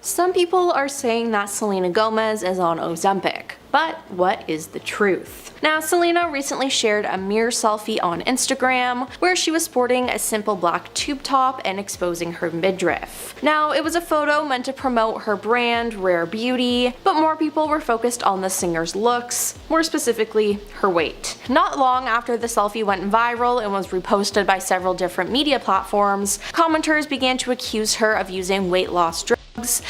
Some people are saying that Selena Gomez is on Ozempic, but what is the truth? Now, Selena recently shared a mirror selfie on Instagram where she was sporting a simple black tube top and exposing her midriff. Now, it was a photo meant to promote her brand, Rare Beauty, but more people were focused on the singer's looks, more specifically, her weight. Not long after the selfie went viral and was reposted by several different media platforms, commenters began to accuse her of using weight loss drugs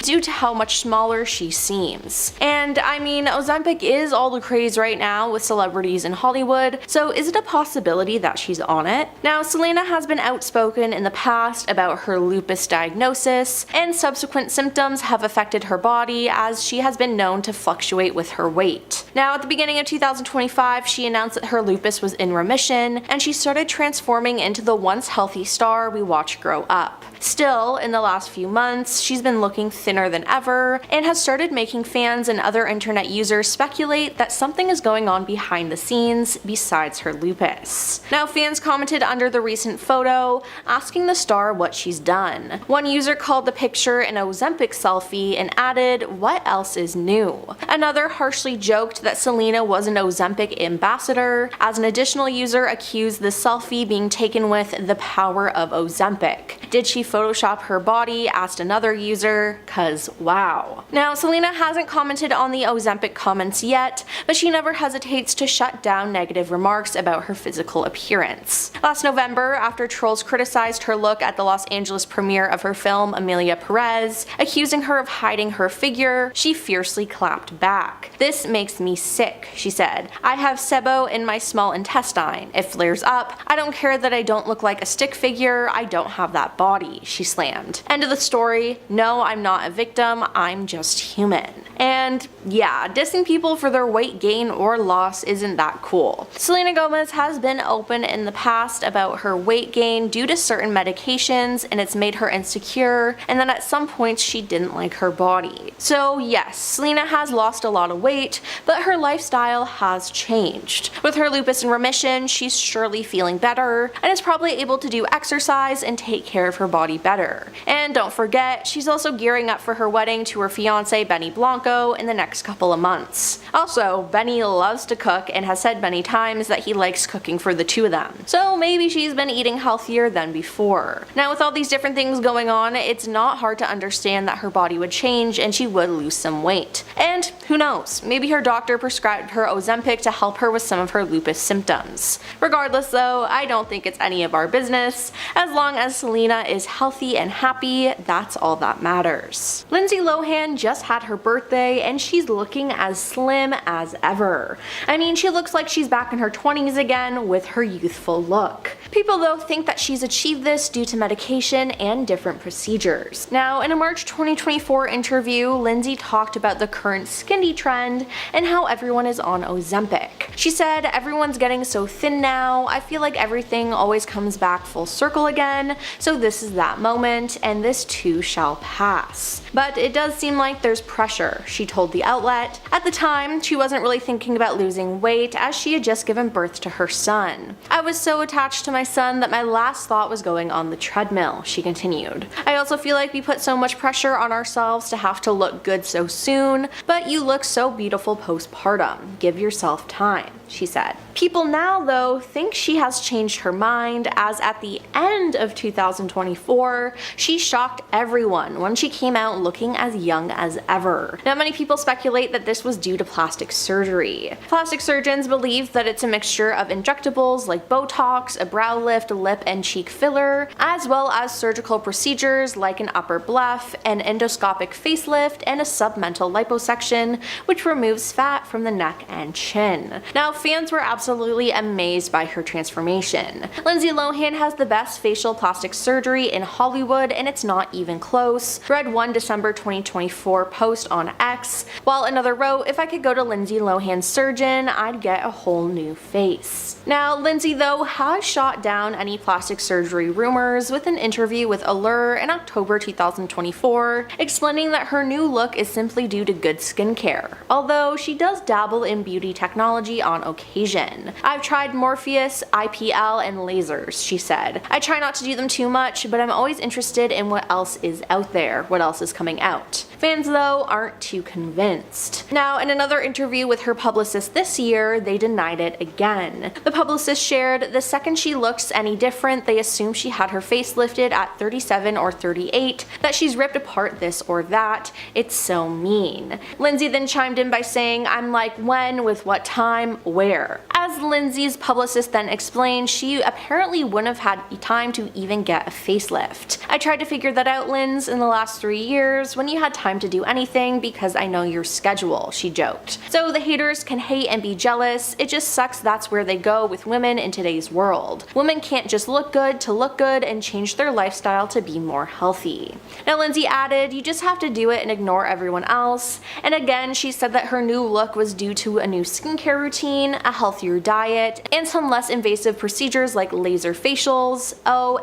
due to how much smaller she seems. And I mean, Ozempic is all the craze right now with celebrities in Hollywood, so is it a possibility that she's on it? Now, Selena has been outspoken in the past about her lupus diagnosis, and subsequent symptoms have affected her body as she has been known to fluctuate with her weight. Now, at the beginning of 2025, she announced that her lupus was in remission, and she started transforming into the once healthy star we watch grow up. Still, in the last few months, she's been looking thinner than ever and has started making fans and other internet users speculate that something is going on behind the scenes besides her lupus. Now, fans commented under the recent photo, asking the star what she's done. One user called the picture an Ozempic selfie and added, "What else is new?" Another harshly joked that Selena was an Ozempic ambassador, as an additional user accused the selfie being taken with the power of Ozempic. Did she Photoshop her body? Asked another user, cause wow. Now, Selena hasn't commented on the Ozempic comments yet, but she never hesitates to shut down negative remarks about her physical appearance. Last November, after trolls criticized her look at the Los Angeles premiere of her film Amelia Perez, accusing her of hiding her figure, she fiercely clapped back. "This makes me sick," she said. "I have SIBO in my small intestine. It flares up. I don't care that I don't look like a stick figure. I don't have that body," she slammed. End of the story. No, I'm not a victim. I'm just human. And yeah, dissing people for their weight gain or loss isn't that cool. Selena Gomez has been open in the past about her weight gain due to certain medications, and it's made her insecure, and then at some points she didn't like her body. So yes, Selena has lost a lot of weight, but her lifestyle has changed. With her lupus in remission, she's surely feeling better, and is probably able to do exercise and take care of her body better. And don't forget, she's also gearing up for her wedding to her fiance Benny Blanco in the next couple of months. Also, Benny loves to cook and has said many times that he likes cooking for the two of them. So maybe she's been eating healthier than before. Now, with all these different things going on, it's not hard to understand that her body would change and she would lose some weight. And who knows, maybe her doctor prescribed her Ozempic to help her with some of her lupus symptoms. Regardless though, I don't think it's any of our business. As long as Selena is healthy and happy, that's all that matters. Lindsay Lohan just had her birthday and she's looking as slim as ever. I mean, she looks like she's back in her 20s again with her youthful look. People though think that she's achieved this due to medication and different procedures. Now, in a March 2024 interview, Lindsay talked about the current skinny trend and how everyone is on Ozempic. She said, "Everyone's getting so thin now, I feel like everything always comes back full circle again, so this is that moment, and this too shall pass. But it does seem like there's pressure," she told the outlet. At the time, she wasn't really thinking about losing weight as she had just given birth to her son. "I was so attached to my son that my last thought was going on the treadmill," she continued. "I also feel like we put so much pressure on ourselves to have to look good so soon, but you look so beautiful postpartum. Give yourself time," she said. People now, though, think she has changed her mind, as at the end of 2024, she shocked everyone when she came out looking as young as ever. Now, many people speculate that this was due to plastic surgery. Plastic surgeons believe that it's a mixture of injectables like Botox, a brow lift, lip and cheek filler, as well as surgical procedures like an upper bleph, an endoscopic facelift, and a submental liposuction, which removes fat from the neck and chin. Now, fans were absolutely amazed by her transformation. Lindsay Lohan has the best facial plastic surgery in Hollywood, and it's not even close, read one December 2024 post on X, while another wrote, "If I could go to Lindsay Lohan's surgeon, I'd get a whole new face." Now, Lindsay though has shot down any plastic surgery rumors with an interview with Allure in October 2024, explaining that her new look is simply due to good skincare, although she does dabble in beauty technology on occasion. "I've tried Morpheus, IPL, and lasers," she said. "I try not to do them too much, but I'm always interested in what else is out there, what else is coming out. Fans, though, aren't too convinced. Now, in another interview with her publicist this year, they denied it again. The publicist shared, "The second she looks any different, they assume she had her face lifted at 37 or 38, that she's ripped apart this or that. It's so mean." Lindsay then chimed in by saying, "I'm like, when, with what time, where?" As Lindsay's publicist then explained, she apparently wouldn't have had time to even get a facelift. "I tried to figure that out, Linz, in the last 3 years, when you had time to do anything because I know your schedule," she joked. So the haters can hate and be jealous, it just sucks that's where they go with women in today's world. Women can't just look good to look good and change their lifestyle to be more healthy. Now Lindsay added, "You just have to do it and ignore everyone else." And again, she said that her new look was due to a new skincare routine, a healthier diet, and some less invasive procedures like laser facials,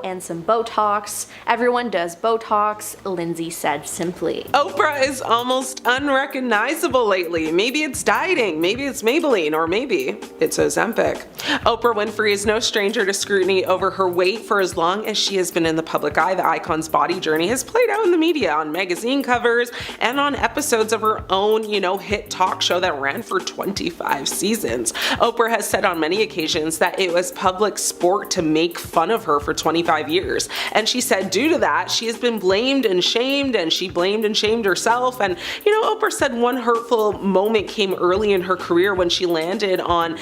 and some Botox. Everyone does Botox, Lindsay said simply. Oprah is almost unrecognizable lately. Maybe it's dieting, maybe it's Maybelline, or maybe it's Ozempic. Oprah Winfrey is no stranger to scrutiny over her weight. For as long as she has been in the public eye, the icon's body journey has played out in the media, on magazine covers, and on episodes of her own, hit talk show that ran for 25 seasons. Oprah has said on many occasions that it was public sport to make fun of her for 25 years. And she said due to that, she has been blamed and shamed, and she blamed and shamed herself. And, Oprah said one hurtful moment came early in her career when she landed on,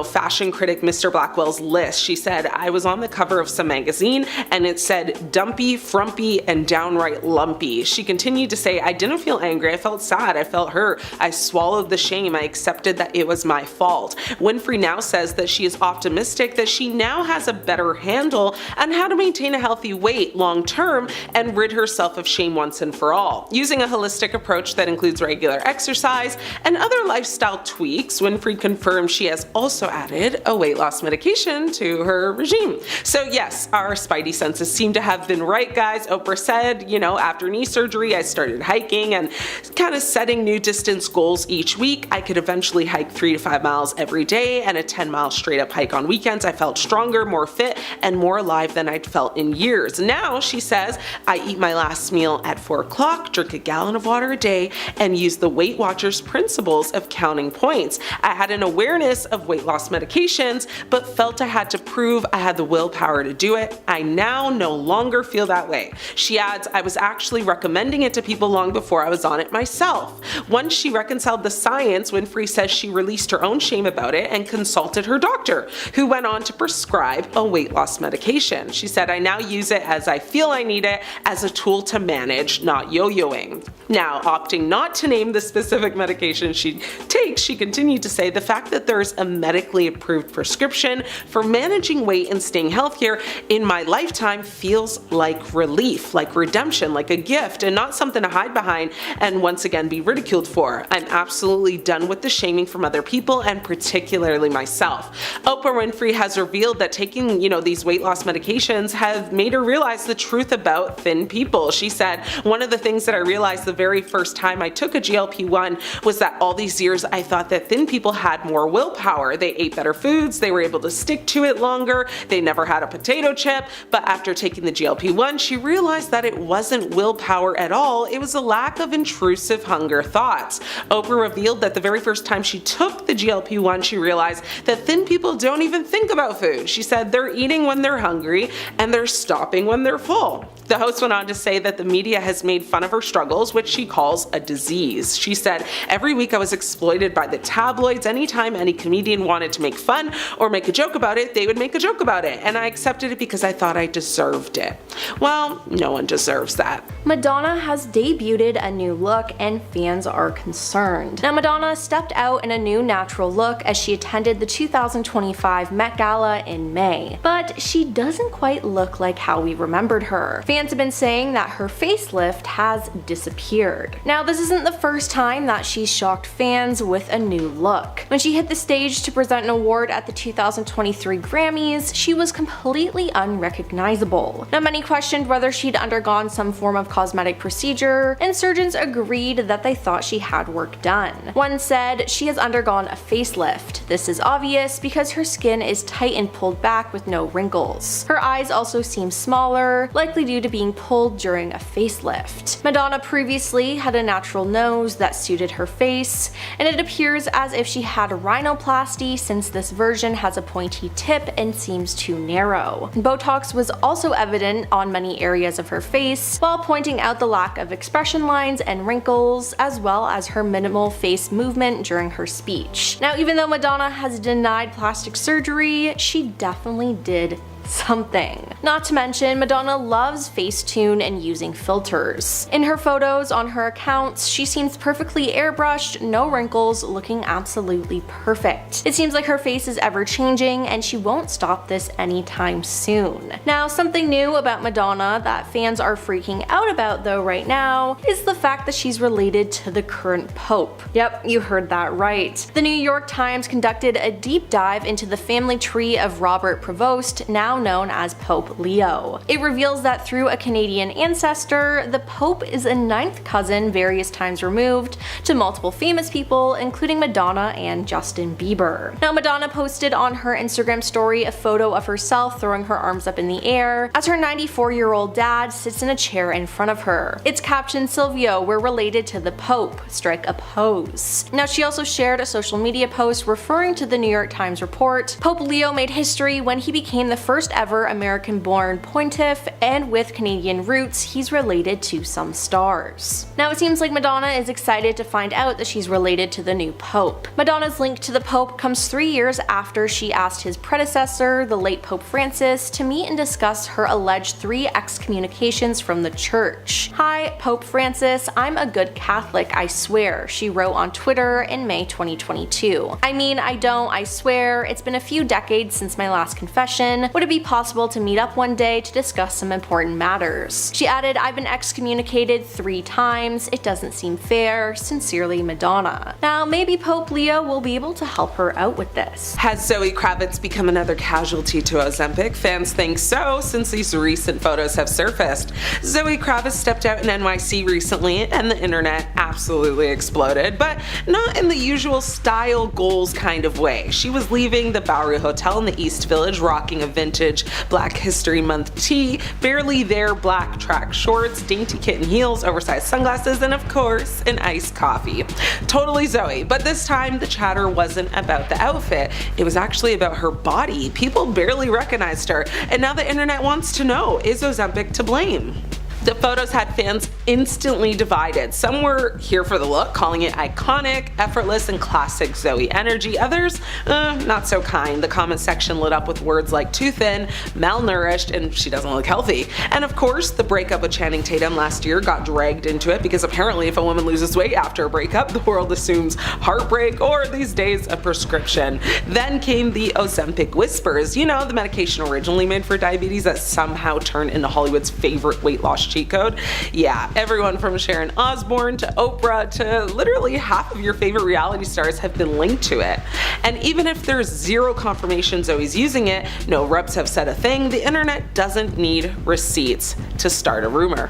fashion critic Mr. Blackwell's list. She said, "I was on the cover of some magazine and it said dumpy, frumpy, and downright lumpy." She continued to say, "I didn't feel angry, I felt sad, I felt hurt, I swallowed the shame, I accepted that it was my fault." Winfrey now says that she is optimistic that she now has a better handle on how to maintain a healthy weight long term and rid herself of shame once and for all. Using a holistic approach that includes regular exercise and other lifestyle tweaks, Winfrey confirmed she has also added a weight loss medication to her regime. So yes, our spidey senses seem to have been right, guys. Oprah said, after knee surgery, I started hiking and kind of setting new distance goals each week. I could eventually hike 3 to 5 miles every day and a 10-mile straight up hike on weekends. I felt stronger, more fit, and more alive than I'd felt in years. Now, she says, I eat my last meal at 4 o'clock, drink a gallon of water a day, and use the Weight Watchers principles of counting points. I had an awareness of weight loss medications, but felt I had to prove I had the willpower to do it. I now no longer feel that way. She adds, I was actually recommending it to people long before I was on it myself. Once she reconciled the science, Winfrey says she released her own shame about it and consulted her doctor, who went on to prescribe a weight loss medication. She said, I now use it as I feel I need it, as a tool to manage, not yo-yoing. Now, opting not to name the specific medication she takes, she continued to say, the fact that there's a medically approved prescription for managing weight and staying healthier in my lifetime feels like relief, like redemption, like a gift, and not something to hide behind and once again be ridiculed for. I'm absolutely done with the shaming from other people, and particularly myself. Oprah Winfrey has revealed that taking, these weight loss medications have made her realize the truth about thin people. She said, one of the things that I realized the very first time I took a GLP-1 was that all these years I thought that thin people had more willpower. They ate better foods, they were able to stick to it longer, they never had a potato chip, but after taking the GLP-1, she realized that it wasn't willpower at all, it was a lack of intrusive hunger thoughts. Oprah revealed that the very first time she took the GLP-1, she realized that thin people don't even think about food. She said they're eating when they're hungry and they're stopping when they're full. The host went on to say that the media has made fun of her struggles, which she calls a disease. She said, every week I was exploited by the tabloids. Anytime any comedian wanted to make fun or make a joke about it, they would make a joke about it, and I accepted it because I thought I deserved it. Well, no one deserves that. Madonna has debuted a new look and fans are concerned. Now, Madonna stepped out in a new natural look as she attended the 2025 Met Gala in May, but she doesn't quite look like how we remembered her. Fans have been saying that her facelift has disappeared. Now, this isn't the first time that she's shocked fans with a new look. When she hit the stage to present an award at the 2023 Grammys, she was completely unrecognizable. Now, many questioned whether she'd undergone some form of cosmetic procedure, and surgeons agreed that they thought she had work done. One said, she has undergone a facelift. This is obvious because her skin is tight and pulled back with no wrinkles. Her eyes also seem smaller, likely due to wig being pulled during a facelift. Madonna previously had a natural nose that suited her face, and it appears as if she had rhinoplasty since this version has a pointy tip and seems too narrow. Botox was also evident on many areas of her face, while pointing out the lack of expression lines and wrinkles, as well as her minimal face movement during her speech. Now, even though Madonna has denied plastic surgery, she definitely did something. Not to mention, Madonna loves Facetune and using filters. In her photos on her accounts, she seems perfectly airbrushed, no wrinkles, looking absolutely perfect. It seems like her face is ever changing and she won't stop this anytime soon. Now, something new about Madonna that fans are freaking out about though right now is the fact that she's related to the current Pope. Yep, you heard that right. The New York Times conducted a deep dive into the family tree of Robert Prevost, now known as Pope Leo. It reveals that through a Canadian ancestor, the Pope is a 9th cousin various times removed to multiple famous people, including Madonna and Justin Bieber. Now, Madonna posted on her Instagram story a photo of herself throwing her arms up in the air as her 94-year-old dad sits in a chair in front of her. It's captioned, "Silvio, we're related to the Pope. Strike a pose." Now, she also shared a social media post referring to the New York Times report. Pope Leo made history when he became the first ever American-born pontiff, and with Canadian roots, he's related to some stars. Now, it seems like Madonna is excited to find out that she's related to the new Pope. Madonna's link to the Pope comes 3 years after she asked his predecessor, the late Pope Francis, to meet and discuss her alleged 3 excommunications from the church. "Hi, Pope Francis, I'm a good Catholic, I swear," she wrote on Twitter in May 2022. "I mean, I don't, I swear. It's been a few decades since my last confession. Would it be possible to meet up one day to discuss some important matters?" She added, "I've been excommunicated 3 times. It doesn't seem fair. Sincerely, Madonna." Now, maybe Pope Leo will be able to help her out with this. Has Zoe Kravitz become another casualty to Ozempic? Fans think so, since these recent photos have surfaced. Zoe Kravitz stepped out in NYC recently, and the internet absolutely exploded, but not in the usual style goals kind of way. She was leaving the Bowery Hotel in the East Village rocking a vintage Black History Month tee, barely there black track shorts, dainty kitten heels, oversized sunglasses, and of course, an iced coffee. Totally Zoe, but this time the chatter wasn't about the outfit. It was actually about her body. People barely recognized her, and now the internet wants to know, is Ozempic to blame? The photos had fans instantly divided. Some were here for the look, calling it iconic, effortless, and classic Zoe energy. Others, not so kind. The comment section lit up with words like too thin, malnourished, and she doesn't look healthy. And of course, the breakup with Channing Tatum last year got dragged into it because apparently if a woman loses weight after a breakup, the world assumes heartbreak or these days a prescription. Then came the Ozempic whispers, you know, the medication originally made for diabetes that somehow turned into Hollywood's favorite weight loss cheat code. Yeah, everyone from Sharon Osbourne to Oprah to literally half of your favorite reality stars have been linked to it. And even if there's zero confirmation Zoe's using it, no reps have said a thing, the internet doesn't need receipts to start a rumor.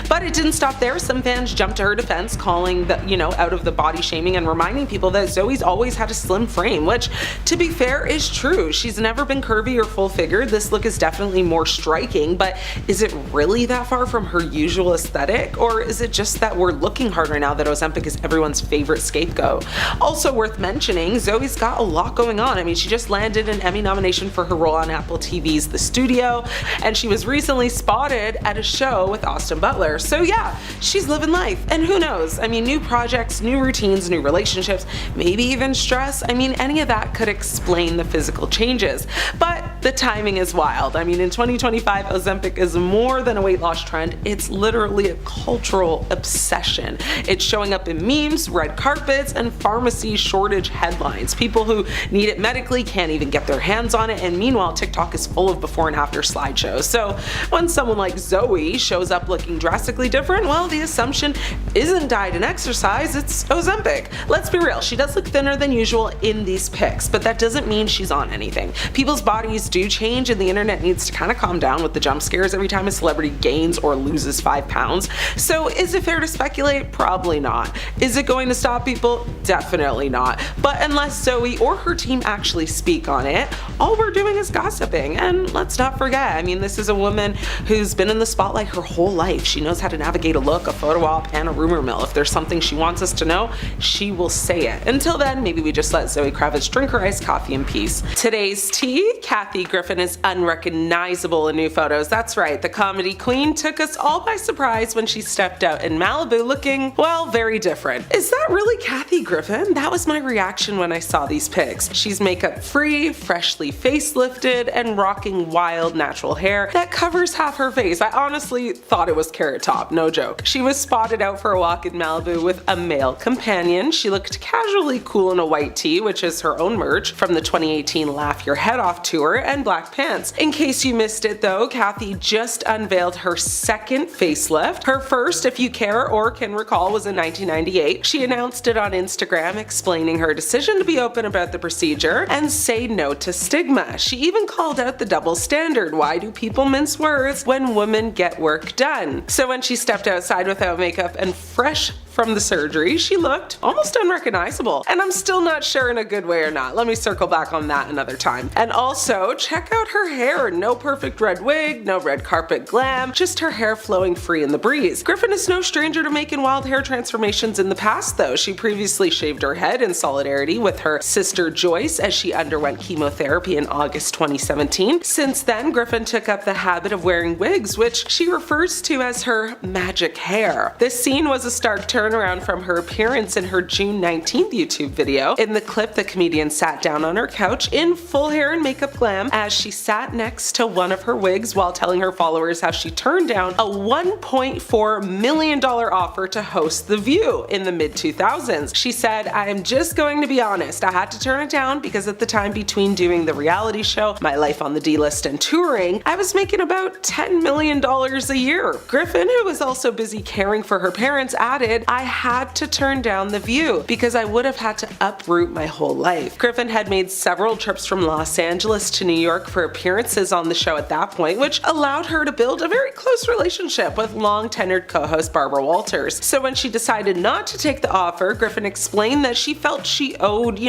But it didn't stop there. Some fans jumped to her defense, calling the, out of the body shaming and reminding people that Zoe's always had a slim frame, which, to be fair, is true. She's never been curvy or full-figured. This look is definitely more striking, but is it really that far from her usual aesthetic? Or is it just that we're looking harder now that Ozempic is everyone's favorite scapegoat? Also worth mentioning, Zoe's got a lot going on. I mean, she just landed an Emmy nomination for her role on Apple TV's The Studio, and she was recently spotted at a show with Austin Butler. So yeah, she's living life. And who knows? I mean, new projects, new routines, new relationships, maybe even stress. I mean, any of that could explain the physical changes. But the timing is wild. I mean, in 2025, Ozempic is more than a weight loss trend. It's literally a cultural obsession. It's showing up in memes, red carpets, and pharmacy shortage headlines. People who need it medically can't even get their hands on it, and meanwhile, TikTok is full of before and after slideshows. So when someone like Zoe shows up looking drastically different? Well, the assumption isn't diet and exercise, it's Ozempic. Let's be real, she does look thinner than usual in these pics, but that doesn't mean she's on anything. People's bodies do change and the internet needs to kind of calm down with the jump scares every time a celebrity gains or loses 5 pounds. So is it fair to speculate? Probably not. Is it going to stop people? Definitely not. But unless Zoe or her team actually speak on it, all we're doing is gossiping. And let's not forget, I mean, this is a woman who's been in the spotlight her whole life. She knows how to navigate a look, a photo op, and a rumor mill. If there's something she wants us to know, she will say it. Until then, maybe we just let Zoe Kravitz drink her iced coffee in peace. Today's tea, Kathy Griffin is unrecognizable in new photos. That's right, the comedy queen took us all by surprise when she stepped out in Malibu looking, well, very different. Is that really Kathy Griffin? That was my reaction when I saw these pics. She's makeup free, freshly facelifted, and rocking wild natural hair that covers half her face. I honestly thought it was Carrot Top, no joke. She was spotted out for a walk in Malibu with a male companion. She looked casually cool in a white tee, which is her own merch from the 2018 Laugh Your Head Off tour, and black pants. In case you missed it though, Kathy just unveiled her second facelift. Her first, if you care or can recall, was in 1998. She announced it on Instagram, explaining her decision to be open about the procedure and say no to stigma. She even called out the double standard. Why do people mince words when women get work done? So when she stepped outside without makeup and fresh from the surgery, she looked almost unrecognizable. And I'm still not sure in a good way or not. Let me circle back on that another time. And also, check out her hair. No perfect red wig, no red carpet glam, just her hair flowing free in the breeze. Griffin is no stranger to making wild hair transformations in the past though. She previously shaved her head in solidarity with her sister Joyce as she underwent chemotherapy in August 2017. Since then, Griffin took up the habit of wearing wigs, which she refers to as her magic hair. This scene was a stark turnaround from her appearance in her June 19th YouTube video. In the clip, the comedian sat down on her couch in full hair and makeup glam as she sat next to one of her wigs while telling her followers how she turned down a $1.4 million offer to host The View in the mid-2000s. She said, "I am just going to be honest, I had to turn it down because at the time between doing the reality show, My Life on the D-List, and touring, I was making about $10 million a year." Griffin, who was also busy caring for her parents, added, "I had to turn down The View because I would have had to uproot my whole life." Griffin had made several trips from Los Angeles to New York for appearances on the show at that point, which allowed her to build a very close relationship with long-tenured co-host Barbara Walters. So when she decided not to take the offer, Griffin explained that she felt she owed,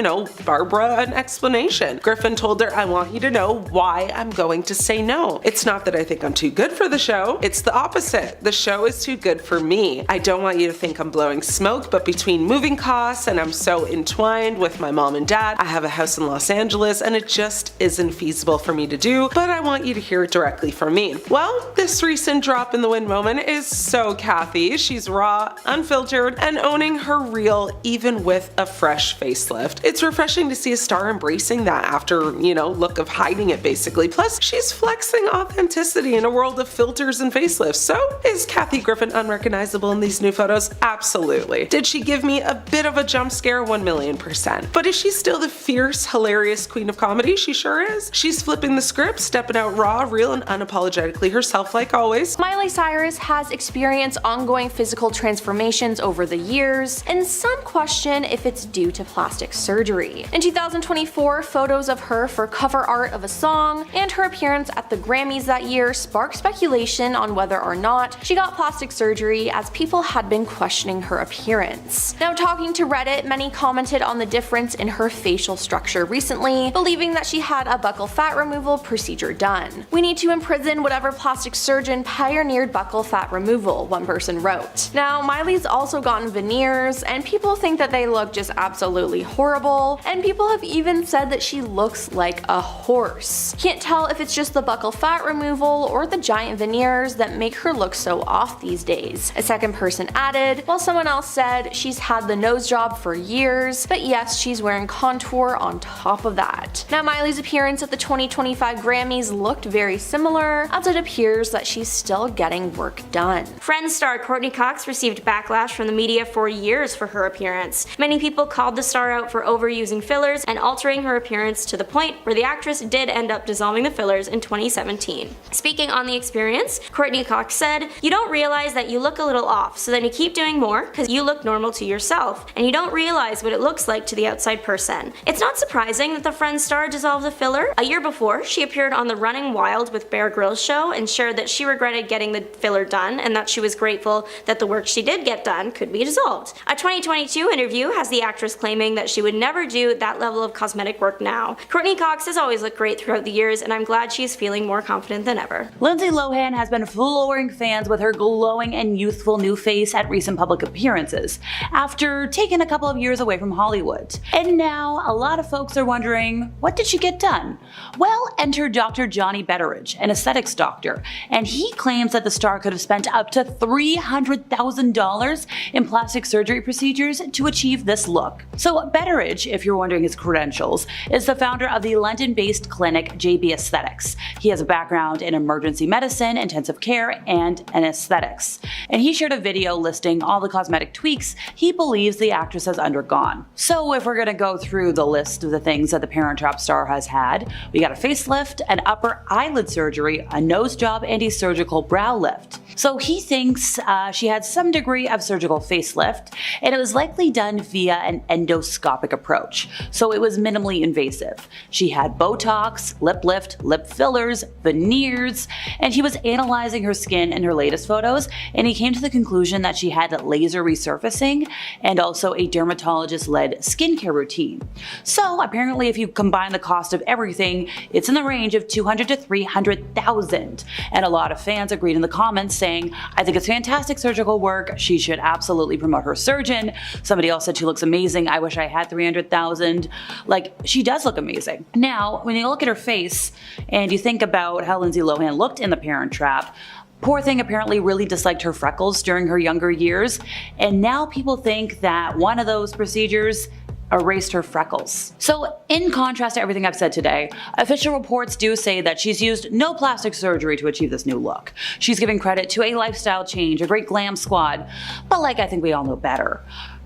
Barbara an explanation. Griffin told her, "I want you to know why I'm going to say no. It's not that I think I'm too good for the show, it's the opposite. The show is too good for me. I don't want you to think I'm blowing smoke, but between moving costs and I'm so entwined with my mom and dad, I have a house in Los Angeles and it just isn't feasible for me to do, but I want you to hear it directly from me." Well, this recent drop in the wind moment is so Kathy. She's raw, unfiltered, and owning her real even with a fresh facelift. It's refreshing to see a star embracing that after, look of hiding it basically. Plus, she's flexing authenticity in a world of filters and facelifts. So, is Kathy Griffin unrecognizable in these new photos? Absolutely. Did she give me a bit of a jump scare? 1,000,000%. But is she still the fierce, hilarious queen of comedy? She sure is. She's flipping the script, stepping out raw, real, and unapologetically herself like always. Miley Cyrus has experienced ongoing physical transformations over the years, and some question if it's due to plastic surgery. In 2024, photos of her for cover art of a song and her appearance at the Grammys that year sparked speculation on whether or not she got plastic surgery, as people had been questioning her appearance. Now, talking to Reddit, many commented on the difference in her facial structure recently, believing that she had a buccal fat removal procedure done. "We need to imprison whatever plastic surgeon pioneered buccal fat removal," one person wrote. Now, Miley's also gotten veneers, and people think that they look just absolutely horrible, and people have even said that she looks like a horse. Can't tell if it's just the buccal fat removal or the giant veneers that make her look so off these days. A second person added, "While someone else said she's had the nose job for years, but yes, she's wearing contour on top of that. Now Miley's appearance at the 2025 Grammys looked very similar, as it appears that she's still getting work done. Friends star Courtney Cox received backlash from the media for years for her appearance. Many people called the star out for overusing fillers and altering her appearance to the point where the actress did end up dissolving the fillers in 2017. Speaking on the experience, Courtney Cox said, "You don't realize that you look a little off, so then you keep doing more because you look normal to yourself, and you don't realize what it looks like to the outside person." It's not surprising that the Friends star dissolved the filler. A year before, she appeared on the Running Wild with Bear Grylls show and shared that she regretted getting the filler done and that she was grateful that the work she did get done could be dissolved. A 2022 interview has the actress claiming that she would never do that level of cosmetic work now. Courtney Cox has always looked great throughout the years, and I'm glad she is feeling more confident than ever. Lindsay Lohan has been flooring fans with her glowing and youthful new face at recent public appearances, after taking a couple of years away from Hollywood. And now, a lot of folks are wondering, what did she get done? Well, enter Dr. Johnny Betteridge, an aesthetics doctor, and he claims that the star could have spent up to $300,000 in plastic surgery procedures to achieve this look. So Betteridge, if you're wondering his credentials, is the founder of the London-based clinic JB Aesthetics. He has a background in emergency medicine, intensive care, and aesthetics. And he shared a video listing all the cosmetic tweaks he believes the actress has undergone. So if we're gonna go through the list of the things that the Parent Trap star has had, we got a facelift, an upper eyelid surgery, a nose job, and a surgical brow lift. So he thinks she had some degree of surgical facelift, and it was likely done via an endoscopic approach, so it was minimally invasive. She had Botox, lip lift, lip fillers, veneers, and he was analyzing her skin in her latest photos, and he came to the conclusion that she had laser resurfacing and also a dermatologist-led skincare routine. So apparently if you combine the cost of everything, it's in the range of $200,000 to $300,000, and a lot of fans agreed in the comments saying, "I think it's fantastic surgical work, she should absolutely promote her surgeon." Somebody else said she looks amazing, "I wish I had $300,000. Like, she does look amazing. Now, when you look at her face and you think about how Lindsay Lohan looked in The Parent Trap, poor thing apparently really disliked her freckles during her younger years, and now people think that one of those procedures erased her freckles. So in contrast to everything I've said today, official reports do say that she's used no plastic surgery to achieve this new look. She's giving credit to a lifestyle change, a great glam squad, but like I think we all know better.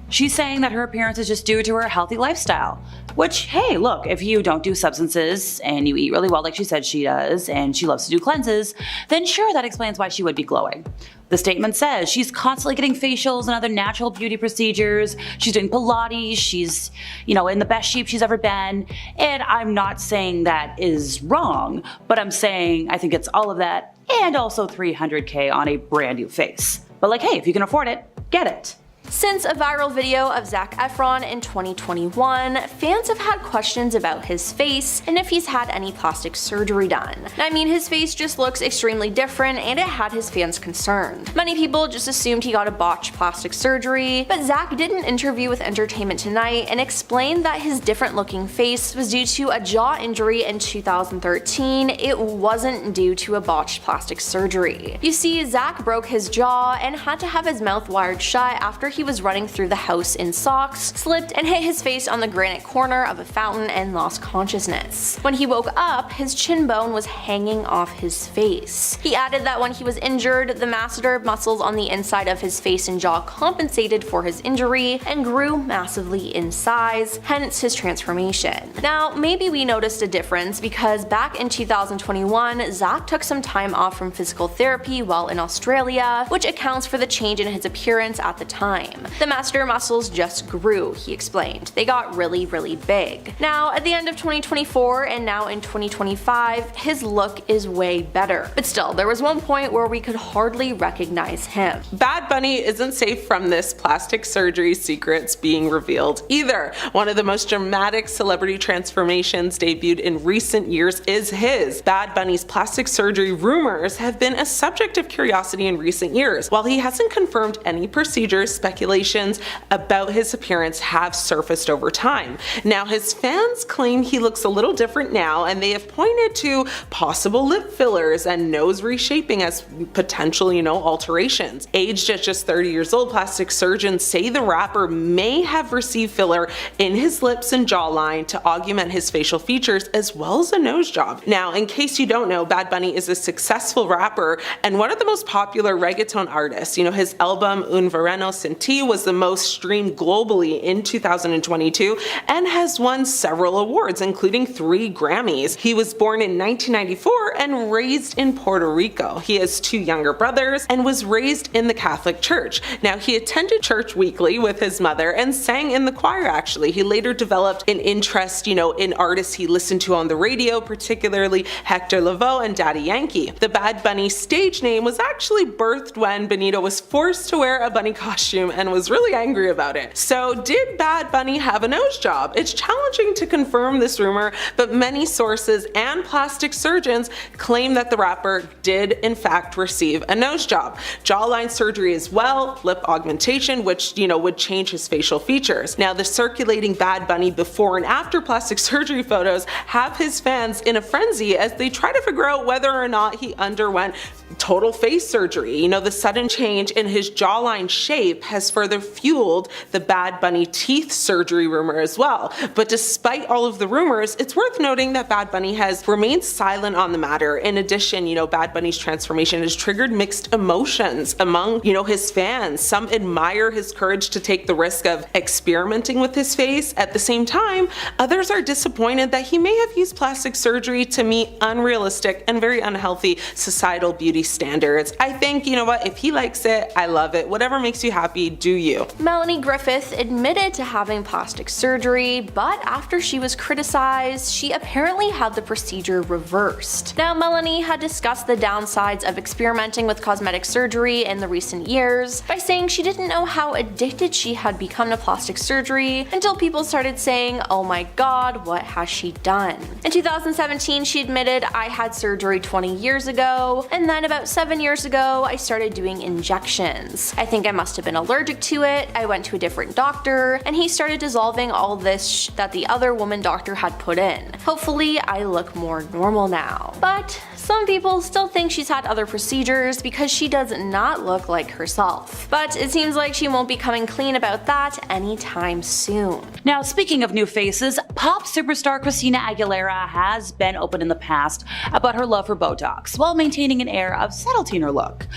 She's saying that her appearance is just due to her healthy lifestyle. Which, hey, look, if you don't do substances and you eat really well like she said she does, and she loves to do cleanses, then sure, that explains why she would be glowing. The statement says she's constantly getting facials and other natural beauty procedures, she's doing Pilates, she's, in the best shape she's ever been, and I'm not saying that is wrong, but I'm saying I think it's all of that and also $300K on a brand new face. But like, hey, if you can afford it, get it. Since a viral video of Zac Efron in 2021, fans have had questions about his face and if he's had any plastic surgery done. I mean, his face just looks extremely different and it had his fans concerned. Many people just assumed he got a botched plastic surgery, but Zac did an interview with Entertainment Tonight and explained that his different looking face was due to a jaw injury in 2013. It wasn't due to a botched plastic surgery. You see, Zac broke his jaw and had to have his mouth wired shut after he was running through the house in socks, slipped and hit his face on the granite corner of a fountain and lost consciousness. When he woke up, his chin bone was hanging off his face. He added that when he was injured, the masseter muscles on the inside of his face and jaw compensated for his injury and grew massively in size, hence his transformation. Now, maybe we noticed a difference because back in 2021, Zac took some time off from physical therapy while in Australia, which accounts for the change in his appearance at the time. The masseter muscles just grew, he explained. They got really, really big. Now, at the end of 2024 and now in 2025, his look is way better. But still, there was one point where we could hardly recognize him. Bad Bunny isn't safe from this plastic surgery secrets being revealed either. One of the most dramatic celebrity transformations debuted in recent years is his. Bad Bunny's plastic surgery rumors have been a subject of curiosity in recent years. While he hasn't confirmed any procedures, speculation speculations about his appearance have surfaced over time. Now, his fans claim he looks a little different now, and they have pointed to possible lip fillers and nose reshaping as potential, alterations. Aged at just 30 years old, plastic surgeons say the rapper may have received filler in his lips and jawline to augment his facial features as well as a nose job. Now, in case you don't know, Bad Bunny is a successful rapper and one of the most popular reggaeton artists. His album Un Verano Sin Ti was the most streamed globally in 2022 and has won several awards, including 3 Grammys. He was born in 1994 and raised in Puerto Rico. He has 2 younger brothers and was raised in the Catholic Church. Now, he attended church weekly with his mother and sang in the choir, actually. He later developed an interest, in artists he listened to on the radio, particularly Hector Lavoe and Daddy Yankee. The Bad Bunny stage name was actually birthed when Benito was forced to wear a bunny costume and was really angry about it. So, did Bad Bunny have a nose job? It's challenging to confirm this rumor, but many sources and plastic surgeons claim that the rapper did in fact receive a nose job. Jawline surgery as well, lip augmentation, which, would change his facial features. Now, the circulating Bad Bunny before and after plastic surgery photos have his fans in a frenzy as they try to figure out whether or not he underwent total face surgery. The sudden change in his jawline shape has further fueled the Bad Bunny teeth surgery rumor as well. But despite all of the rumors, it's worth noting that Bad Bunny has remained silent on the matter. In addition, Bad Bunny's transformation has triggered mixed emotions among, his fans. Some admire his courage to take the risk of experimenting with his face. At the same time, others are disappointed that he may have used plastic surgery to meet unrealistic and very unhealthy societal beauty standards. I think, if he likes it, I love it. Whatever makes you happy, do you. Melanie Griffith admitted to having plastic surgery, but after she was criticized, she apparently had the procedure reversed. Now, Melanie had discussed the downsides of experimenting with cosmetic surgery in the recent years by saying she didn't know how addicted she had become to plastic surgery until people started saying, "Oh my god, what has she done?" In 2017, she admitted, "I had surgery 20 years ago, and then about 7 years ago, I started doing injections. I think I must have been allergic to it. I went to a different doctor, and he started dissolving all this that the other woman doctor had put in. Hopefully, I look more normal now." But some people still think she's had other procedures because she does not look like herself. But it seems like she won't be coming clean about that anytime soon. Now, speaking of new faces, pop superstar Christina Aguilera has been open in the past about her love for Botox, while maintaining an air of subtlety in her look.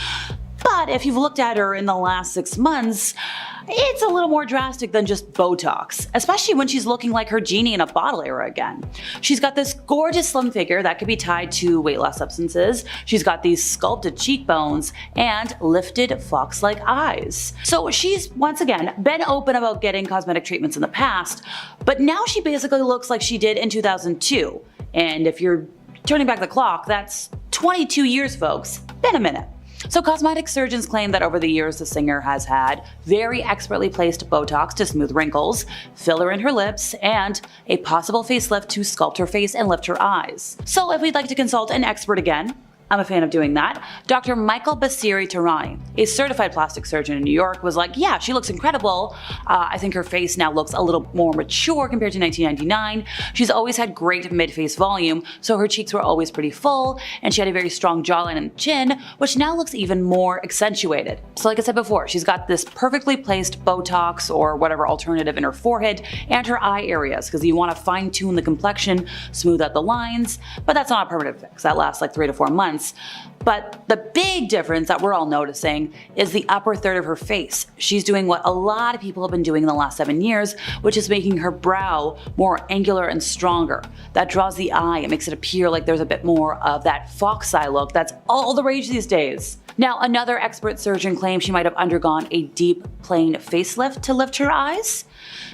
But if you've looked at her in the last 6 months, it's a little more drastic than just Botox, especially when she's looking like her genie in a bottle era again. She's got this gorgeous slim figure that could be tied to weight loss substances, she's got these sculpted cheekbones, and lifted fox-like eyes. So she's, once again, been open about getting cosmetic treatments in the past, but now she basically looks like she did in 2002. And if you're turning back the clock, that's 22 years, folks. Been a minute. So cosmetic surgeons claim that over the years the singer has had very expertly placed Botox to smooth wrinkles, filler in her lips, and a possible facelift to sculpt her face and lift her eyes. So if we'd like to consult an expert again, I'm a fan of doing that, Dr. Michael Basiri-Tarani, a certified plastic surgeon in New York, was like, yeah, she looks incredible. I think her face now looks a little more mature compared to 1999. She's always had great mid-face volume, so her cheeks were always pretty full, and she had a very strong jawline and chin, which now looks even more accentuated. So like I said before, she's got this perfectly placed Botox or whatever alternative in her forehead and her eye areas, because you want to fine-tune the complexion, smooth out the lines, but that's not a permanent fix. That lasts like 3 to 4 months. But the big difference that we're all noticing is the upper third of her face. She's doing what a lot of people have been doing in the last 7 years, which is making her brow more angular and stronger. That draws the eye, it makes it appear like there's a bit more of that fox eye look that's all the rage these days. Now, another expert surgeon claims she might have undergone a deep plane facelift to lift her eyes.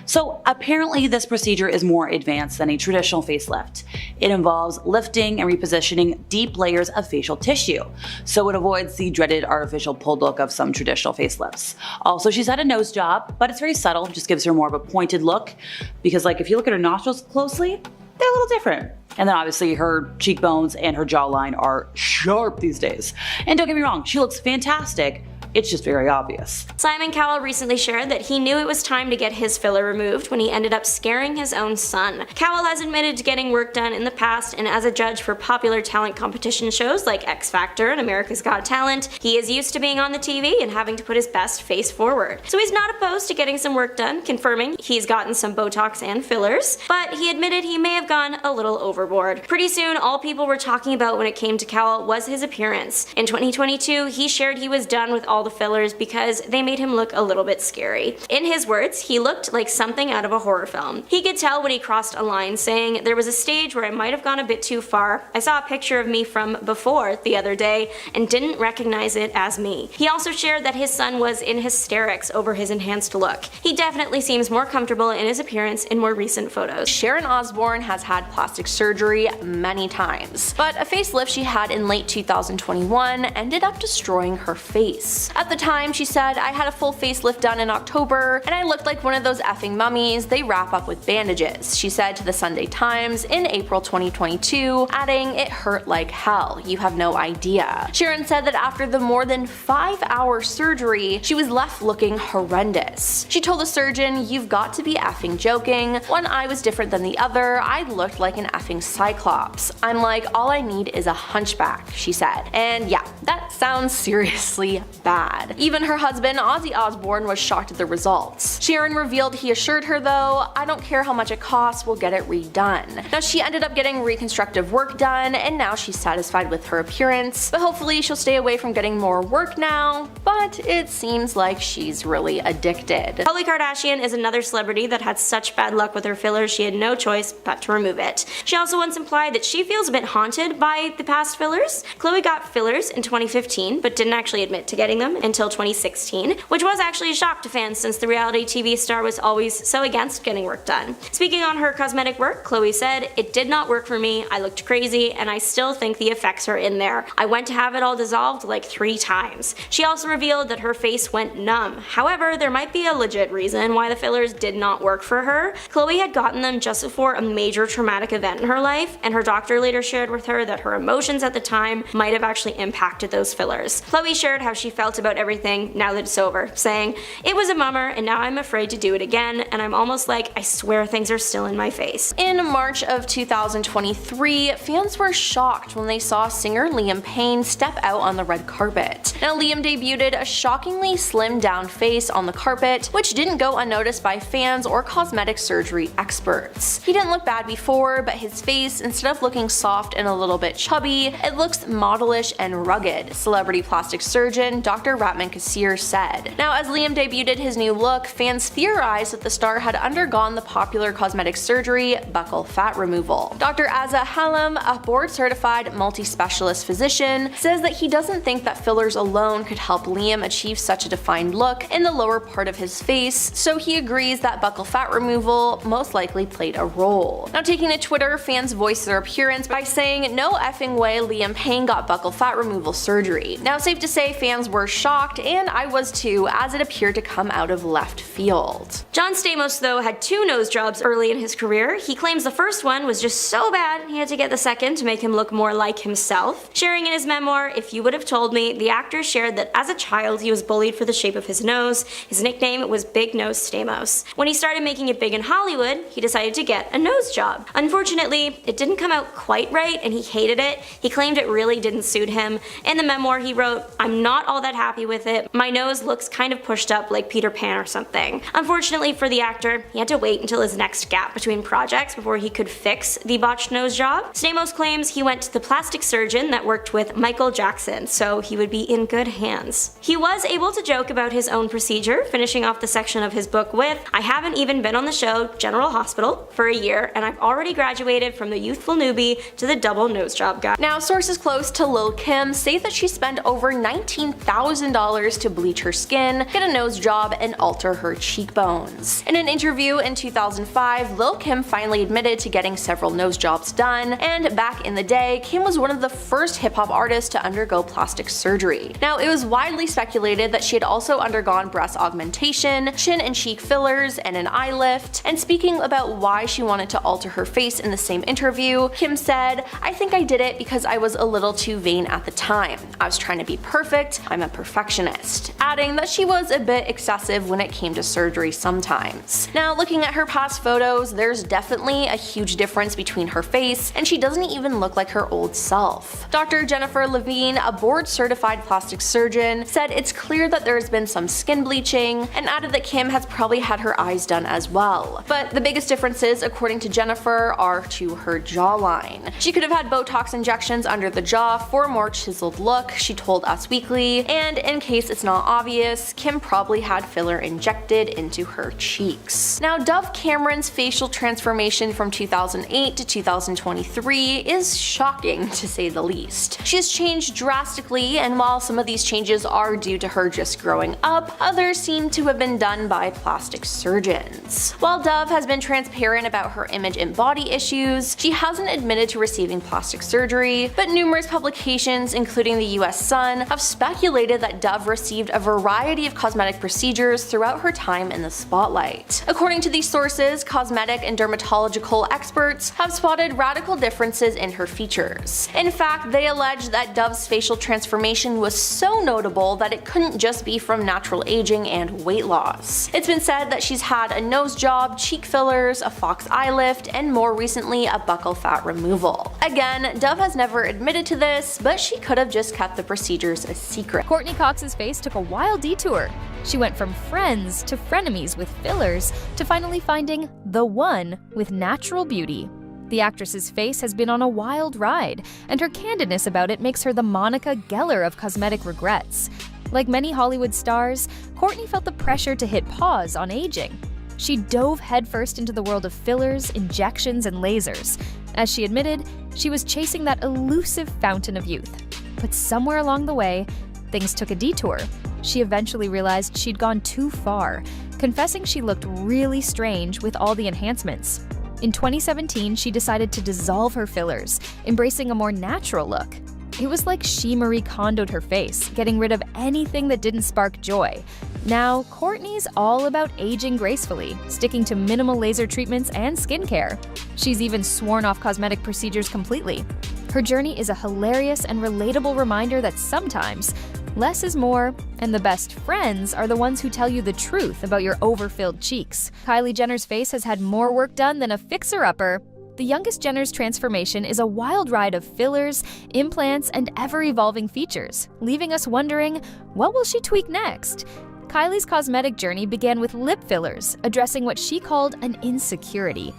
So apparently this procedure is more advanced than a traditional facelift. It involves lifting and repositioning deep layers of facial tissue, so it avoids the dreaded artificial pulled look of some traditional facelifts. Also, she's had a nose job, but it's very subtle, just gives her more of a pointed look, because like if you look at her nostrils closely, they're a little different. And then obviously her cheekbones and her jawline are sharp these days. And don't get me wrong, she looks fantastic, it's just very obvious. Simon Cowell recently shared that he knew it was time to get his filler removed when he ended up scaring his own son. Cowell has admitted to getting work done in the past, and as a judge for popular talent competition shows like X Factor and America's Got Talent, he is used to being on the TV and having to put his best face forward. So he's not opposed to getting some work done, confirming he's gotten some Botox and fillers, but he admitted he may have gone a little overboard. Pretty soon, all people were talking about when it came to Cowell was his appearance. In 2022, he shared he was done with all the fillers because they made him look a little bit scary. In his words, he looked like something out of a horror film. He could tell when he crossed a line, saying, "There was a stage where I might have gone a bit too far. I saw a picture of me from before the other day and didn't recognize it as me." He also shared that his son was in hysterics over his enhanced look. He definitely seems more comfortable in his appearance in more recent photos. Sharon Osbourne has had plastic surgery many times, but a facelift she had in late 2021 ended up destroying her face. At the time, she said, "I had a full facelift done in October, and I looked like one of those effing mummies they wrap up with bandages," she said to the Sunday Times in April 2022, adding, "It hurt like hell, you have no idea." Sharon said that after the more than 5-hour surgery, she was left looking horrendous. She told the surgeon, "You've got to be effing joking. One eye was different than the other, I looked like an effing cyclops. I'm like, all I need is a hunchback," she said. And yeah, that sounds seriously bad. Even her husband, Ozzy Osbourne, was shocked at the results. Sharon revealed he assured her though, "I don't care how much it costs, we'll get it redone." Now she ended up getting reconstructive work done, and now she's satisfied with her appearance, but hopefully she'll stay away from getting more work now, but it seems like she's really addicted. Khloe Kardashian is another celebrity that had such bad luck with her fillers she had no choice but to remove it. She also once implied that she feels a bit haunted by the past fillers. Khloe got fillers in 2015, but didn't actually admit to getting them until 2016, which was actually a shock to fans since the reality TV star was always so against getting work done. Speaking on her cosmetic work, Khloe said, "It did not work for me, I looked crazy, and I still think the effects are in there. I went to have it all dissolved like 3 times. She also revealed that her face went numb. However, there might be a legit reason why the fillers did not work for her. Khloe had gotten them just before a major traumatic event in her life, and her doctor later shared with her that her emotions at the time might have actually impacted those fillers. Khloe shared how she felt about everything now that it's over, saying, "It was a bummer, and now I'm afraid to do it again, and I'm almost like I swear things are still in my face." In March of 2023, fans were shocked when they saw singer Liam Payne step out on the red carpet. Now Liam debuted a shockingly slimmed down face on the carpet, which didn't go unnoticed by fans or cosmetic surgery experts. He didn't look bad before, but his face, instead of looking soft and a little bit chubby, it looks modelish and rugged, celebrity plastic surgeon Dr. Ratman Kassir said. Now as Liam debuted his new look, fans theorized that the star had undergone the popular cosmetic surgery buccal fat removal. Dr. Azza Hallam, a board-certified multi-specialist physician, says that he doesn't think that fillers alone could help Liam achieve such a defined look in the lower part of his face, so he agrees that buccal fat removal most likely played a role. Now taking to Twitter, fans voiced their appearance by saying, "No effing way Liam Payne got buccal fat removal surgery." Now safe to say fans were shocked, and I was too, as it appeared to come out of left field. John Stamos though had 2 nose jobs early in his career. He claims the first one was just so bad he had to get the second to make him look more like himself. Sharing in his memoir, "If You Would Have Told Me," the actor shared that as a child he was bullied for the shape of his nose. His nickname was Big Nose Stamos. When he started making it big in Hollywood, he decided to get a nose job. Unfortunately, it didn't come out quite right and he hated it. He claimed it really didn't suit him. In the memoir he wrote, "I'm not all that happy with it. My nose looks kind of pushed up like Peter Pan or something." Unfortunately for the actor, he had to wait until his next gap between projects before he could fix the botched nose job. Stamos claims he went to the plastic surgeon that worked with Michael Jackson, so he would be in good hands. He was able to joke about his own procedure, finishing off the section of his book with, "I haven't even been on the show General Hospital for a year, and I've already graduated from the youthful newbie to the double nose job guy." Now sources close to Lil Kim say that she spent over $19,000 to bleach her skin, get a nose job, and alter her cheekbones. In an interview in 2005, Lil Kim finally admitted to getting several nose jobs done, and back in the day, Kim was one of the first hip-hop artists to undergo plastic surgery. Now it was widely speculated that she had also undergone breast augmentation, chin and cheek fillers, and an eye lift, and speaking about why she wanted to alter her face in the same interview, Kim said, "I think I did it because I was a little too vain at the time. I was trying to be perfect, I'm a perfectionist, adding that she was a bit excessive when it came to surgery sometimes. Now, looking at her past photos, there's definitely a huge difference between her face, and she doesn't even look like her old self. Dr. Jennifer Levine, a board-certified plastic surgeon, said it's clear that there's been some skin bleaching, and added that Kim has probably had her eyes done as well. But the biggest differences, according to Jennifer, are to her jawline. She could have had Botox injections under the jaw for a more chiseled look, she told Us Weekly, and in case it's not obvious, Kim probably had filler injected into her cheeks. Now, Dove Cameron's facial transformation from 2008 to 2023 is shocking, to say the least. She has changed drastically, and while some of these changes are due to her just growing up, others seem to have been done by plastic surgeons. While Dove has been transparent about her image and body issues, she hasn't admitted to receiving plastic surgery, but numerous publications, including the US Sun, have speculated that Dove received a variety of cosmetic procedures throughout her time in the spotlight. According to these sources, cosmetic and dermatological experts have spotted radical differences in her features. In fact, they allege that Dove's facial transformation was so notable that it couldn't just be from natural aging and weight loss. It's been said that she's had a nose job, cheek fillers, a fox eye lift, and more recently a buccal fat removal. Again, Dove has never admitted to this, but she could have just kept the procedures a secret. Courtney Cox's face took a wild detour. She went from friends to frenemies with fillers to finally finding the one with natural beauty. The actress's face has been on a wild ride, and her candidness about it makes her the Monica Geller of cosmetic regrets. Like many Hollywood stars, Courtney felt the pressure to hit pause on aging. She dove headfirst into the world of fillers, injections, and lasers. As she admitted, she was chasing that elusive fountain of youth. But somewhere along the way, things took a detour. She eventually realized she'd gone too far, confessing she looked really strange with all the enhancements. In 2017, she decided to dissolve her fillers, embracing a more natural look. It was like she Marie Kondo'd her face, getting rid of anything that didn't spark joy. Now, Courtney's all about aging gracefully, sticking to minimal laser treatments and skincare. She's even sworn off cosmetic procedures completely. Her journey is a hilarious and relatable reminder that sometimes less is more, and the best friends are the ones who tell you the truth about your overfilled cheeks. Kylie Jenner's face has had more work done than a fixer-upper. The youngest Jenner's transformation is a wild ride of fillers, implants, and ever-evolving features, leaving us wondering, what will she tweak next? Kylie's cosmetic journey began with lip fillers, addressing what she called an insecurity.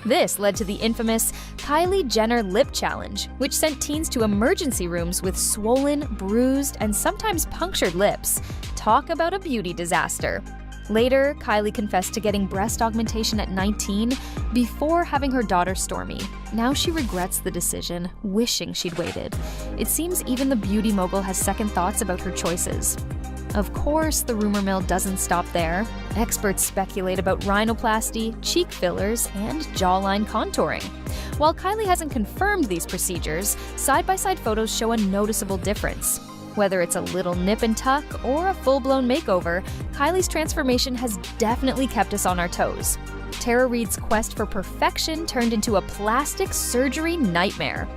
This led to the infamous Kylie Jenner Lip Challenge, which sent teens to emergency rooms with swollen, bruised, and sometimes punctured lips. Talk about a beauty disaster. Later, Kylie confessed to getting breast augmentation at 19 before having her daughter Stormi. Now she regrets the decision, wishing she'd waited. It seems even the beauty mogul has second thoughts about her choices. Of course, the rumor mill doesn't stop there. Experts speculate about rhinoplasty, cheek fillers, and jawline contouring. While Kylie hasn't confirmed these procedures, side-by-side photos show a noticeable difference. Whether it's a little nip and tuck or a full-blown makeover, Kylie's transformation has definitely kept us on our toes. Tara Reid's quest for perfection turned into a plastic surgery nightmare.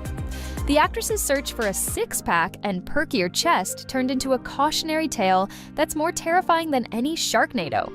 The actress's search for a six-pack and perkier chest turned into a cautionary tale that's more terrifying than any Sharknado.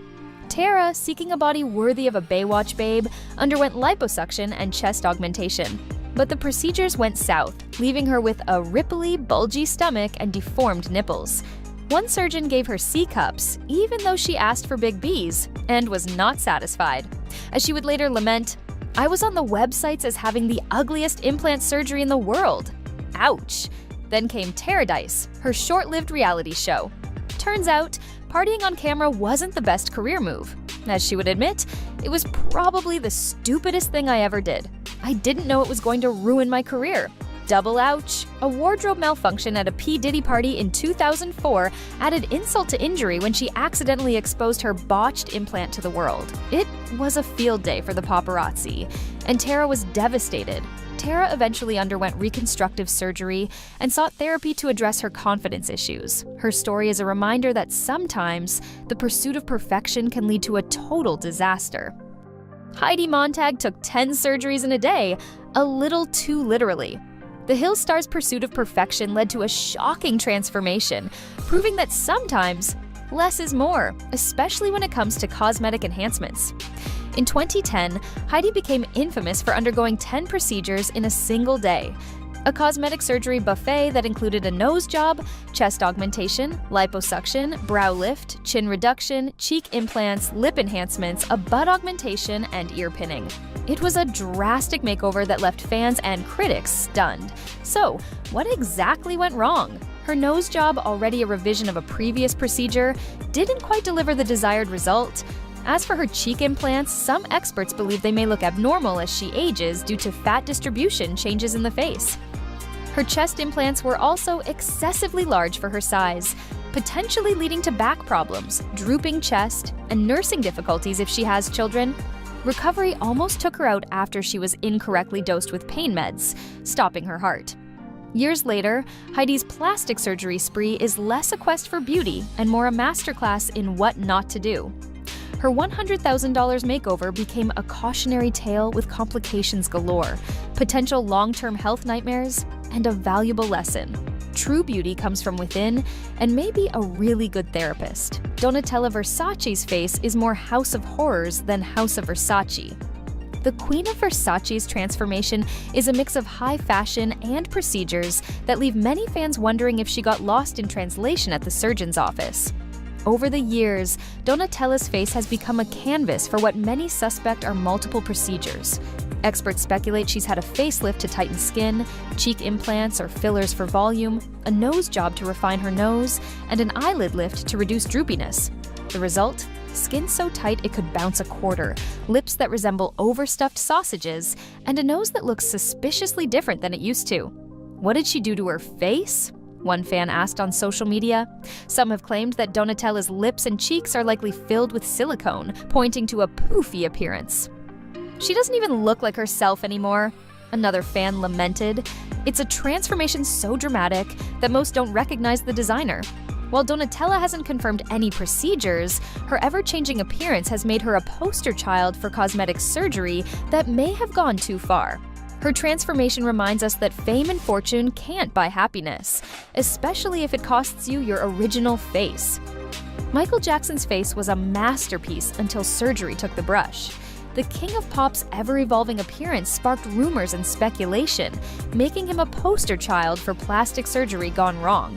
Tara, seeking a body worthy of a Baywatch babe, underwent liposuction and chest augmentation. But the procedures went south, leaving her with a ripply, bulgy stomach and deformed nipples. One surgeon gave her C-cups, even though she asked for big B's, and was not satisfied. As she would later lament, "I was on the websites as having the ugliest implant surgery in the world. Ouch." Then came Paradise, her short-lived reality show. Turns out, partying on camera wasn't the best career move. As she would admit, it was probably the stupidest thing I ever did. I didn't know it was going to ruin my career. Double ouch. A wardrobe malfunction at a P. Diddy party in 2004 added insult to injury when she accidentally exposed her botched implant to the world. It was a field day for the paparazzi, and Tara was devastated. Tara eventually underwent reconstructive surgery and sought therapy to address her confidence issues. Her story is a reminder that sometimes the pursuit of perfection can lead to a total disaster. Heidi Montag took 10 surgeries in a day, a little too literally. The Hill star's pursuit of perfection led to a shocking transformation, proving that sometimes less is more, especially when it comes to cosmetic enhancements. In 2010, Heidi became infamous for undergoing 10 procedures in a single day. A cosmetic surgery buffet that included a nose job, chest augmentation, liposuction, brow lift, chin reduction, cheek implants, lip enhancements, a butt augmentation, and ear pinning. It was a drastic makeover that left fans and critics stunned. So, what exactly went wrong? Her nose job, already a revision of a previous procedure, didn't quite deliver the desired result. As for her cheek implants, some experts believe they may look abnormal as she ages due to fat distribution changes in the face. Her chest implants were also excessively large for her size, potentially leading to back problems, drooping chest, and nursing difficulties if she has children. Recovery almost took her out after she was incorrectly dosed with pain meds, stopping her heart. Years later, Heidi's plastic surgery spree is less a quest for beauty and more a masterclass in what not to do. Her $100,000 makeover became a cautionary tale with complications galore, potential long-term health nightmares, and a valuable lesson. True beauty comes from within, and maybe a really good therapist. Donatella Versace's face is more House of Horrors than House of Versace. The Queen of Versace's transformation is a mix of high fashion and procedures that leave many fans wondering if she got lost in translation at the surgeon's office. Over the years, Donatella's face has become a canvas for what many suspect are multiple procedures. Experts speculate she's had a facelift to tighten skin, cheek implants or fillers for volume, a nose job to refine her nose, and an eyelid lift to reduce droopiness. The result? Skin so tight it could bounce a quarter, lips that resemble overstuffed sausages, and a nose that looks suspiciously different than it used to. What did she do to her face? One fan asked on social media. Some have claimed that Donatella's lips and cheeks are likely filled with silicone, pointing to a poofy appearance. She doesn't even look like herself anymore, another fan lamented. It's a transformation so dramatic that most don't recognize the designer. While Donatella hasn't confirmed any procedures, her ever-changing appearance has made her a poster child for cosmetic surgery that may have gone too far. Her transformation reminds us that fame and fortune can't buy happiness, especially if it costs you your original face. Michael Jackson's face was a masterpiece until surgery took the brush. The king of pop's ever-evolving appearance sparked rumors and speculation, making him a poster child for plastic surgery gone wrong.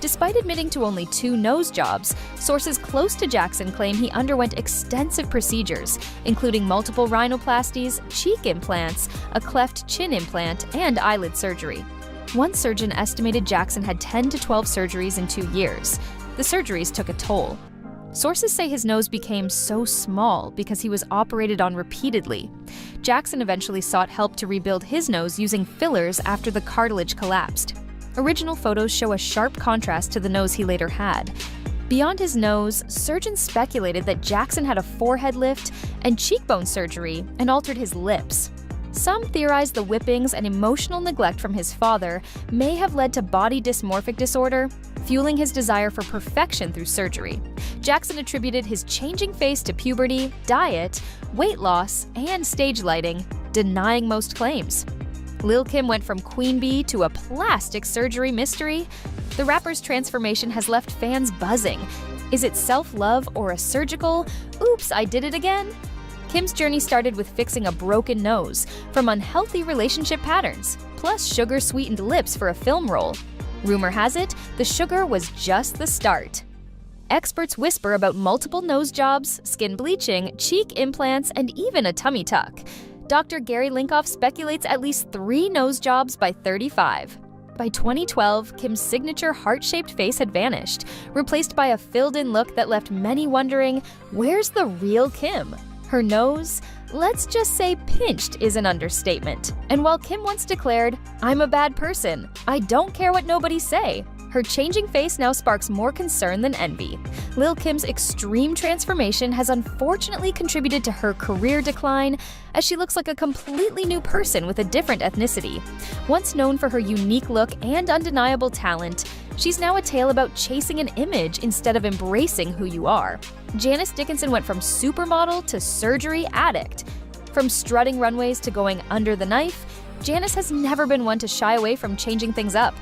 Despite admitting to only 2 nose jobs, sources close to Jackson claim he underwent extensive procedures, including multiple rhinoplasties, cheek implants, a cleft chin implant, and eyelid surgery. One surgeon estimated Jackson had 10 to 12 surgeries in 2 years. The surgeries took a toll. Sources say his nose became so small because he was operated on repeatedly. Jackson eventually sought help to rebuild his nose using fillers after the cartilage collapsed. Original photos show a sharp contrast to the nose he later had. Beyond his nose, surgeons speculated that Jackson had a forehead lift and cheekbone surgery and altered his lips. Some theorize the whippings and emotional neglect from his father may have led to body dysmorphic disorder, fueling his desire for perfection through surgery. Jackson attributed his changing face to puberty, diet, weight loss, and stage lighting, denying most claims. Lil' Kim went from queen bee to a plastic surgery mystery. The rapper's transformation has left fans buzzing. Is it self-love or a surgical, oops, I did it again? Kim's journey started with fixing a broken nose from unhealthy relationship patterns, plus sugar-sweetened lips for a film role. Rumor has it, the sugar was just the start. Experts whisper about multiple nose jobs, skin bleaching, cheek implants, and even a tummy tuck. Dr. Gary Linkoff speculates at least 3 nose jobs by 35. By 2012, Kim's signature heart-shaped face had vanished, replaced by a filled-in look that left many wondering, where's the real Kim? Her nose, let's just say pinched, is an understatement. And while Kim once declared, I'm a bad person, I don't care what nobody say, her changing face now sparks more concern than envy. Lil' Kim's extreme transformation has unfortunately contributed to her career decline, as she looks like a completely new person with a different ethnicity. Once known for her unique look and undeniable talent, she's now a tale about chasing an image instead of embracing who you are. Janice Dickinson went from supermodel to surgery addict. From strutting runways to going under the knife, Janice has never been one to shy away from changing things up.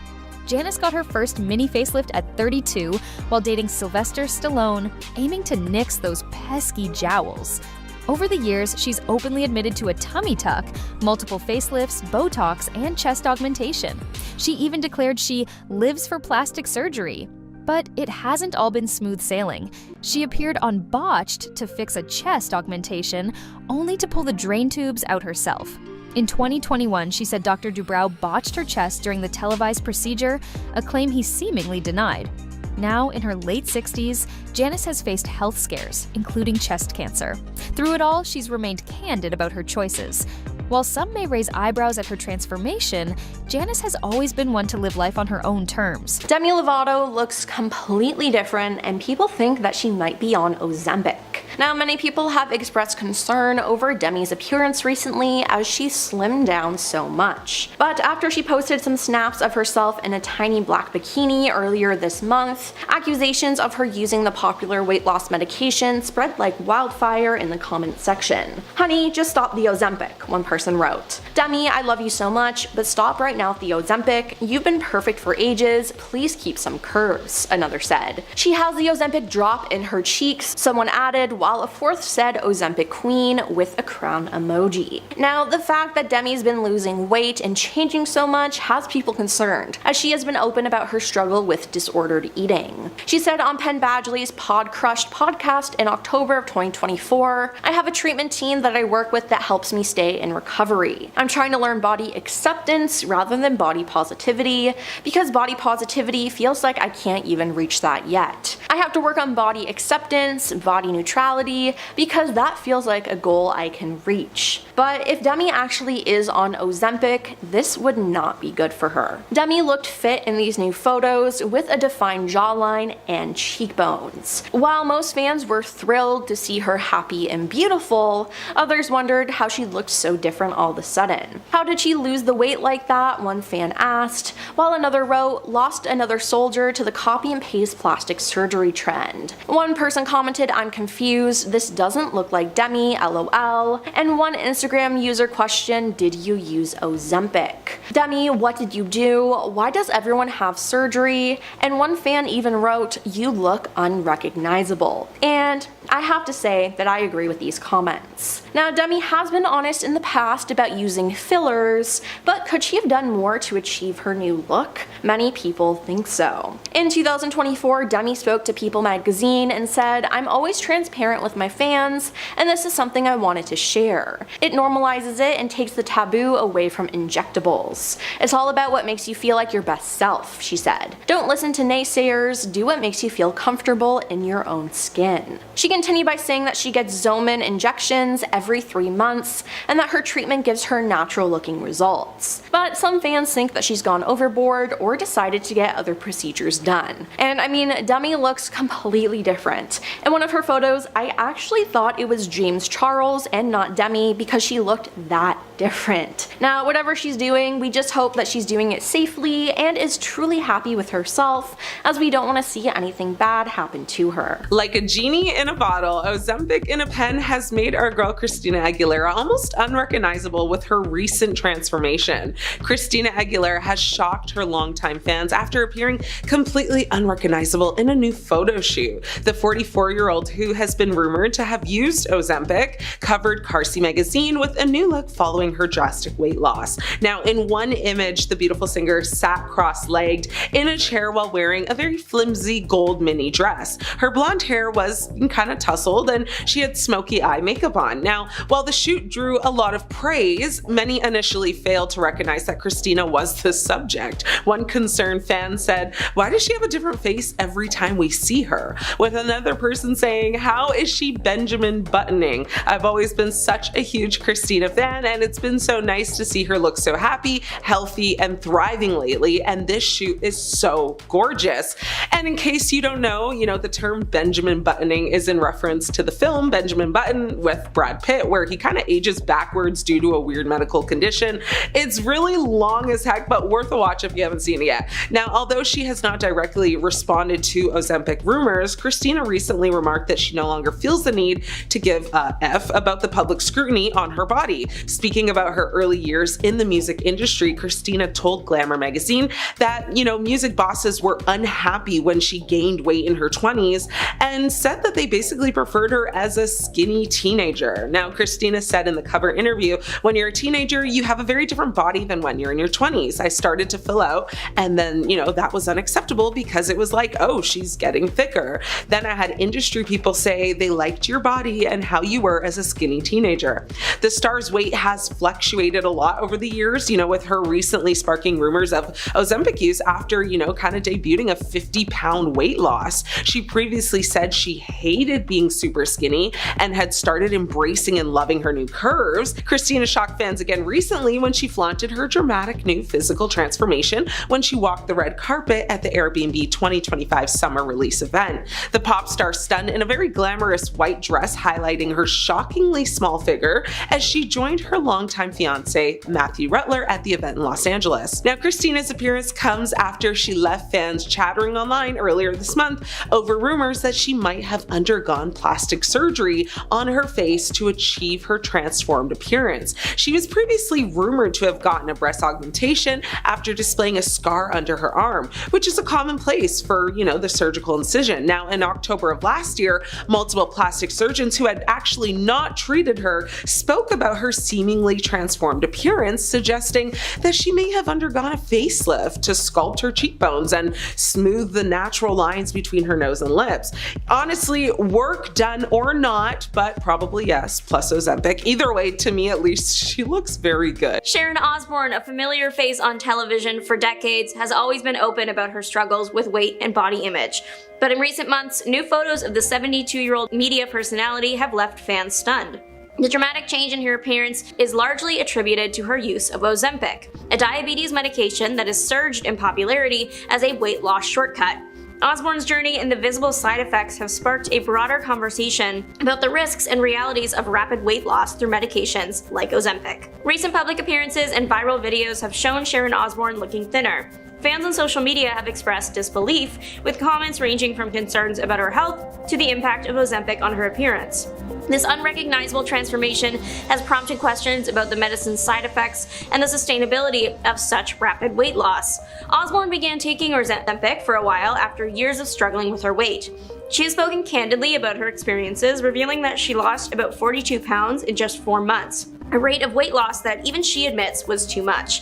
Janice got her first mini facelift at 32 while dating Sylvester Stallone, aiming to nix those pesky jowls. Over the years, she's openly admitted to a tummy tuck, multiple facelifts, Botox, and chest augmentation. She even declared she lives for plastic surgery. But it hasn't all been smooth sailing. She appeared on Botched to fix a chest augmentation, only to pull the drain tubes out herself. In 2021, she said Dr. Dubrow botched her chest during the televised procedure, a claim he seemingly denied. Now, in her late 60s, Janice has faced health scares, including chest cancer. Through it all, she's remained candid about her choices. While some may raise eyebrows at her transformation, Janice has always been one to live life on her own terms. Demi Lovato looks completely different, and people think that she might be on Ozempic. Now, many people have expressed concern over Demi's appearance recently as she slimmed down so much. But after she posted some snaps of herself in a tiny black bikini earlier this month, accusations of her using the popular weight loss medication spread like wildfire in the comment section. "Honey, just stop the Ozempic," one person wrote. "Demi, I love you so much, but stop right now with the Ozempic. You've been perfect for ages. Please keep some curves," another said. "She has the Ozempic drop in her cheeks," someone added, while a fourth said Ozempic queen with a crown emoji. Now, the fact that Demi's been losing weight and changing so much has people concerned, as she has been open about her struggle with disordered eating. She said on Penn Badgley's Pod Crushed podcast in October of 2024, "I have a treatment team that I work with that helps me stay in recovery. I'm trying to learn body acceptance rather than body positivity, because body positivity feels like I can't even reach that yet. I have to work on body acceptance, body neutrality, because that feels like a goal I can reach." But if Demi actually is on Ozempic, this would not be good for her. Demi looked fit in these new photos with a defined jawline and cheekbones. While most fans were thrilled to see her happy and beautiful, others wondered how she looked so different all of a sudden. "How did she lose the weight like that?" one fan asked, while another wrote, "Lost another soldier to the copy and paste plastic surgery trend." One person commented, "I'm confused, this doesn't look like Demi, lol," and one Instagram user questioned, "Did you use Ozempic? Demi, what did you do? Why does everyone have surgery?" And one fan even wrote, "You look unrecognizable." And I have to say that I agree with these comments. Now, Demi has been honest in the past about using fillers, but could she have done more to achieve her new look? Many people think so. In 2024, Demi spoke to People magazine and said, "I'm always transparent with my fans, and this is something I wanted to share. It normalizes it and takes the taboo away from injectables. It's all about what makes you feel like your best self," she said. "Don't listen to naysayers, do what makes you feel comfortable in your own skin." She continued by saying that she gets Zomin injections every 3 months and that her treatment gives her natural looking results. But some fans think that she's gone overboard or decided to get other procedures done. And I mean, Demi looks completely different. In one of her photos, I actually thought it was James Charles and not Demi because she looked that different. Now, whatever she's doing, we just hope that she's doing it safely and is truly happy with herself, as we don't want to see anything bad happen to her. Like a genie in a bottle, Ozempic in a pen has made our girl Christina Aguilera almost unrecognizable with her recent transformation. Christina Aguilera has shocked her longtime fans after appearing completely unrecognizable in a new photo shoot. The 44-year-old, who has been rumored to have used Ozempic, covered Carsey magazine with a new look following her drastic weight loss. Now, in one image, the beautiful singer sat cross-legged in a chair while wearing a very flimsy gold mini dress. Her blonde hair was kind of tousled and she had smoky eye makeup on. Now, while the shoot drew a lot of praise, many initially failed to recognize that Christina was the subject. One concerned fan said, "Why does she have a different face every time we see her?" With another person saying, "How is she Benjamin buttoning? I've always been such a huge Christina fan, and it's been so nice to see her look so happy, healthy, and thriving lately, and this shoot is so gorgeous." And in case you don't know, the term Benjamin buttoning is in reference to the film Benjamin Button with Brad Pitt, where he kind of ages backwards due to a weird medical condition. It's really long as heck, but worth a watch if you haven't seen it yet. Now, although she has not directly responded to Ozempic rumors, Christina recently remarked that she no longer longer feels the need to give a F about the public scrutiny on her body. Speaking about her early years in the music industry, Christina told Glamour magazine that, music bosses were unhappy when she gained weight in her 20s and said that they basically preferred her as a skinny teenager. Now, Christina said in the cover interview, when you're a teenager, you have a very different body than when you're in your 20s. I started to fill out, and then, that was unacceptable because it was like, oh, she's getting thicker. Then I had industry people say they liked your body and how you were as a skinny teenager. The star's weight has fluctuated a lot over the years, with her recently sparking rumors of Ozempic use after, kind of debuting a 50-pound weight loss. She previously said she hated being super skinny and had started embracing and loving her new curves. Christina shocked fans again recently when she flaunted her dramatic new physical transformation when she walked the red carpet at the Airbnb 2025 summer release event. The pop star stunned in a very glamorous white dress, highlighting her shockingly small figure as she joined her longtime fiance, Matthew Rutler, at the event in Los Angeles. Now, Christina's appearance comes after she left fans chattering online earlier this month over rumors that she might have undergone plastic surgery on her face to achieve her transformed appearance. She was previously rumored to have gotten a breast augmentation after displaying a scar under her arm, which is a commonplace for, the surgical incision. Now, in October of last year, multiple plastic surgeons who had actually not treated her spoke about her seemingly transformed appearance, suggesting that she may have undergone a facelift to sculpt her cheekbones and smooth the natural lines between her nose and lips. Honestly, work done or not, but probably yes, plus Ozempic. Either way, to me at least, she looks very good. Sharon Osbourne, a familiar face on television for decades, has always been open about her struggles with weight and body image. But in recent months, new photos of the 72-year-old media personality have left fans stunned. The dramatic change in her appearance is largely attributed to her use of Ozempic, a diabetes medication that has surged in popularity as a weight loss shortcut. Osbourne's journey and the visible side effects have sparked a broader conversation about the risks and realities of rapid weight loss through medications like Ozempic. Recent public appearances and viral videos have shown Sharon Osbourne looking thinner. Fans on social media have expressed disbelief, with comments ranging from concerns about her health to the impact of Ozempic on her appearance. This unrecognizable transformation has prompted questions about the medicine's side effects and the sustainability of such rapid weight loss. Osbourne began taking Ozempic for a while after years of struggling with her weight. She has spoken candidly about her experiences, revealing that she lost about 42 pounds in just 4 months, a rate of weight loss that even she admits was too much.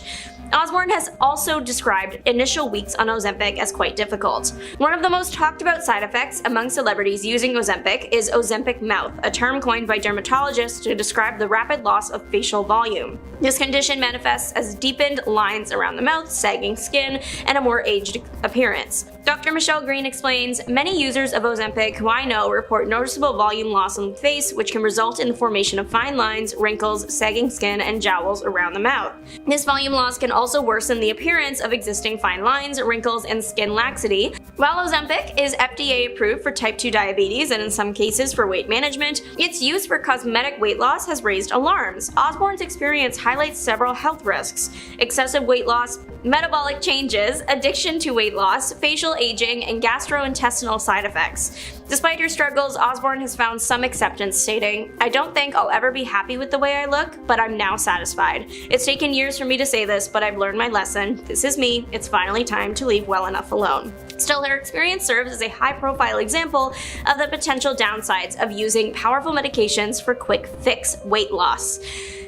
Osbourne has also described initial weeks on Ozempic as quite difficult. One of the most talked about side effects among celebrities using Ozempic is Ozempic mouth, a term coined by dermatologists to describe the rapid loss of facial volume. This condition manifests as deepened lines around the mouth, sagging skin, and a more aged appearance. Dr. Michelle Green explains, many users of Ozempic who I know report noticeable volume loss on the face, which can result in the formation of fine lines, wrinkles, sagging skin, and jowls around the mouth. This volume loss can also worsen the appearance of existing fine lines, wrinkles, and skin laxity. While Ozempic is FDA approved for type 2 diabetes and in some cases for weight management, its use for cosmetic weight loss has raised alarms. Osbourne's experience highlights several health risks: excessive weight loss, metabolic changes, addiction to weight loss, facial aging, and gastrointestinal side effects. Despite her struggles, Osbourne has found some acceptance, stating, "I don't think I'll ever be happy with the way I look, but I'm now satisfied. It's taken years for me to say this, but I've learned my lesson. This is me. It's finally time to leave well enough alone." Still, her experience serves as a high-profile example of the potential downsides of using powerful medications for quick fix weight loss.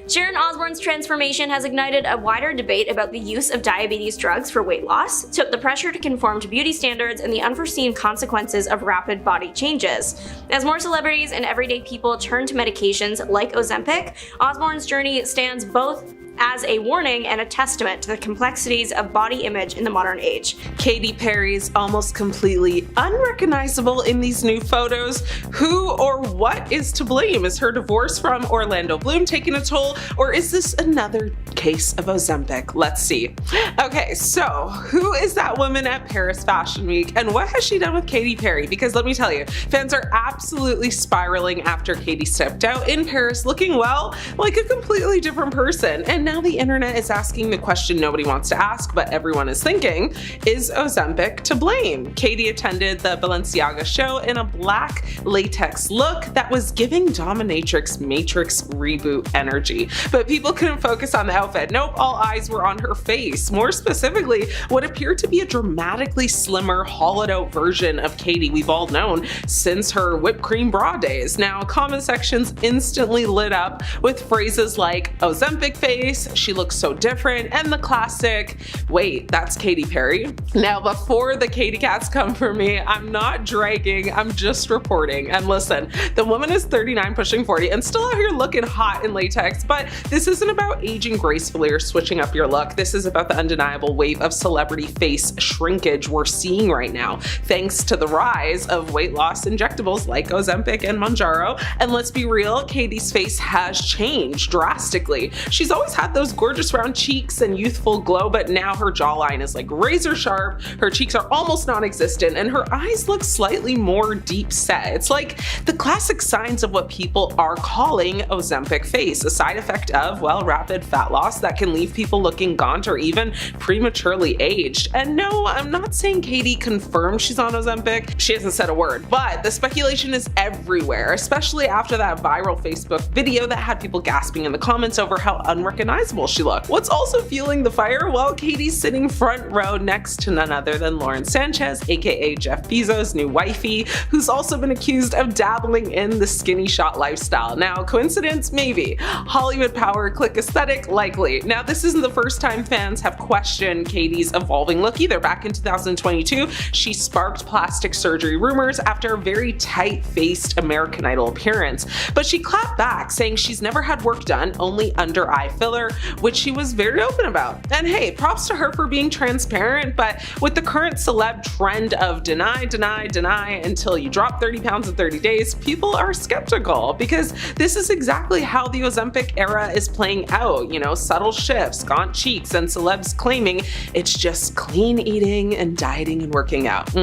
Sharon Osbourne's transformation has ignited a wider debate about the use of diabetes drugs for weight loss, took the pressure to conform to beauty standards, and the unforeseen consequences of rapid body changes. As more celebrities and everyday people turn to medications like Ozempic, Osbourne's journey stands both as a warning and a testament to the complexities of body image in the modern age. Katy Perry's almost completely unrecognizable in these new photos. Who or what is to blame? Is her divorce from Orlando Bloom taking a toll, or is this another case of Ozempic. Let's see. Okay, so who is that woman at Paris Fashion Week, and what has she done with Katy Perry? Because let me tell you, fans are absolutely spiraling after Katy stepped out in Paris looking, well, like a completely different person. And now the internet is asking the question nobody wants to ask, but everyone is thinking, is Ozempic to blame? Katy attended the Balenciaga show in a black latex look that was giving dominatrix Matrix reboot energy. But people couldn't focus on the outfit. Nope, all eyes were on her face. More specifically, what appeared to be a dramatically slimmer, hollowed out version of Katy we've all known since her whipped cream bra days. Now, comment sections instantly lit up with phrases like Ozempic face, she looks so different, and the classic, wait, that's Katy Perry? Now, before the Katy cats come for me, I'm not dragging, I'm just reporting. And listen, the woman is 39 pushing 40 and still out here looking hot in latex, but this isn't about aging gracefully or switching up your look. This is about the undeniable wave of celebrity face shrinkage we're seeing right now, thanks to the rise of weight loss injectables like Ozempic and Mounjaro. And let's be real, Katy's face has changed drastically. She's always had those gorgeous round cheeks and youthful glow, but now her jawline is like razor sharp, her cheeks are almost non-existent, and her eyes look slightly more deep set. It's like the classic signs of what people are calling Ozempic face, a side effect of, well, rapid fat loss that can leave people looking gaunt or even prematurely aged. And no, I'm not saying Katy confirmed she's on Ozempic. She hasn't said a word, but the speculation is everywhere, especially after that viral Facebook video that had people gasping in the comments over how unrecognizable she looked. What's also fueling the fire? Well, Katy's sitting front row next to none other than Lauren Sanchez, aka Jeff Bezos' new wifey, who's also been accused of dabbling in the skinny shot lifestyle. Now, coincidence? Maybe. Hollywood power, click aesthetic? Likely. Now, this isn't the first time fans have questioned Katy's evolving look either. Back in 2022, she sparked plastic surgery rumors after a very tight-faced American Idol appearance. But she clapped back, saying she's never had work done, only under eye filler, which she was very open about. And hey, props to her for being transparent, but with the current celeb trend of deny, deny, deny until you drop 30 pounds in 30 days, people are skeptical because this is exactly how the Ozempic era is playing out. You know, subtle shifts, gaunt cheeks, and celebs claiming it's just clean eating and dieting and working out.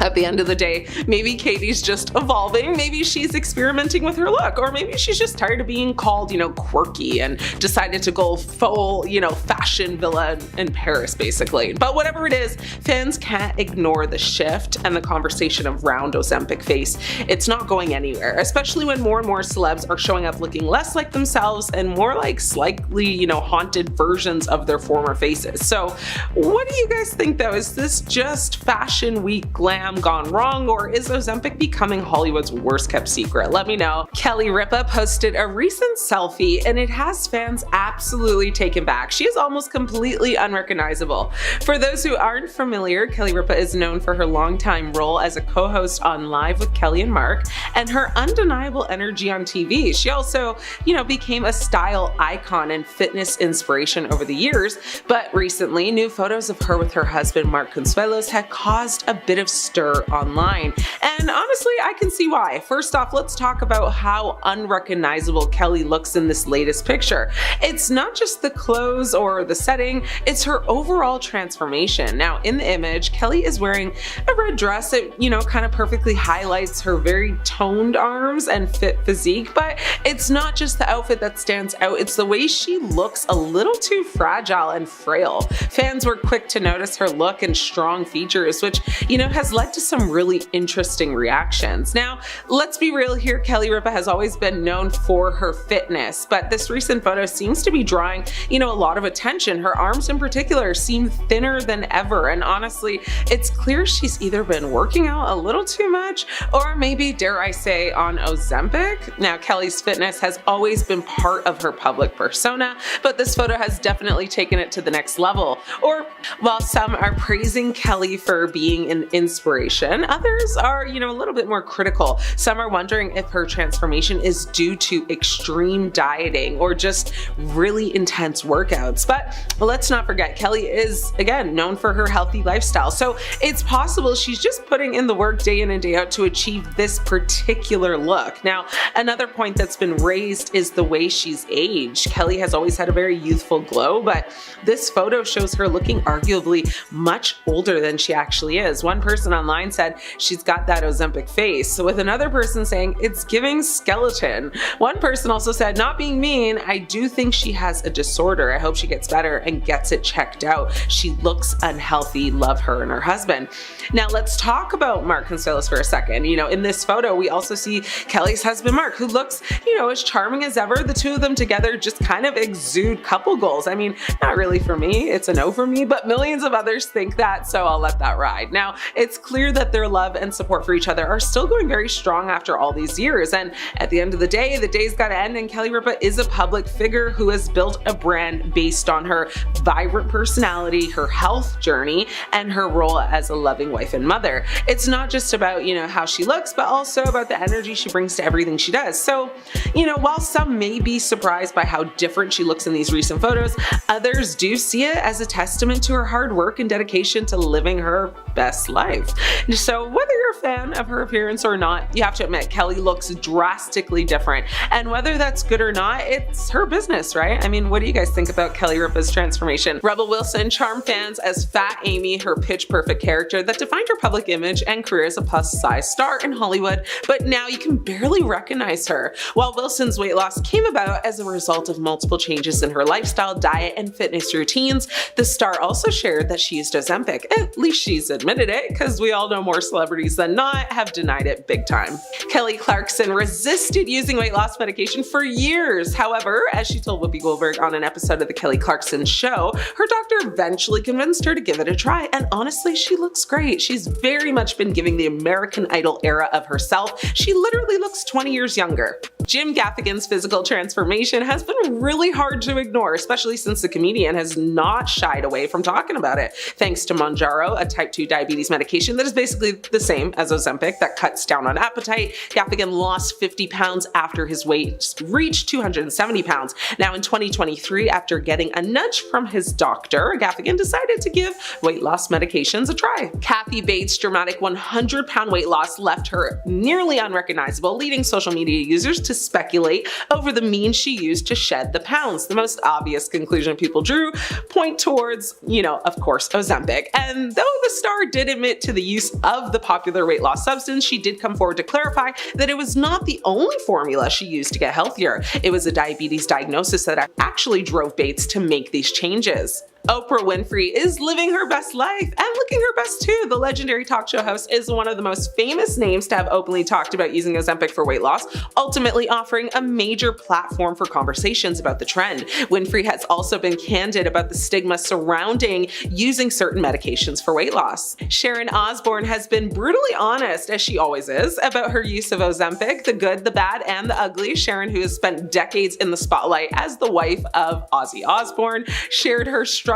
At the end of the day, maybe Katy's just evolving, maybe she's experimenting with her look, or maybe she's just tired of being called, you know, quirky and decided to go full, you know, fashion villa in Paris, basically. But whatever it is, fans can't ignore the shift and the conversation around Ozempic face. It's not going anywhere, especially when more and more celebs are showing up looking less like themselves and more like slightly, you know, haunted versions of their former faces. So what do you guys think though? Is this just fashion week glam gone wrong, or is Ozempic becoming Hollywood's worst kept secret? Let me know. Kelly Ripa posted a recent selfie and it has fans absolutely taken back. She is almost completely unrecognizable. For those who aren't familiar, Kelly Ripa is known for her longtime role as a co-host on Live with Kelly and Mark and her undeniable energy on TV. She also, you know, became a style icon and fitness inspiration over the years, but recently new photos of her with her husband Mark Consuelos had caused a bit of stir online. And honestly, I can see why. First off, let's talk about how unrecognizable Kelly looks in this latest picture. It's not just the clothes or the setting, it's her overall transformation. Now, in the image, Kelly is wearing a red dress that, you know, kind of perfectly highlights her very toned arms and fit physique, but it's not just the outfit that stands out, it's the way she looks a little too fragile and frail. Fans were quick to notice her look and strong features, which, you know, has led to some really interesting reactions. Now, let's be real here, Kelly Ripa has always been known for her fitness, but this recent photo seems to be drawing, you know, a lot of attention. Her arms in particular seem thinner than ever, and honestly, it's clear she's either been working out a little too much, or maybe, dare I say, on Ozempic. Now, Kelly's fitness has always been part of her public persona, but this photo has definitely taken it to the next level. Or, while some are praising Kelly for being an inspiration, others are, you know, a little bit more critical. Some are wondering if her transformation is due to extreme dieting or just really intense workouts. But let's not forget, Kelly is, again, known for her healthy lifestyle. So it's possible she's just putting in the work day in and day out to achieve this particular look. Now, another point that's been raised is the way she's aged. Kelly has always had a very very youthful glow, but this photo shows her looking arguably much older than she actually is. One person online said she's got that Ozempic face, with another person saying it's giving skeleton. One person also said, not being mean, I do think she has a disorder. I hope she gets better and gets it checked out. She looks unhealthy. Love her and her husband. Now let's talk about Mark Consuelos for a second. In this photo, we also see Kelly's husband, Mark, who looks, as charming as ever. The two of them together just kind of exude couple goals. I mean, not really for me. It's a no for me, but millions of others think that, so I'll let that ride. Now, it's clear that their love and support for each other are still going very strong after all these years. And at the end of the day's got to end, and Kelly Ripa is a public figure who has built a brand based on her vibrant personality, her health journey, and her role as a loving wife and mother. It's not just about, how she looks, but also about the energy she brings to everything she does. So, while some may be surprised by how different she looks in these recent photos, others do see it as a testament to her hard work and dedication to living her best life. So whether you're a fan of her appearance or not, you have to admit Kelly looks drastically different. And whether that's good or not, it's her business, right? I mean, what do you guys think about Kelly Ripa's transformation? Rebel Wilson charmed fans as Fat Amy, her pitch perfect character that defined her public image and career as a plus size star in Hollywood, but now you can barely recognize her. While Wilson's weight loss came about as a result of multiple changes in her lifestyle, diet, and fitness routines, the star also shared that she used Ozempic. At least she's admitted it, because we all know more celebrities than not have denied it big time. Kelly Clarkson resisted using weight loss medication for years. However, as she told Whoopi Goldberg on an episode of The Kelly Clarkson Show, her doctor eventually convinced her to give it a try, and honestly, she looks great. She's very much been giving the American Idol era of herself. She literally looks 20 years younger. Jim Gaffigan's physical transformation has been really hard to ignore, especially since the comedian has not shied away from talking about it. Thanks to Mounjaro, a type 2 diabetes medication that is basically the same as Ozempic that cuts down on appetite, Gaffigan lost 50 pounds after his weight reached 270 pounds. Now in 2023, after getting a nudge from his doctor, Gaffigan decided to give weight loss medications a try. Kathy Bates' dramatic 100-pound weight loss left her nearly unrecognizable, leading social media users to speculate over the means she used to shed the pounds. The most obvious conclusion people drew point towards, of course, Ozempic. And though the star did admit to the use of the popular weight loss substance, she did come forward to clarify that it was not the only formula she used to get healthier. It was a diabetes diagnosis that actually drove Bates to make these changes. Oprah Winfrey is living her best life and looking her best too. The legendary talk show host is one of the most famous names to have openly talked about using Ozempic for weight loss, ultimately offering a major platform for conversations about the trend. Winfrey has also been candid about the stigma surrounding using certain medications for weight loss. Sharon Osbourne has been brutally honest, as she always is, about her use of Ozempic, the good, the bad, and the ugly. Sharon, who has spent decades in the spotlight as the wife of Ozzy Osbourne, shared her struggled,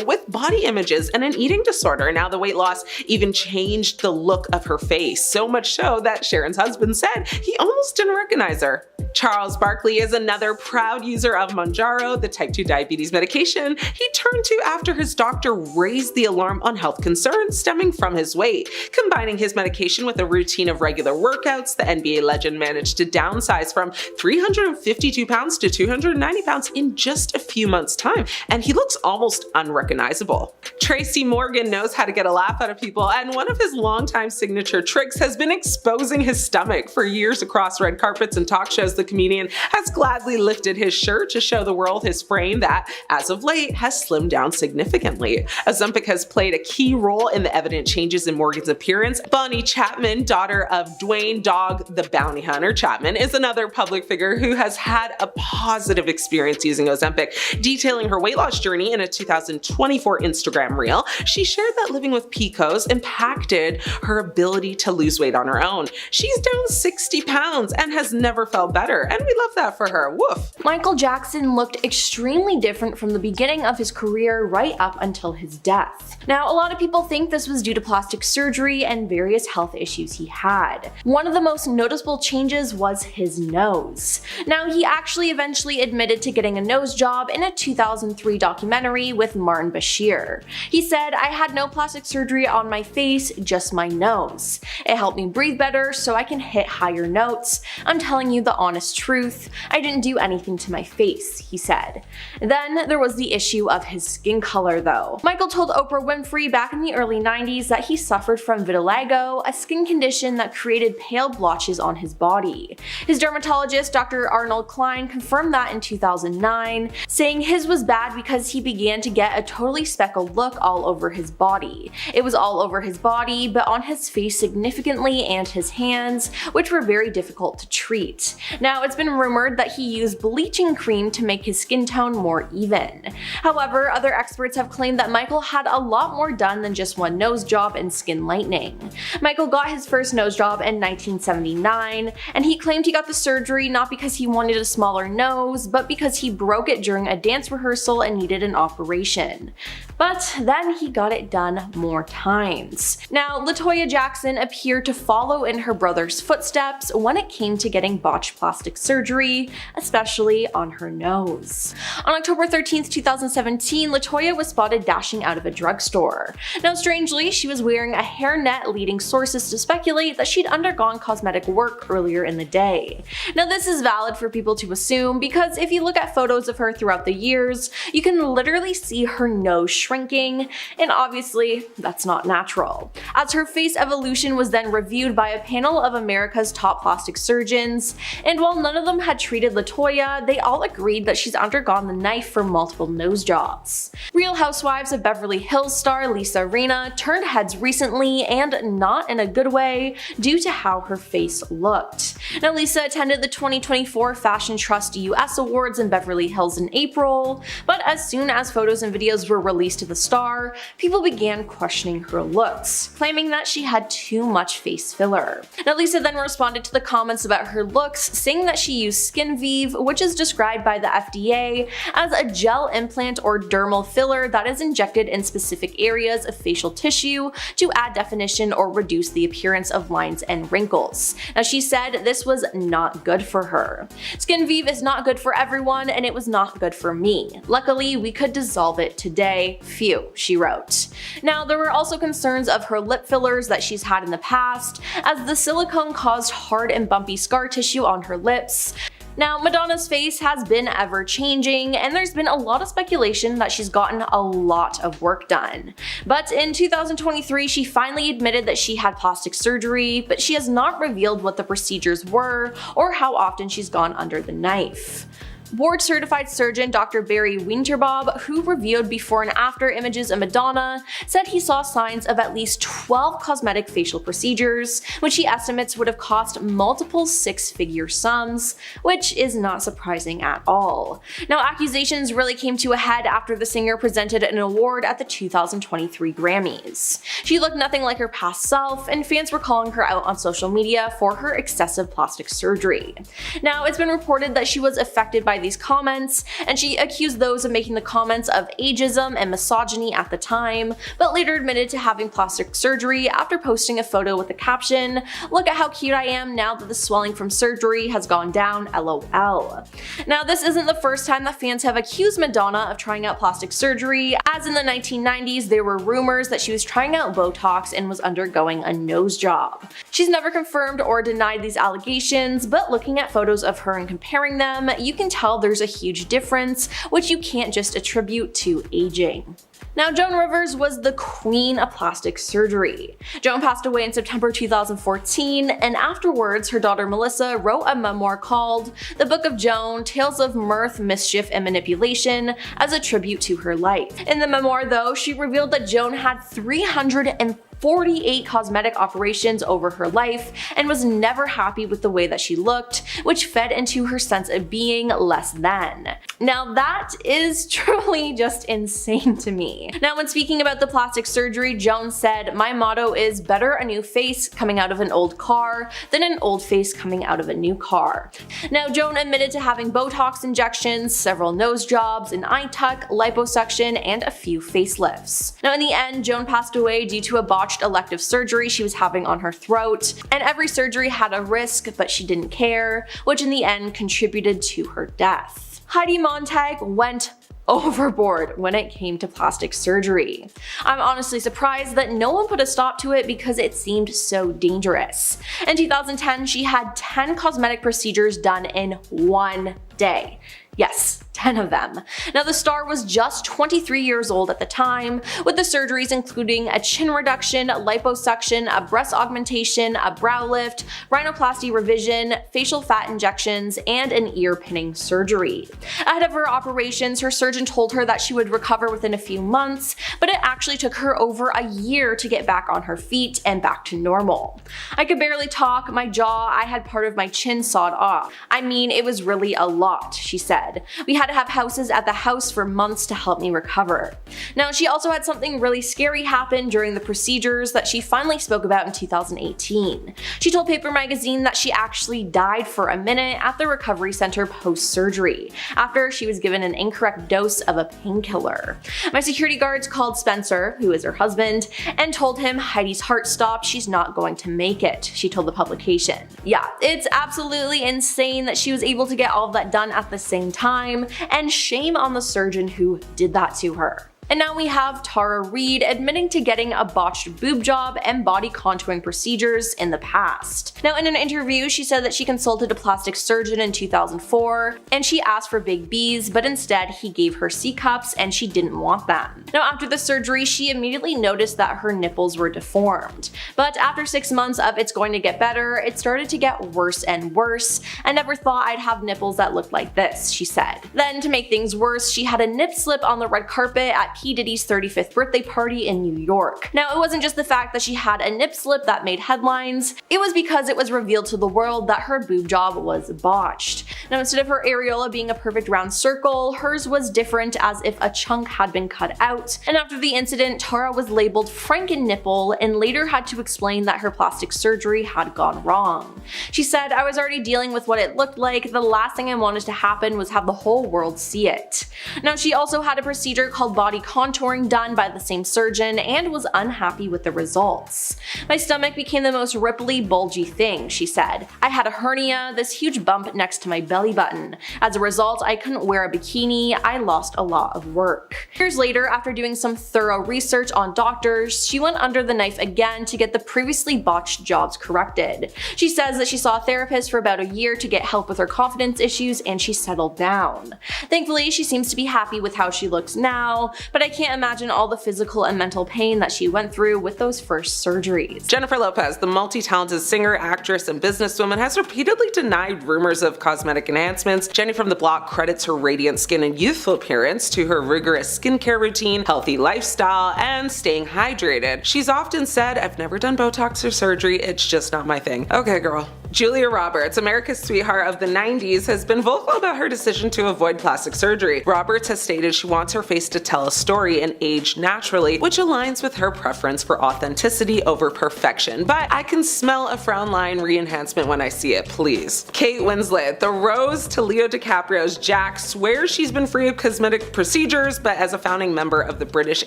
with body images and an eating disorder. Now the weight loss even changed the look of her face, so much so that Sharon's husband said he almost didn't recognize her. Charles Barkley is another proud user of Mounjaro, the type 2 diabetes medication he turned to after his doctor raised the alarm on health concerns stemming from his weight. Combining his medication with a routine of regular workouts, the NBA legend managed to downsize from 352 pounds to 290 pounds in just a few months' time, and he looks almost unrecognizable. Tracy Morgan knows how to get a laugh out of people, and one of his longtime signature tricks has been exposing his stomach. For years across red carpets and talk shows, the comedian has gladly lifted his shirt to show the world his frame that, as of late, has slimmed down significantly. Ozempic has played a key role in the evident changes in Morgan's appearance. Bonnie Chapman, daughter of Dwayne "Dog the Bounty Hunter" Chapman, is another public figure who has had a positive experience using Ozempic. Detailing her weight loss journey in a 2024 Instagram reel, she shared that living with PCOS impacted her ability to lose weight on her own. She's down 60 pounds and has never felt better, and we love that for her. Woof. Michael Jackson looked extremely different from the beginning of his career right up until his death. Now, a lot of people think this was due to plastic surgery and various health issues he had. One of the most noticeable changes was his nose. Now, he actually eventually admitted to getting a nose job in a 2003 documentary with Martin Bashir. He said, "I had no plastic surgery on my face, just my nose. It helped me breathe better so I can hit higher notes. I'm telling you the honest honest truth, I didn't do anything to my face," he said. Then there was the issue of his skin color though. Michael told Oprah Winfrey back in the early 90s that he suffered from vitiligo, a skin condition that created pale blotches on his body. His dermatologist, Dr. Arnold Klein, confirmed that in 2009, saying his was bad because he began to get a totally speckled look all over his body. It was all over his body, but on his face significantly and his hands, which were very difficult to treat. Now, it's been rumored that he used bleaching cream to make his skin tone more even. However, other experts have claimed that Michael had a lot more done than just one nose job and skin lightening. Michael got his first nose job in 1979, and he claimed he got the surgery not because he wanted a smaller nose, but because he broke it during a dance rehearsal and needed an operation. But then he got it done more times. Now, LaToya Jackson appeared to follow in her brother's footsteps when it came to getting botched plastic surgery, especially on her nose. On October 13th, 2017, LaToya was spotted dashing out of a drugstore. Now, strangely, she was wearing a hairnet, leading sources to speculate that she'd undergone cosmetic work earlier in the day. Now, this is valid for people to assume because if you look at photos of her throughout the years, you can literally see her nose shrinking, and obviously that's not natural. As her face evolution was then reviewed by a panel of America's top plastic surgeons, and while none of them had treated LaToya, they all agreed that she's undergone the knife for multiple nose jobs. Real Housewives of Beverly Hills star Lisa Rinna turned heads recently, and not in a good way, due to how her face looked. Now, Lisa attended the 2024 Fashion Trust US Awards in Beverly Hills in April, but as soon as photos and videos were released to the star, people began questioning her looks, claiming that she had too much face filler. Now, Lisa then responded to the comments about her looks, saying that she used Skin Vive, which is described by the FDA as a gel implant or dermal filler that is injected in specific areas of facial tissue to add definition or reduce the appearance of lines and wrinkles. Now, she said this was not good for her. Skin Vive is not good for everyone, and it was not good for me. Luckily, we could dissolve it today. Phew, she wrote. Now, there were also concerns of her lip fillers that she's had in the past, as the silicone caused hard and bumpy scar tissue on her lips. Now, Madonna's face has been ever changing, and there's been a lot of speculation that she's gotten a lot of work done. But in 2023, she finally admitted that she had plastic surgery, but she has not revealed what the procedures were or how often she's gone under the knife. Board-certified surgeon Dr. Barry Winterbob, who reviewed before and after images of Madonna, said he saw signs of at least 12 cosmetic facial procedures, which he estimates would have cost multiple six-figure sums, which is not surprising at all. Now, accusations really came to a head after the singer presented an award at the 2023 Grammys. She looked nothing like her past self, and fans were calling her out on social media for her excessive plastic surgery. Now, it's been reported that she was affected by these comments, and she accused those of making the comments of ageism and misogyny at the time, but later admitted to having plastic surgery after posting a photo with the caption, "Look at how cute I am now that the swelling from surgery has gone down, LOL." Now, this isn't the first time that fans have accused Madonna of trying out plastic surgery, as in the 1990s there were rumors that she was trying out Botox and was undergoing a nose job. She's never confirmed or denied these allegations, but looking at photos of her and comparing them, you can tell there's a huge difference, which you can't just attribute to aging. Now, Joan Rivers was the queen of plastic surgery. Joan passed away in September 2014, and afterwards her daughter Melissa wrote a memoir called The Book of Joan: Tales of Mirth, Mischief, and Manipulation as a tribute to her life. In the memoir, though, she revealed that Joan had 348 cosmetic operations over her life and was never happy with the way that she looked, which fed into her sense of being less than. Now, that is truly just insane to me. Now, when speaking about the plastic surgery, Joan said, "My motto is better a new face coming out of an old car than an old face coming out of a new car." Now, Joan admitted to having Botox injections, several nose jobs, an eye tuck, liposuction, and a few facelifts. Now, in the end, Joan passed away due to a botched elective surgery she was having on her throat, and every surgery had a risk, but she didn't care, which in the end contributed to her death. Heidi Montag went overboard when it came to plastic surgery. I'm honestly surprised that no one put a stop to it because it seemed so dangerous. In 2010, she had 10 cosmetic procedures done in one day. Yes, 10 of them. Now the star was just 23 years old at the time, with the surgeries including a chin reduction, liposuction, a breast augmentation, a brow lift, rhinoplasty revision, facial fat injections, and an ear pinning surgery. Ahead of her operations, her surgeon told her that she would recover within a few months, but it actually took her over a year to get back on her feet and back to normal. I could barely talk, my jaw, I had part of my chin sawed off. I mean, it was really a lot, she said. We had to have houses at the house for months to help me recover. Now, she also had something really scary happen during the procedures that she finally spoke about in 2018. She told Paper Magazine that she actually died for a minute at the recovery center post-surgery, after she was given an incorrect dose of a painkiller. My security guards called Spencer, who is her husband, and told him Heidi's heart stopped, she's not going to make it, she told the publication. Yeah, it's absolutely insane that she was able to get all of that done at the same time, and shame on the surgeon who did that to her. And now we have Tara Reid admitting to getting a botched boob job and body contouring procedures in the past. Now in an interview, she said that she consulted a plastic surgeon in 2004 and she asked for big B's, but instead he gave her C cups and she didn't want them. Now after the surgery, she immediately noticed that her nipples were deformed. But after 6 months of it's going to get better, it started to get worse and worse. I never thought I'd have nipples that looked like this, she said. Then to make things worse, she had a nip slip on the red carpet at P. Diddy's 35th birthday party in New York. Now it wasn't just the fact that she had a nip slip that made headlines, it was because it was revealed to the world that her boob job was botched. Now instead of her areola being a perfect round circle, hers was different, as if a chunk had been cut out, and after the incident, Tara was labeled Franken nipple and later had to explain that her plastic surgery had gone wrong. She said, "I was already dealing with what it looked like, the last thing I wanted to happen was have the whole world see it." Now she also had a procedure called body contouring done by the same surgeon and was unhappy with the results. "My stomach became the most ripply, bulgy thing," she said. "I had a hernia, this huge bump next to my belly button. As a result, I couldn't wear a bikini, I lost a lot of work." Years later, after doing some thorough research on doctors, she went under the knife again to get the previously botched jobs corrected. She says that she saw a therapist for about a year to get help with her confidence issues and she settled down. Thankfully, she seems to be happy with how she looks now, but I can't imagine all the physical and mental pain that she went through with those first surgeries. Jennifer Lopez, the multi-talented singer, actress, and businesswoman, has repeatedly denied rumors of cosmetic enhancements. Jenny from the Block credits her radiant skin and youthful appearance to her rigorous skincare routine, healthy lifestyle, and staying hydrated. She's often said, "I've never done Botox or surgery, it's just not my thing." Okay, girl. Julia Roberts, America's sweetheart of the 90s, has been vocal about her decision to avoid plastic surgery. Roberts has stated she wants her face to tell a story and age naturally, which aligns with her preference for authenticity over perfection. But I can smell a frown line re-enhancement when I see it, please. Kate Winslet, the Rose to Leo DiCaprio's Jack, swears she's been free of cosmetic procedures, but as a founding member of the British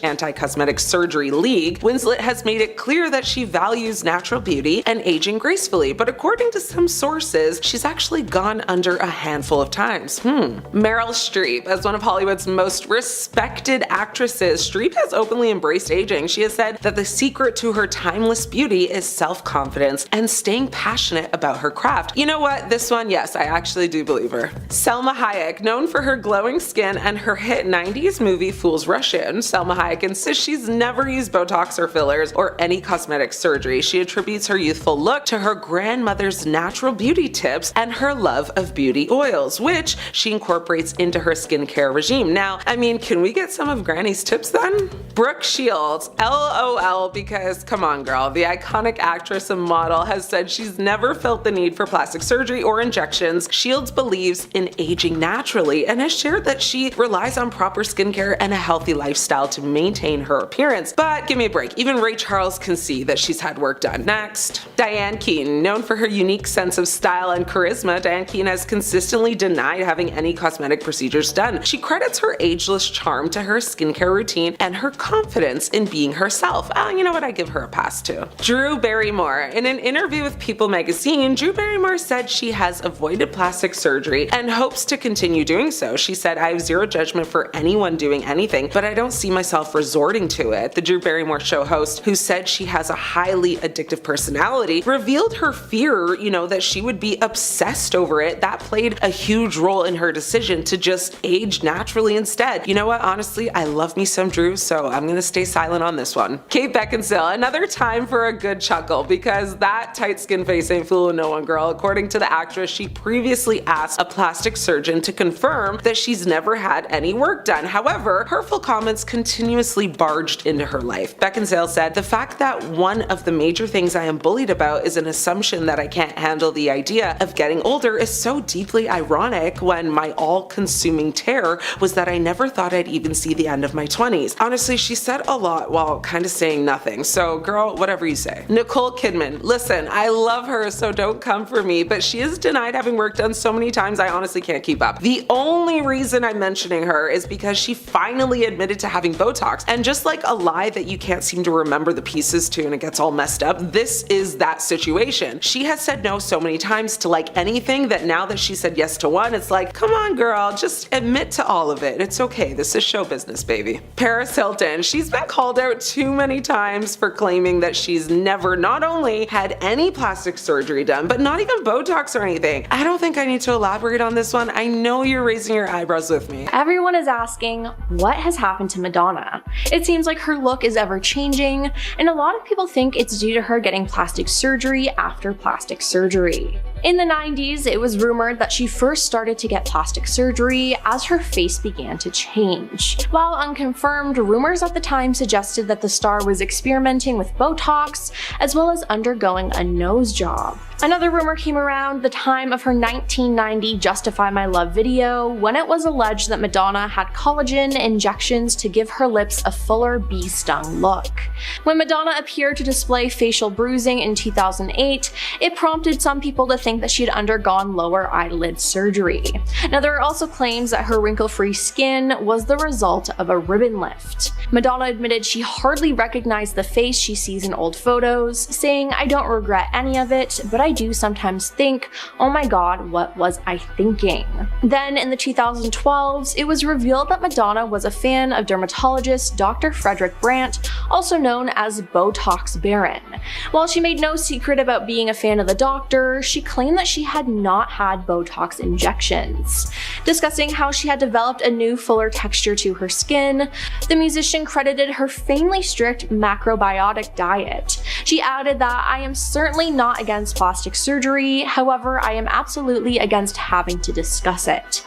Anti-Cosmetic Surgery League, Winslet has made it clear that she values natural beauty and aging gracefully, but according to some sources, she's actually gone under a handful of times. Meryl Streep, as one of Hollywood's most respected actresses, Streep has openly embraced aging. She has said that the secret to her timeless beauty is self-confidence and staying passionate about her craft. You know what? This one, yes, I actually do believe her. Selma Hayek, known for her glowing skin and her hit 90s movie Fools Rush In, Selma Hayek insists she's never used Botox or fillers or any cosmetic surgery. She attributes her youthful look to her grandmother's natural beauty tips and her love of beauty oils, which she incorporates into her skincare regime. Now, I mean, can we get some of Granny's tips then? Brooke Shields, LOL, because come on girl, the iconic actress and model has said she's never felt the need for plastic surgery or injections. Shields believes in aging naturally and has shared that she relies on proper skincare and a healthy lifestyle to maintain her appearance. But give me a break, even Ray Charles can see that she's had work done. Next, Diane Keaton, known for her unique unique sense of style and charisma, Diane Keaton has consistently denied having any cosmetic procedures done. She credits her ageless charm to her skincare routine and her confidence in being herself. You know what, I give her a pass too. Drew Barrymore. In an interview with People magazine, Drew Barrymore said she has avoided plastic surgery and hopes to continue doing so. She said, "I have zero judgment for anyone doing anything, but I don't see myself resorting to it." The Drew Barrymore show host, who said she has a highly addictive personality, revealed her fear, that she would be obsessed over it. That played a huge role in her decision to just age naturally instead. You know what, honestly, I love me some Drew, so I'm gonna stay silent on this one. Kate Beckinsale, another time for a good chuckle, because that tight skin face ain't fooling no one, girl. According to the actress, she previously asked a plastic surgeon to confirm that she's never had any work done. However, hurtful comments continuously barged into her life. Beckinsale said, "The fact that one of the major things I am bullied about is an assumption that I can't handle the idea of getting older is so deeply ironic when my all-consuming terror was that I never thought I'd even see the end of my 20s. Honestly, she said a lot while kind of saying nothing. So girl, whatever you say. Nicole Kidman. Listen, I love her, so don't come for me, but she is denied having work done so many times I honestly can't keep up. The only reason I'm mentioning her is because she finally admitted to having Botox, and just like a lie that you can't seem to remember the pieces to and it gets all messed up, this is that situation. She has said no so many times to like anything that now that she said yes to one, it's like, come on girl, just admit to all of it. It's okay, this is show business, baby. Paris Hilton. She's been called out too many times for claiming that she's never not only had any plastic surgery done, but not even Botox or anything. I don't think I need to elaborate on this one. I know you're raising your eyebrows with me. Everyone is asking, what has happened to Madonna? It seems like her look is ever changing, and a lot of people think it's due to her getting plastic surgery after plastic surgery. In the 90s, it was rumored that she first started to get plastic surgery as her face began to change. While unconfirmed, rumors at the time suggested that the star was experimenting with Botox, as well as undergoing a nose job. Another rumor came around the time of her 1990 Justify My Love video, when it was alleged that Madonna had collagen injections to give her lips a fuller bee-stung look. When Madonna appeared to display facial bruising in 2008, it prompted some people to think that she had undergone lower eyelid surgery. Now, there are also claims that her wrinkle-free skin was the result of a ribbon lift. Madonna admitted she hardly recognized the face she sees in old photos, saying, "I don't regret any of it, but I do sometimes think, oh my god, what was I thinking?" Then in the 2012s, it was revealed that Madonna was a fan of dermatologist Dr. Frederick Brandt, also known as Botox Baron. While she made no secret about being a fan of the doctor, she claimed that she had not had Botox injections. Discussing how she had developed a new fuller texture to her skin, the musician credited her famously strict macrobiotic diet. She added that, "I am certainly not against plastic surgery, however, I am absolutely against having to discuss it."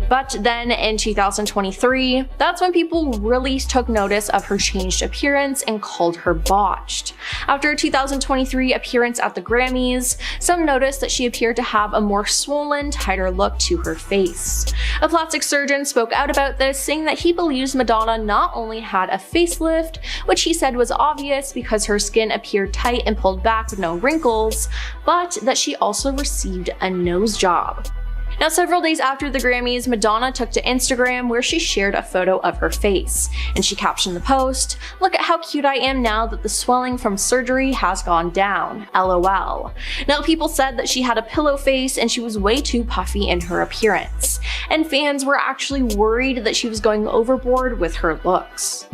But then in 2023, that's when people really took notice of her changed appearance and called her botched. After a 2023 appearance at the Grammys, some noticed that she appeared to have a more swollen, tighter look to her face. A plastic surgeon spoke out about this, saying that he believes Madonna not only had a facelift, which he said was obvious because her skin appeared tight and pulled back with no wrinkles, but that she also received a nose job. Now, several days after the Grammys, Madonna took to Instagram where she shared a photo of her face, and she captioned the post, "Look at how cute I am now that the swelling from surgery has gone down, LOL." Now, people said that she had a pillow face and she was way too puffy in her appearance, and fans were actually worried that she was going overboard with her looks.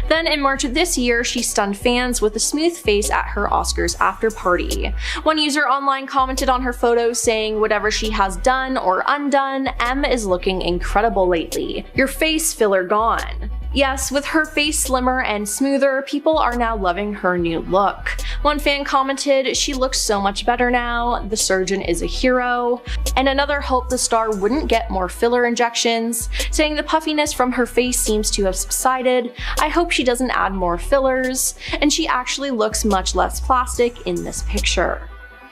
Then in March of this year, she stunned fans with a smooth face at her Oscars after party. One user online commented on her photos saying, "Whatever she has done or undone, M is looking incredible lately. Your face filler gone." Yes, with her face slimmer and smoother, people are now loving her new look. One fan commented, "She looks so much better now, the surgeon is a hero." And another hoped the star wouldn't get more filler injections, saying the puffiness from her face seems to have subsided. "I hope she doesn't add more fillers," and she actually looks much less plastic in this picture.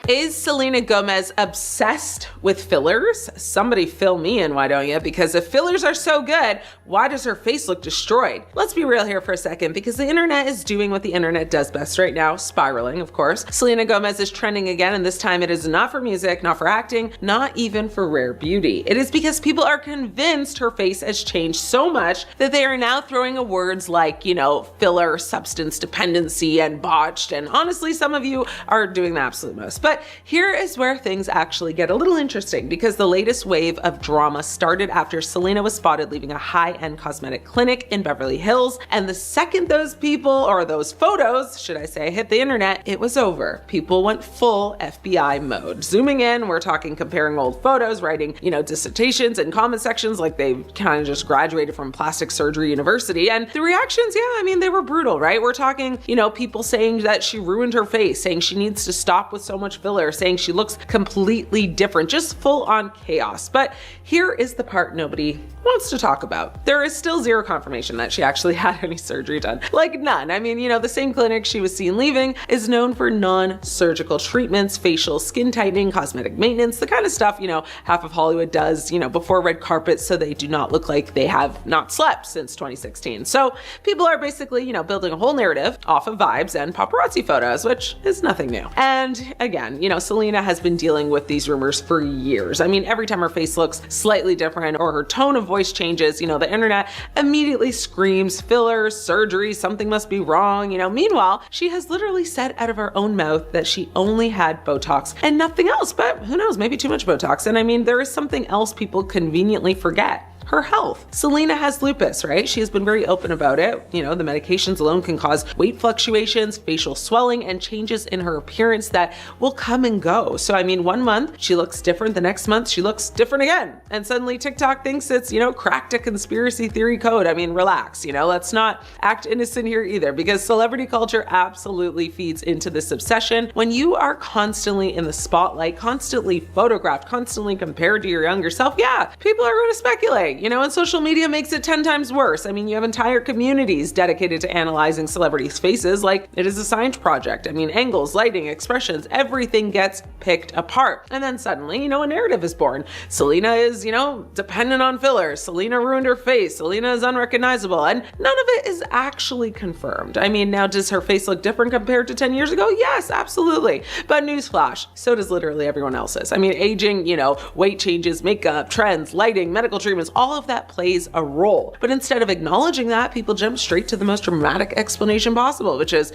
Is Selena Gomez obsessed with fillers? Somebody fill me in, why don't you? Because if fillers are so good, why does her face look destroyed? Let's be real here for a second, because the internet is doing what the internet does best right now, spiraling, of course. Selena Gomez is trending again, and this time it is not for music, not for acting, not even for rare beauty. It is because people are convinced her face has changed so much that they are now throwing words like, filler, substance dependency, and botched, and honestly, some of you are doing the absolute most. But here is where things actually get a little interesting, because the latest wave of drama started after Selena was spotted leaving a high-end cosmetic clinic in Beverly Hills, and the second those people, or those photos, should I say, hit the internet, it was over. People went full FBI mode. Zooming in, we're talking comparing old photos, writing, dissertations and comment sections like they kind of just graduated from plastic surgery university, and the reactions, they were brutal, right? We're talking, people saying that she ruined her face, saying she needs to stop with so much filler, saying she looks completely different, just full on chaos. But here is the part nobody wants to talk about. There is still zero confirmation that she actually had any surgery done. Like none. The same clinic she was seen leaving is known for non-surgical treatments, facial skin tightening, cosmetic maintenance, the kind of stuff, half of Hollywood does, before red carpets so they do not look like they have not slept since 2016. So people are basically, building a whole narrative off of vibes and paparazzi photos, which is nothing new. And again, Selena has been dealing with these rumors for years. Every time her face looks slightly different or her tone of voice changes, the internet immediately screams fillers, surgery, something must be wrong. Meanwhile, she has literally said out of her own mouth that she only had Botox and nothing else, but who knows, maybe too much Botox. And there is something else people conveniently forget. Her health. Selena has lupus, right? She has been very open about it. The medications alone can cause weight fluctuations, facial swelling, and changes in her appearance that will come and go. So, 1 month she looks different, the next month she looks different again. And suddenly TikTok thinks it's, cracked a conspiracy theory code. Relax, let's not act innocent here either, because celebrity culture absolutely feeds into this obsession. When you are constantly in the spotlight, constantly photographed, constantly compared to your younger self, people are going to speculate. And social media makes it 10 times worse. You have entire communities dedicated to analyzing celebrities' faces like it is a science project. Angles, lighting, expressions, everything gets picked apart. And then suddenly, a narrative is born. Selena is, dependent on fillers. Selena ruined her face. Selena is unrecognizable. And none of it is actually confirmed. Now does her face look different compared to 10 years ago? Yes, absolutely. But newsflash, so does literally everyone else's. Aging, weight changes, makeup, trends, lighting, medical treatments, all of that plays a role. But instead of acknowledging that, people jump straight to the most dramatic explanation possible, which is,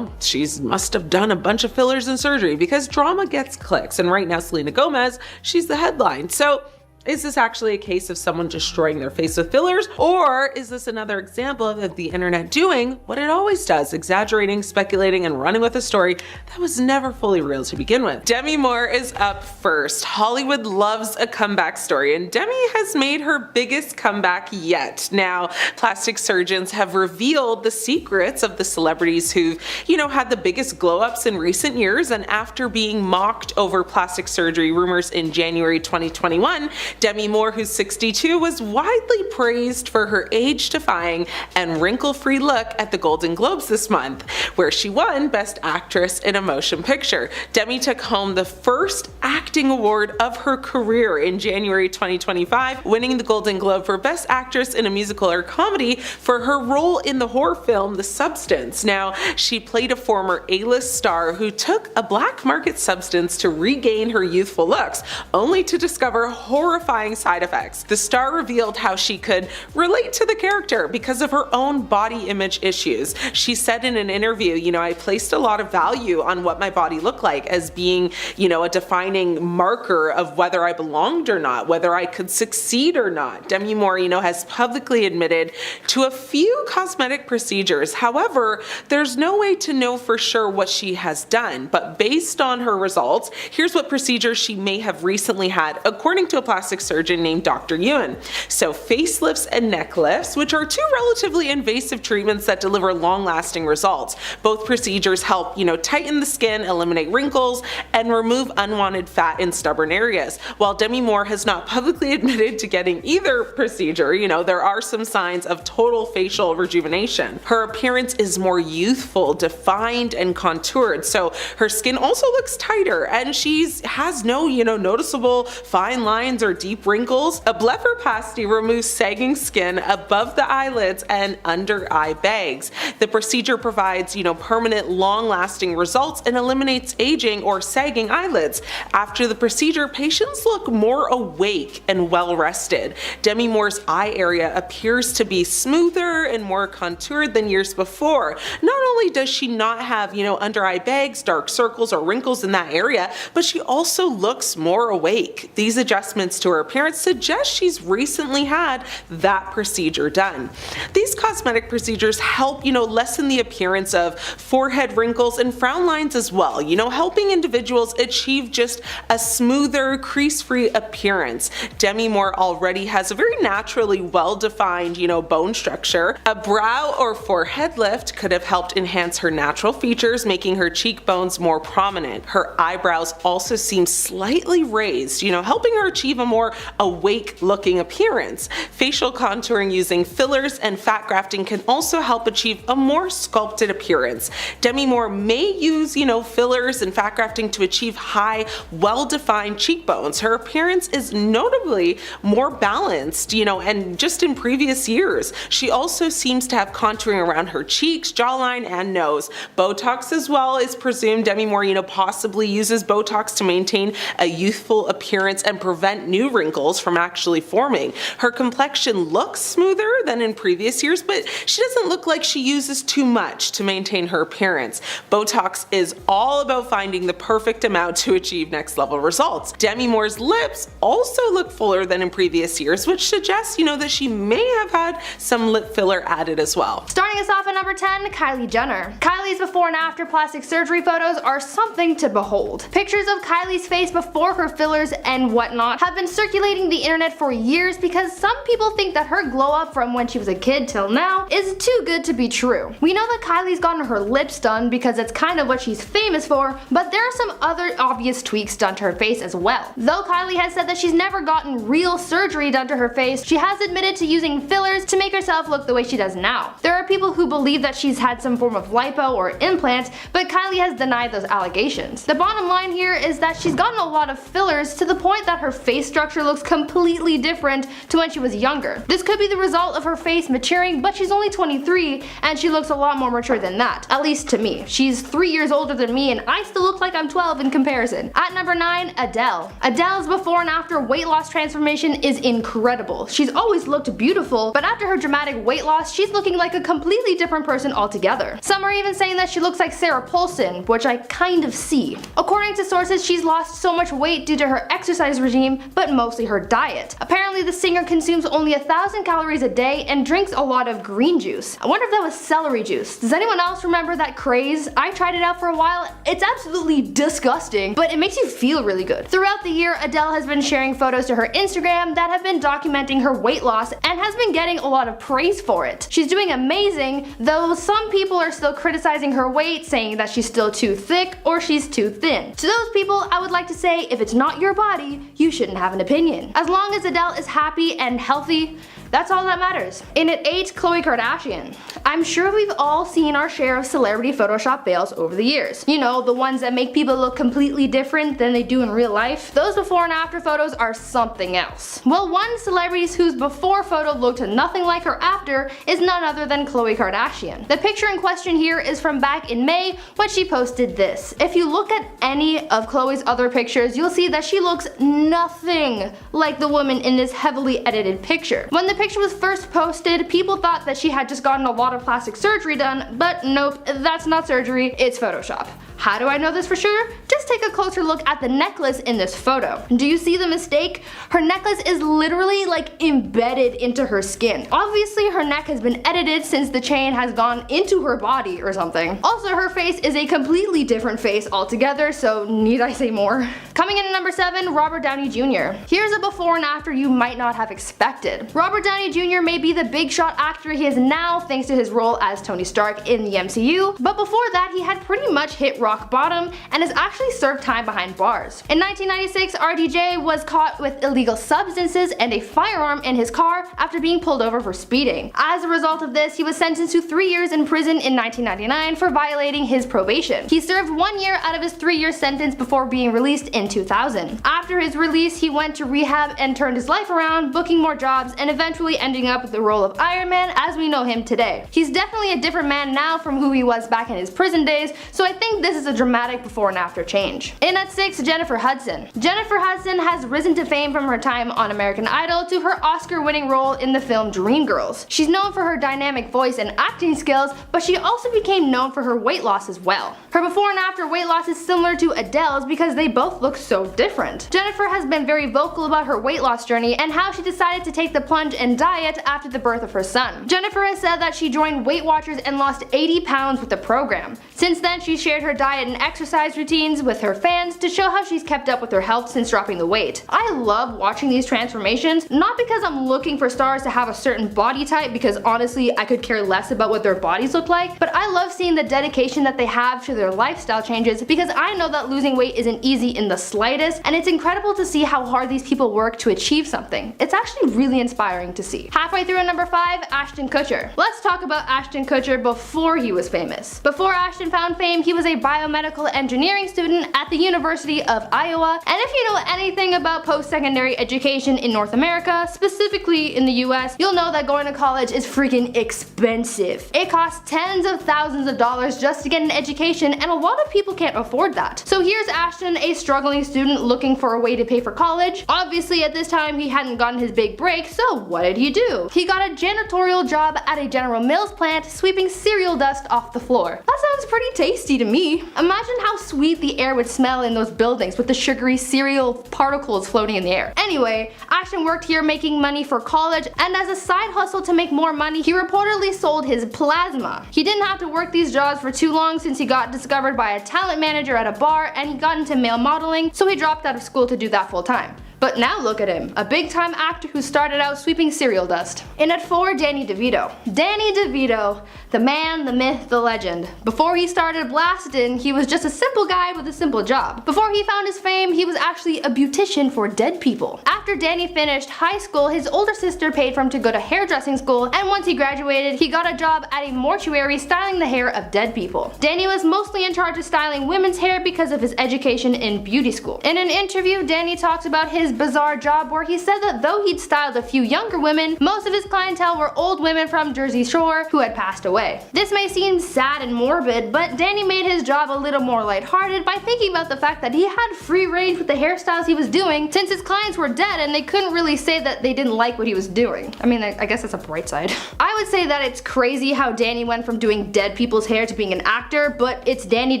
she must have done a bunch of fillers and surgery, because drama gets clicks. And right now, Selena Gomez, she's the headline. So is this actually a case of someone destroying their face with fillers? Or is this another example of the internet doing what it always does, exaggerating, speculating, and running with a story that was never fully real to begin with? Demi Moore is up first. Hollywood loves a comeback story, and Demi has made her biggest comeback yet. Now, plastic surgeons have revealed the secrets of the celebrities who've, had the biggest glow-ups in recent years, and after being mocked over plastic surgery rumors in January 2021, Demi Moore, who's 62, was widely praised for her age-defying and wrinkle-free look at the Golden Globes this month, where she won Best Actress in a Motion Picture. Demi took home the first acting award of her career in January 2025, winning the Golden Globe for Best Actress in a Musical or Comedy for her role in the horror film The Substance. Now, she played a former A-list star who took a black market substance to regain her youthful looks, only to discover horrifying side effects. The star revealed how she could relate to the character because of her own body image issues. She said in an interview, I placed a lot of value on what my body looked like as being, a defining marker of whether I belonged or not, whether I could succeed or not. Demi Moore, has publicly admitted to a few cosmetic procedures. However, there's no way to know for sure what she has done, but based on her results, here's what procedures she may have recently had, according to a plastic plastic surgeon named Dr. Ewan. So facelifts and neck lifts, which are two relatively invasive treatments that deliver long-lasting results. Both procedures help, tighten the skin, eliminate wrinkles, and remove unwanted fat in stubborn areas. While Demi Moore has not publicly admitted to getting either procedure, there are some signs of total facial rejuvenation. Her appearance is more youthful, defined, and contoured, so her skin also looks tighter, and she has no, noticeable fine lines or deep wrinkles. A blepharoplasty removes sagging skin above the eyelids and under eye bags. The procedure provides, permanent, long-lasting results and eliminates aging or sagging eyelids. After the procedure, patients look more awake and well-rested. Demi Moore's eye area appears to be smoother and more contoured than years before. Not only does she not have, under eye bags, dark circles, or wrinkles in that area, but she also looks more awake. These adjustments to her appearance suggest she's recently had that procedure done. These cosmetic procedures help, lessen the appearance of forehead wrinkles and frown lines as well, helping individuals achieve just a smoother, crease-free appearance. Demi Moore already has a very naturally well-defined, bone structure. A brow or forehead lift could have helped enhance her natural features, making her cheekbones more prominent. Her eyebrows also seem slightly raised, helping her achieve a more awake-looking appearance. Facial contouring using fillers and fat grafting can also help achieve a more sculpted appearance. Demi Moore may use, fillers and fat grafting to achieve high, well-defined cheekbones. Her appearance is notably more balanced, and just in previous years. She also seems to have contouring around her cheeks, jawline, and nose. Botox as well is presumed. Demi Moore, possibly uses Botox to maintain a youthful appearance and prevent new wrinkles from actually forming. Her complexion looks smoother than in previous years, but she doesn't look like she uses too much to maintain her appearance. Botox is all about finding the perfect amount to achieve next level results. Demi Moore's lips also look fuller than in previous years, which suggests, that she may have had some lip filler added as well. Starting us off at number 10, Kylie Jenner. Kylie's before and after plastic surgery photos are something to behold. Pictures of Kylie's face before her fillers and whatnot have been circulating the internet for years because some people think that her glow up from when she was a kid till now is too good to be true. We know that Kylie's gotten her lips done because it's kind of what she's famous for, but there are some other obvious tweaks done to her face as well. Though Kylie has said that she's never gotten real surgery done to her face, she has admitted to using fillers to make herself look the way she does now. There are people who believe that she's had some form of lipo or implant, but Kylie has denied those allegations. The bottom line here is that she's gotten a lot of fillers to the point that her face structure looks completely different to when she was younger. This could be the result of her face maturing, but she's only 23 and she looks a lot more mature than that, at least to me. She's 3 years older than me and I still look like I'm 12 in comparison. At number 9, Adele. Adele's before and after weight loss transformation is incredible. She's always looked beautiful, but after her dramatic weight loss, she's looking like a completely different person altogether. Some are even saying that she looks like Sarah Paulson, which I kind of see. According to sources, she's lost so much weight due to her exercise regime, but mostly her diet. Apparently the singer consumes only 1,000 calories a day and drinks a lot of green juice. I wonder if that was celery juice. Does anyone else remember that craze? I tried it out for a while. It's absolutely disgusting, but it makes you feel really good. Throughout the year, Adele has been sharing photos to her Instagram that have been documenting her weight loss and has been getting a lot of praise for it. She's doing amazing, though some people are still criticizing her weight, saying that she's still too thick or she's too thin. To those people, I would like to say, if it's not your body, you shouldn't have an opinion. As long as Adele is happy and healthy, that's all that matters. In at 8, Khloe Kardashian. I'm sure we've all seen our share of celebrity Photoshop fails over the years. The ones that make people look completely different than they do in real life. Those before and after photos are something else. Well, one celebrity whose before photo looked nothing like her after is none other than Khloe Kardashian. The picture in question here is from back in May when she posted this. If you look at any of Khloe's other pictures, you'll see that she looks nothing like the woman in this heavily edited picture. When the picture was first posted, people thought that she had just gotten a lot of plastic surgery done, but nope, that's not surgery, it's Photoshop. How do I know this for sure? Just take a closer look at the necklace in this photo. Do you see the mistake? Her necklace is literally like embedded into her skin. Obviously her neck has been edited since the chain has gone into her body or something. Also, her face is a completely different face altogether, so need I say more? Coming in at number 7, Robert Downey Jr. Here's a before and after you might not have expected. Robert Downey Jr. may be the big shot actor he is now thanks to his role as Tony Stark in the MCU, but before that he had pretty much hit rock bottom and has actually served time behind bars. In 1996, RDJ was caught with illegal substances and a firearm in his car after being pulled over for speeding. As a result of this, he was sentenced to 3 years in prison in 1999 for violating his probation. He served 1 year out of his 3-year sentence before being released in 2000. After his release, he went to rehab and turned his life around, booking more jobs and eventually ending up with the role of Iron Man as we know him today. He's definitely a different man now from who he was back in his prison days, so I think this is a dramatic before and after change. In at 6, Jennifer Hudson. Jennifer Hudson has risen to fame from her time on American Idol to her Oscar-winning role in the film Dreamgirls. She's known for her dynamic voice and acting skills, but she also became known for her weight loss as well. Her before and after weight loss is similar to Adele's because they both look so different. Jennifer has been very vocal about her weight loss journey and how she decided to take the plunge and diet after the birth of her son. Jennifer has said that she joined Weight Watchers and lost 80 pounds with the program. Since then, she shared her diet and exercise routines with her fans to show how she's kept up with her health since dropping the weight. I love watching these transformations, not because I'm looking for stars to have a certain body type, because honestly I could care less about what their bodies look like, but I love seeing the dedication that they have to their lifestyle changes because I know that losing weight isn't easy in the slightest, and it's incredible to see how hard these people work to achieve something. It's actually really inspiring to see. Halfway through at number 5, Ashton Kutcher. Let's talk about Ashton Kutcher before he was famous. Before Ashton found fame, he was a biomedical engineering student at the University of Iowa, and if you know anything about post-secondary education in North America, specifically in the US, you'll know that going to college is freaking expensive. It costs tens of thousands of dollars just to get an education, and a lot of people can't afford that. So here's Ashton, a struggling student looking for a way to pay for college. Obviously at this time he hadn't gotten his big break, so what did he do? He got a janitorial job at a General Mills plant sweeping cereal dust off the floor. That sounds pretty tasty to me. Imagine how sweet the air would smell in those buildings with the sugary cereal particles floating in the air. Anyway, Ashton worked here making money for college, and as a side hustle to make more money, he reportedly sold his plasma. He didn't have to work these jobs for too long since he got discovered by a talent manager at a bar and he got into male modeling, so he dropped out of school to do that full time. But now look at him, a big time actor who started out sweeping cereal dust. In at 4, Danny DeVito. Danny DeVito, the man, the myth, the legend. Before he started blasting, he was just a simple guy with a simple job. Before he found his fame, he was actually a beautician for dead people. After Danny finished high school, his older sister paid for him to go to hairdressing school, and once he graduated, he got a job at a mortuary styling the hair of dead people. Danny was mostly in charge of styling women's hair because of his education in beauty school. In an interview, Danny talks about his bizarre job where he said that though he'd styled a few younger women, most of his clientele were old women from Jersey Shore who had passed away. This may seem sad and morbid, but Danny made his job a little more lighthearted by thinking about the fact that he had free range with the hairstyles he was doing since his clients were dead and they couldn't really say that they didn't like what he was doing. I mean, I guess that's a bright side. I would say that it's crazy how Danny went from doing dead people's hair to being an actor, but it's Danny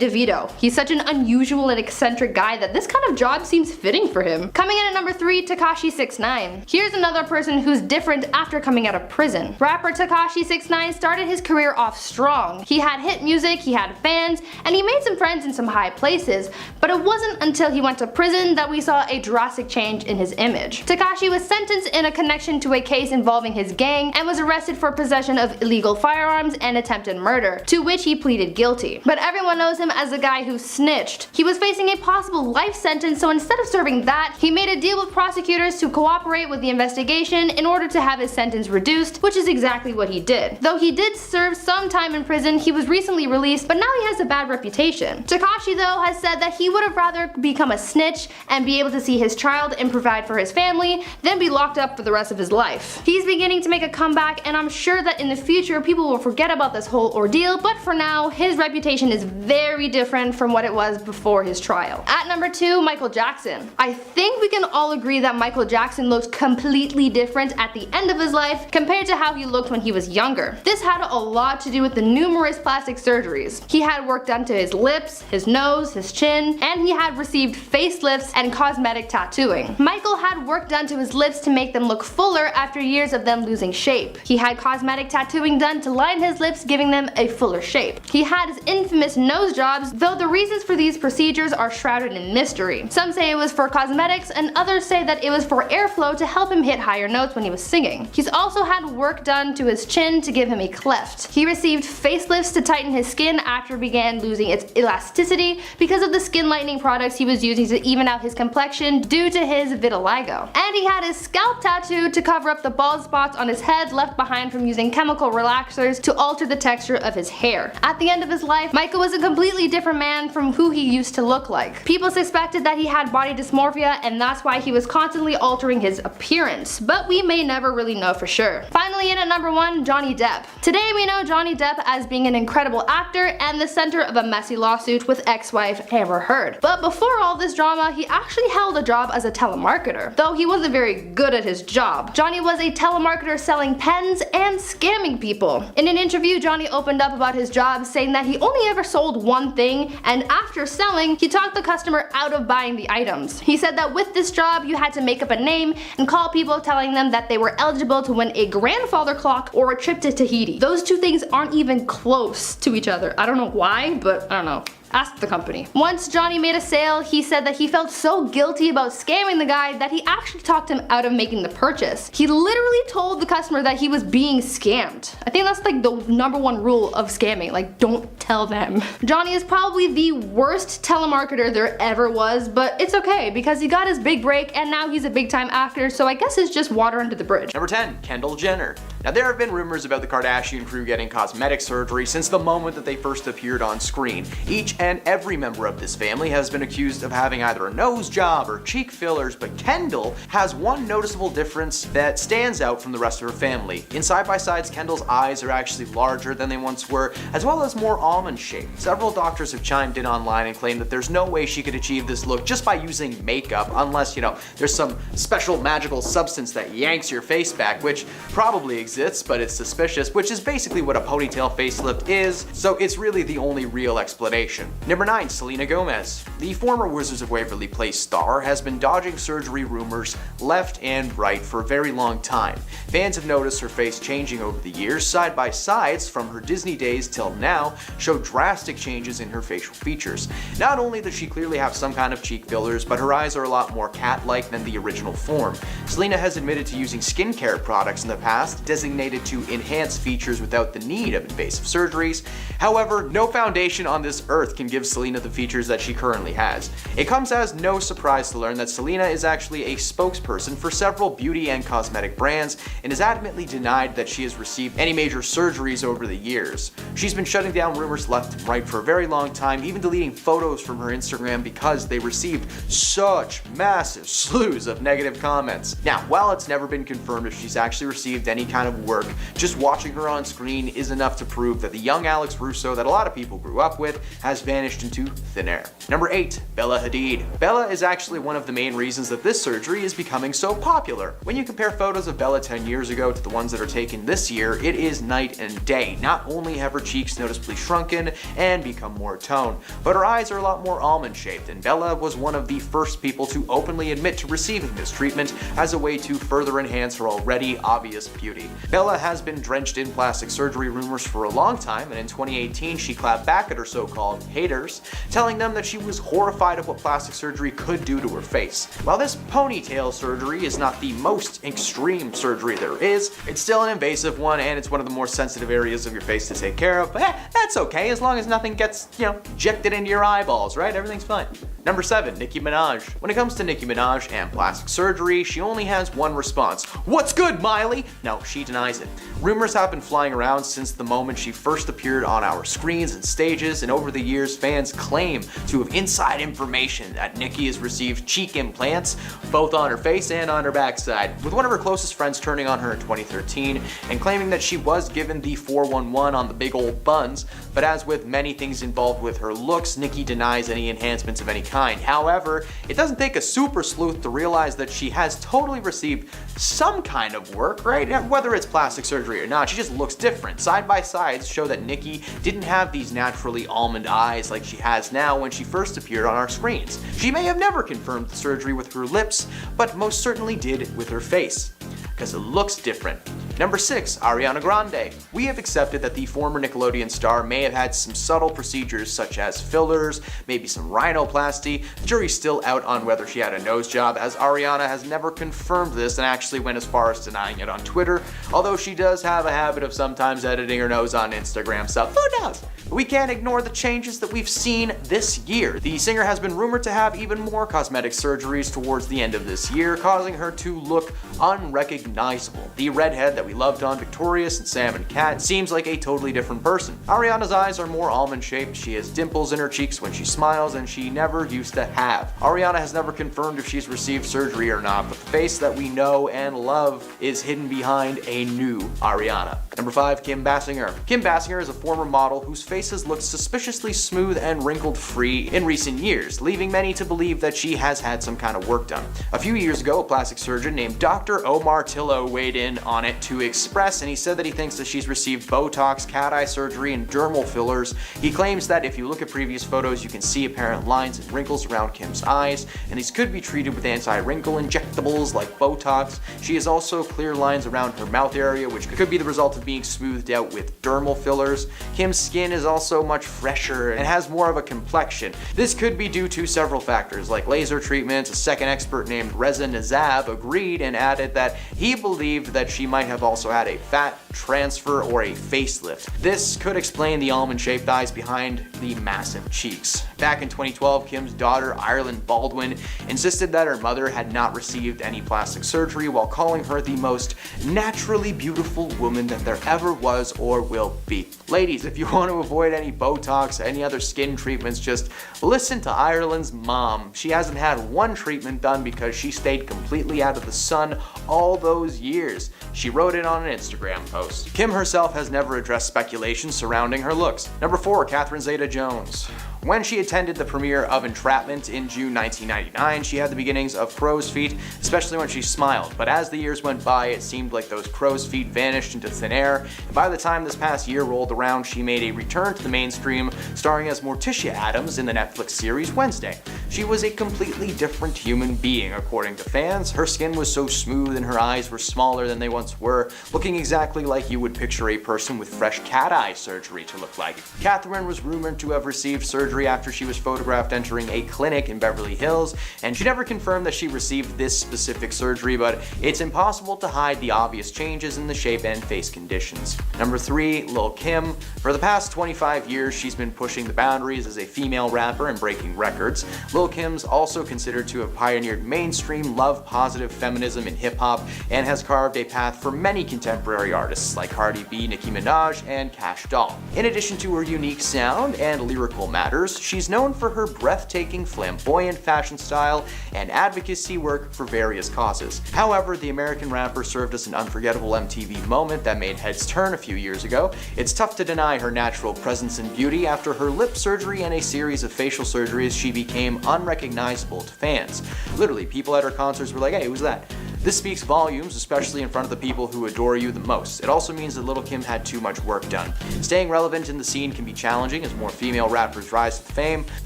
DeVito. He's such an unusual and eccentric guy that this kind of job seems fitting for him. Coming in at number 3, Tekashi 6ix9ine. Here's another person who's different after coming out of prison. Rapper Tekashi 6ix9ine started his career off strong. He had hit music, he had fans, and he made some friends in some high places, but it wasn't until he went to prison that we saw a drastic change in his image. Tekashi was sentenced in a connection to a case involving his gang and was arrested for possession of illegal firearms and attempted murder, to which he pleaded guilty. But everyone knows him as the guy who snitched. He was facing a possible life sentence, so instead of serving that, he made a deal with prosecutors to cooperate with the investigation in order to have his sentence reduced, which is exactly what he did. Though he did serve some time in prison, he was recently released, but now he has a bad reputation. Tekashi though has said that he would have rather become a snitch and be able to see his child and provide for his family than be locked up for the rest of his life. He's beginning to make a comeback, and I'm sure that in the future people will forget about this whole ordeal, but for now his reputation is very different from what it was before his trial. At number 2, Michael Jackson. I think we can all agree that Michael Jackson looked completely different at the end of his life compared to how he looked when he was younger. This had a lot lot to do with the numerous plastic surgeries. He had work done to his lips, his nose, his chin, and he had received facelifts and cosmetic tattooing. Michael had work done to his lips to make them look fuller after years of them losing shape. He had cosmetic tattooing done to line his lips, giving them a fuller shape. He had his infamous nose jobs, though the reasons for these procedures are shrouded in mystery. Some say it was for cosmetics, and others say that it was for airflow to help him hit higher notes when he was singing. He's also had work done to his chin to give him a cleft. He received facelifts to tighten his skin after it began losing its elasticity because of the skin lightening products he was using to even out his complexion due to his vitiligo. And he had his scalp tattooed to cover up the bald spots on his head left behind from using chemical relaxers to alter the texture of his hair. At the end of his life, Michael was a completely different man from who he used to look like. People suspected that he had body dysmorphia, and that's why he was constantly altering his appearance, but we may never really know for sure. Finally, in at number 1, Johnny Depp. Today we know Johnny Depp as being an incredible actor and the center of a messy lawsuit with ex-wife Amber Heard. But before all this drama, he actually held a job as a telemarketer, though he wasn't very good at his job. Johnny was a telemarketer selling pens and scamming people. In an interview, Johnny opened up about his job, saying that he only ever sold one thing, and after selling, he talked the customer out of buying the items. He said that with this job, you had to make up a name and call people telling them that they were eligible to win a grandfather clock or a trip to Tahiti. Those two things aren't even close to each other. I don't know why, but I don't know. Ask the company. Once Johnny made a sale, he said that he felt so guilty about scamming the guy that he actually talked him out of making the purchase. He literally told the customer that he was being scammed. I think that's like the #1 rule of scamming, like don't tell them. Johnny is probably the worst telemarketer there ever was, but it's okay because he got his big break and now he's a big time actor, so I guess it's just water under the bridge. Number 10, Kendall Jenner. Now there have been rumors about the Kardashian crew getting cosmetic surgery since the moment that they first appeared on screen. Each and every member of this family has been accused of having either a nose job or cheek fillers, but Kendall has one noticeable difference that stands out from the rest of her family. In side-by-sides, Kendall's eyes are actually larger than they once were, as well as more almond-shaped. Several doctors have chimed in online and claimed that there's no way she could achieve this look just by using makeup, unless, there's some special magical substance that yanks your face back, which probably exists, but it's suspicious, which is basically what a ponytail facelift is, so it's really the only real explanation. Number 9, Selena Gomez. The former Wizards of Waverly Place star has been dodging surgery rumors left and right for a very long time. Fans have noticed her face changing over the years. Side-by-sides from her Disney days till now show drastic changes in her facial features. Not only does she clearly have some kind of cheek fillers, but her eyes are a lot more cat-like than the original form. Selena has admitted to using skincare products in the past, designated to enhance features without the need of invasive surgeries. However, no foundation on this earth can give Selena the features that she currently has. It comes as no surprise to learn that Selena is actually a spokesperson for several beauty and cosmetic brands and has adamantly denied that she has received any major surgeries over the years. She's been shutting down rumors left and right for a very long time, even deleting photos from her Instagram because they received such massive slews of negative comments. Now, while it's never been confirmed if she's actually received any kind of work, just watching her on screen is enough to prove that the young Alex Russo that a lot of people grew up with has vanished into thin air. Number 8, Bella Hadid. Bella is actually one of the main reasons that this surgery is becoming so popular. When you compare photos of Bella 10 years ago to the ones that are taken this year, it is night and day. Not only have her cheeks noticeably shrunken and become more toned, but her eyes are a lot more almond shaped, and Bella was one of the first people to openly admit to receiving this treatment as a way to further enhance her already obvious beauty. Bella has been drenched in plastic surgery rumors for a long time, and in 2018 she clapped back at her so-called haters, telling them that she was horrified of what plastic surgery could do to her face. While this ponytail surgery is not the most extreme surgery there is, it's still an invasive one, and it's one of the more sensitive areas of your face to take care of, but that's okay as long as nothing gets, injected into your eyeballs, right? Everything's fine. Number 7, Nicki Minaj. When it comes to Nicki Minaj and plastic surgery, she only has one response. What's good, Miley? No, she denies it. Rumors have been flying around since the moment she first appeared on our screens and stages, and over the years, fans claim to have inside information that Nicki has received cheek implants, both on her face and on her backside, with one of her closest friends turning on her in 2013 and claiming that she was given the 411 on the big old buns, but as with many things involved with her looks, Nicki denies any enhancements of any kind. However, it doesn't take a super sleuth to realize that she has totally received some kind of work, right? Whether it's plastic surgery or not, she just looks different. Side by sides show that Nikki didn't have these naturally almond eyes like she has now when she first appeared on our screens. She may have never confirmed the surgery with her lips, but most certainly did with her face, because it looks different. Number 6, Ariana Grande. We have accepted that the former Nickelodeon star may have had some subtle procedures such as fillers, maybe some rhinoplasty. The jury's still out on whether she had a nose job, as Ariana has never confirmed this and actually went as far as denying it on Twitter, although she does have a habit of sometimes editing her nose on Instagram, so who knows? We can't ignore the changes that we've seen this year. The singer has been rumored to have even more cosmetic surgeries towards the end of this year, causing her to look unrecognizable. The redhead that we loved on Victorious and Sam and Cat seems like a totally different person. Ariana's eyes are more almond shaped, she has dimples in her cheeks when she smiles, and she never used to have. Ariana has never confirmed if she's received surgery or not, but the face that we know and love is hidden behind a new Ariana. Number 5, Kim Basinger. Kim Basinger is a former model whose face has looked suspiciously smooth and wrinkled free in recent years, leaving many to believe that she has had some kind of work done. A few years ago, a plastic surgeon named Dr. Omar Tillo weighed in on it to express, and he said that he thinks that she's received Botox, cat eye surgery, and dermal fillers. He claims that if you look at previous photos, you can see apparent lines and wrinkles around Kim's eyes, and these could be treated with anti-wrinkle injectables like Botox. She has also clear lines around her mouth area, which could be the result of being smoothed out with dermal fillers. Kim's skin is also much fresher and has more of a complexion. This could be due to several factors like laser treatments. A second expert named Reza Nazab agreed and added that he believed that she might have also had a fat transfer or a facelift. This could explain the almond-shaped eyes behind the massive cheeks. Back in 2012, Kim's daughter, Ireland Baldwin, insisted that her mother had not received any plastic surgery, while calling her the most naturally beautiful woman that there ever was or will be. Ladies, if you want to avoid any Botox, any other skin treatments, just listen to Ireland's mom. She hasn't had one treatment done because she stayed completely out of the sun all those years. She wrote it on an Instagram post. Kim herself has never addressed speculation surrounding her looks. Number 4, Catherine Zeta-Jones. When she attended the premiere of Entrapment in June 1999, she had the beginnings of crow's feet, especially when she smiled. But as the years went by, it seemed like those crow's feet vanished into thin air, and by the time this past year rolled around, she made a return to the mainstream, starring as Morticia Addams in the Netflix series Wednesday. She was a completely different human being, according to fans. Her skin was so smooth and her eyes were smaller than they once were, looking exactly like you would picture a person with fresh cat eye surgery to look like. Catherine was rumored to have received surgery after she was photographed entering a clinic in Beverly Hills, and she never confirmed that she received this specific surgery, but it's impossible to hide the obvious changes in the shape and face conditions. Number 3, Lil Kim. For the past 25 years, she's been pushing the boundaries as a female rapper and breaking records. Lil Kim's also considered to have pioneered mainstream love-positive feminism in hip-hop and has carved a path for many contemporary artists like Cardi B, Nicki Minaj, and Cash Doll. In addition to her unique sound and lyrical matters, she's known for her breathtaking, flamboyant fashion style and advocacy work for various causes. However, the American rapper served as an unforgettable MTV moment that made heads turn a few years ago. It's tough to deny her natural presence and beauty. After her lip surgery and a series of facial surgeries, she became unrecognizable to fans. Literally, people at her concerts were like, "Hey, who's that?" This speaks volumes, especially in front of the people who adore you the most. It also means that Lil Kim had too much work done. Staying relevant in the scene can be challenging as more female rappers rise to fame.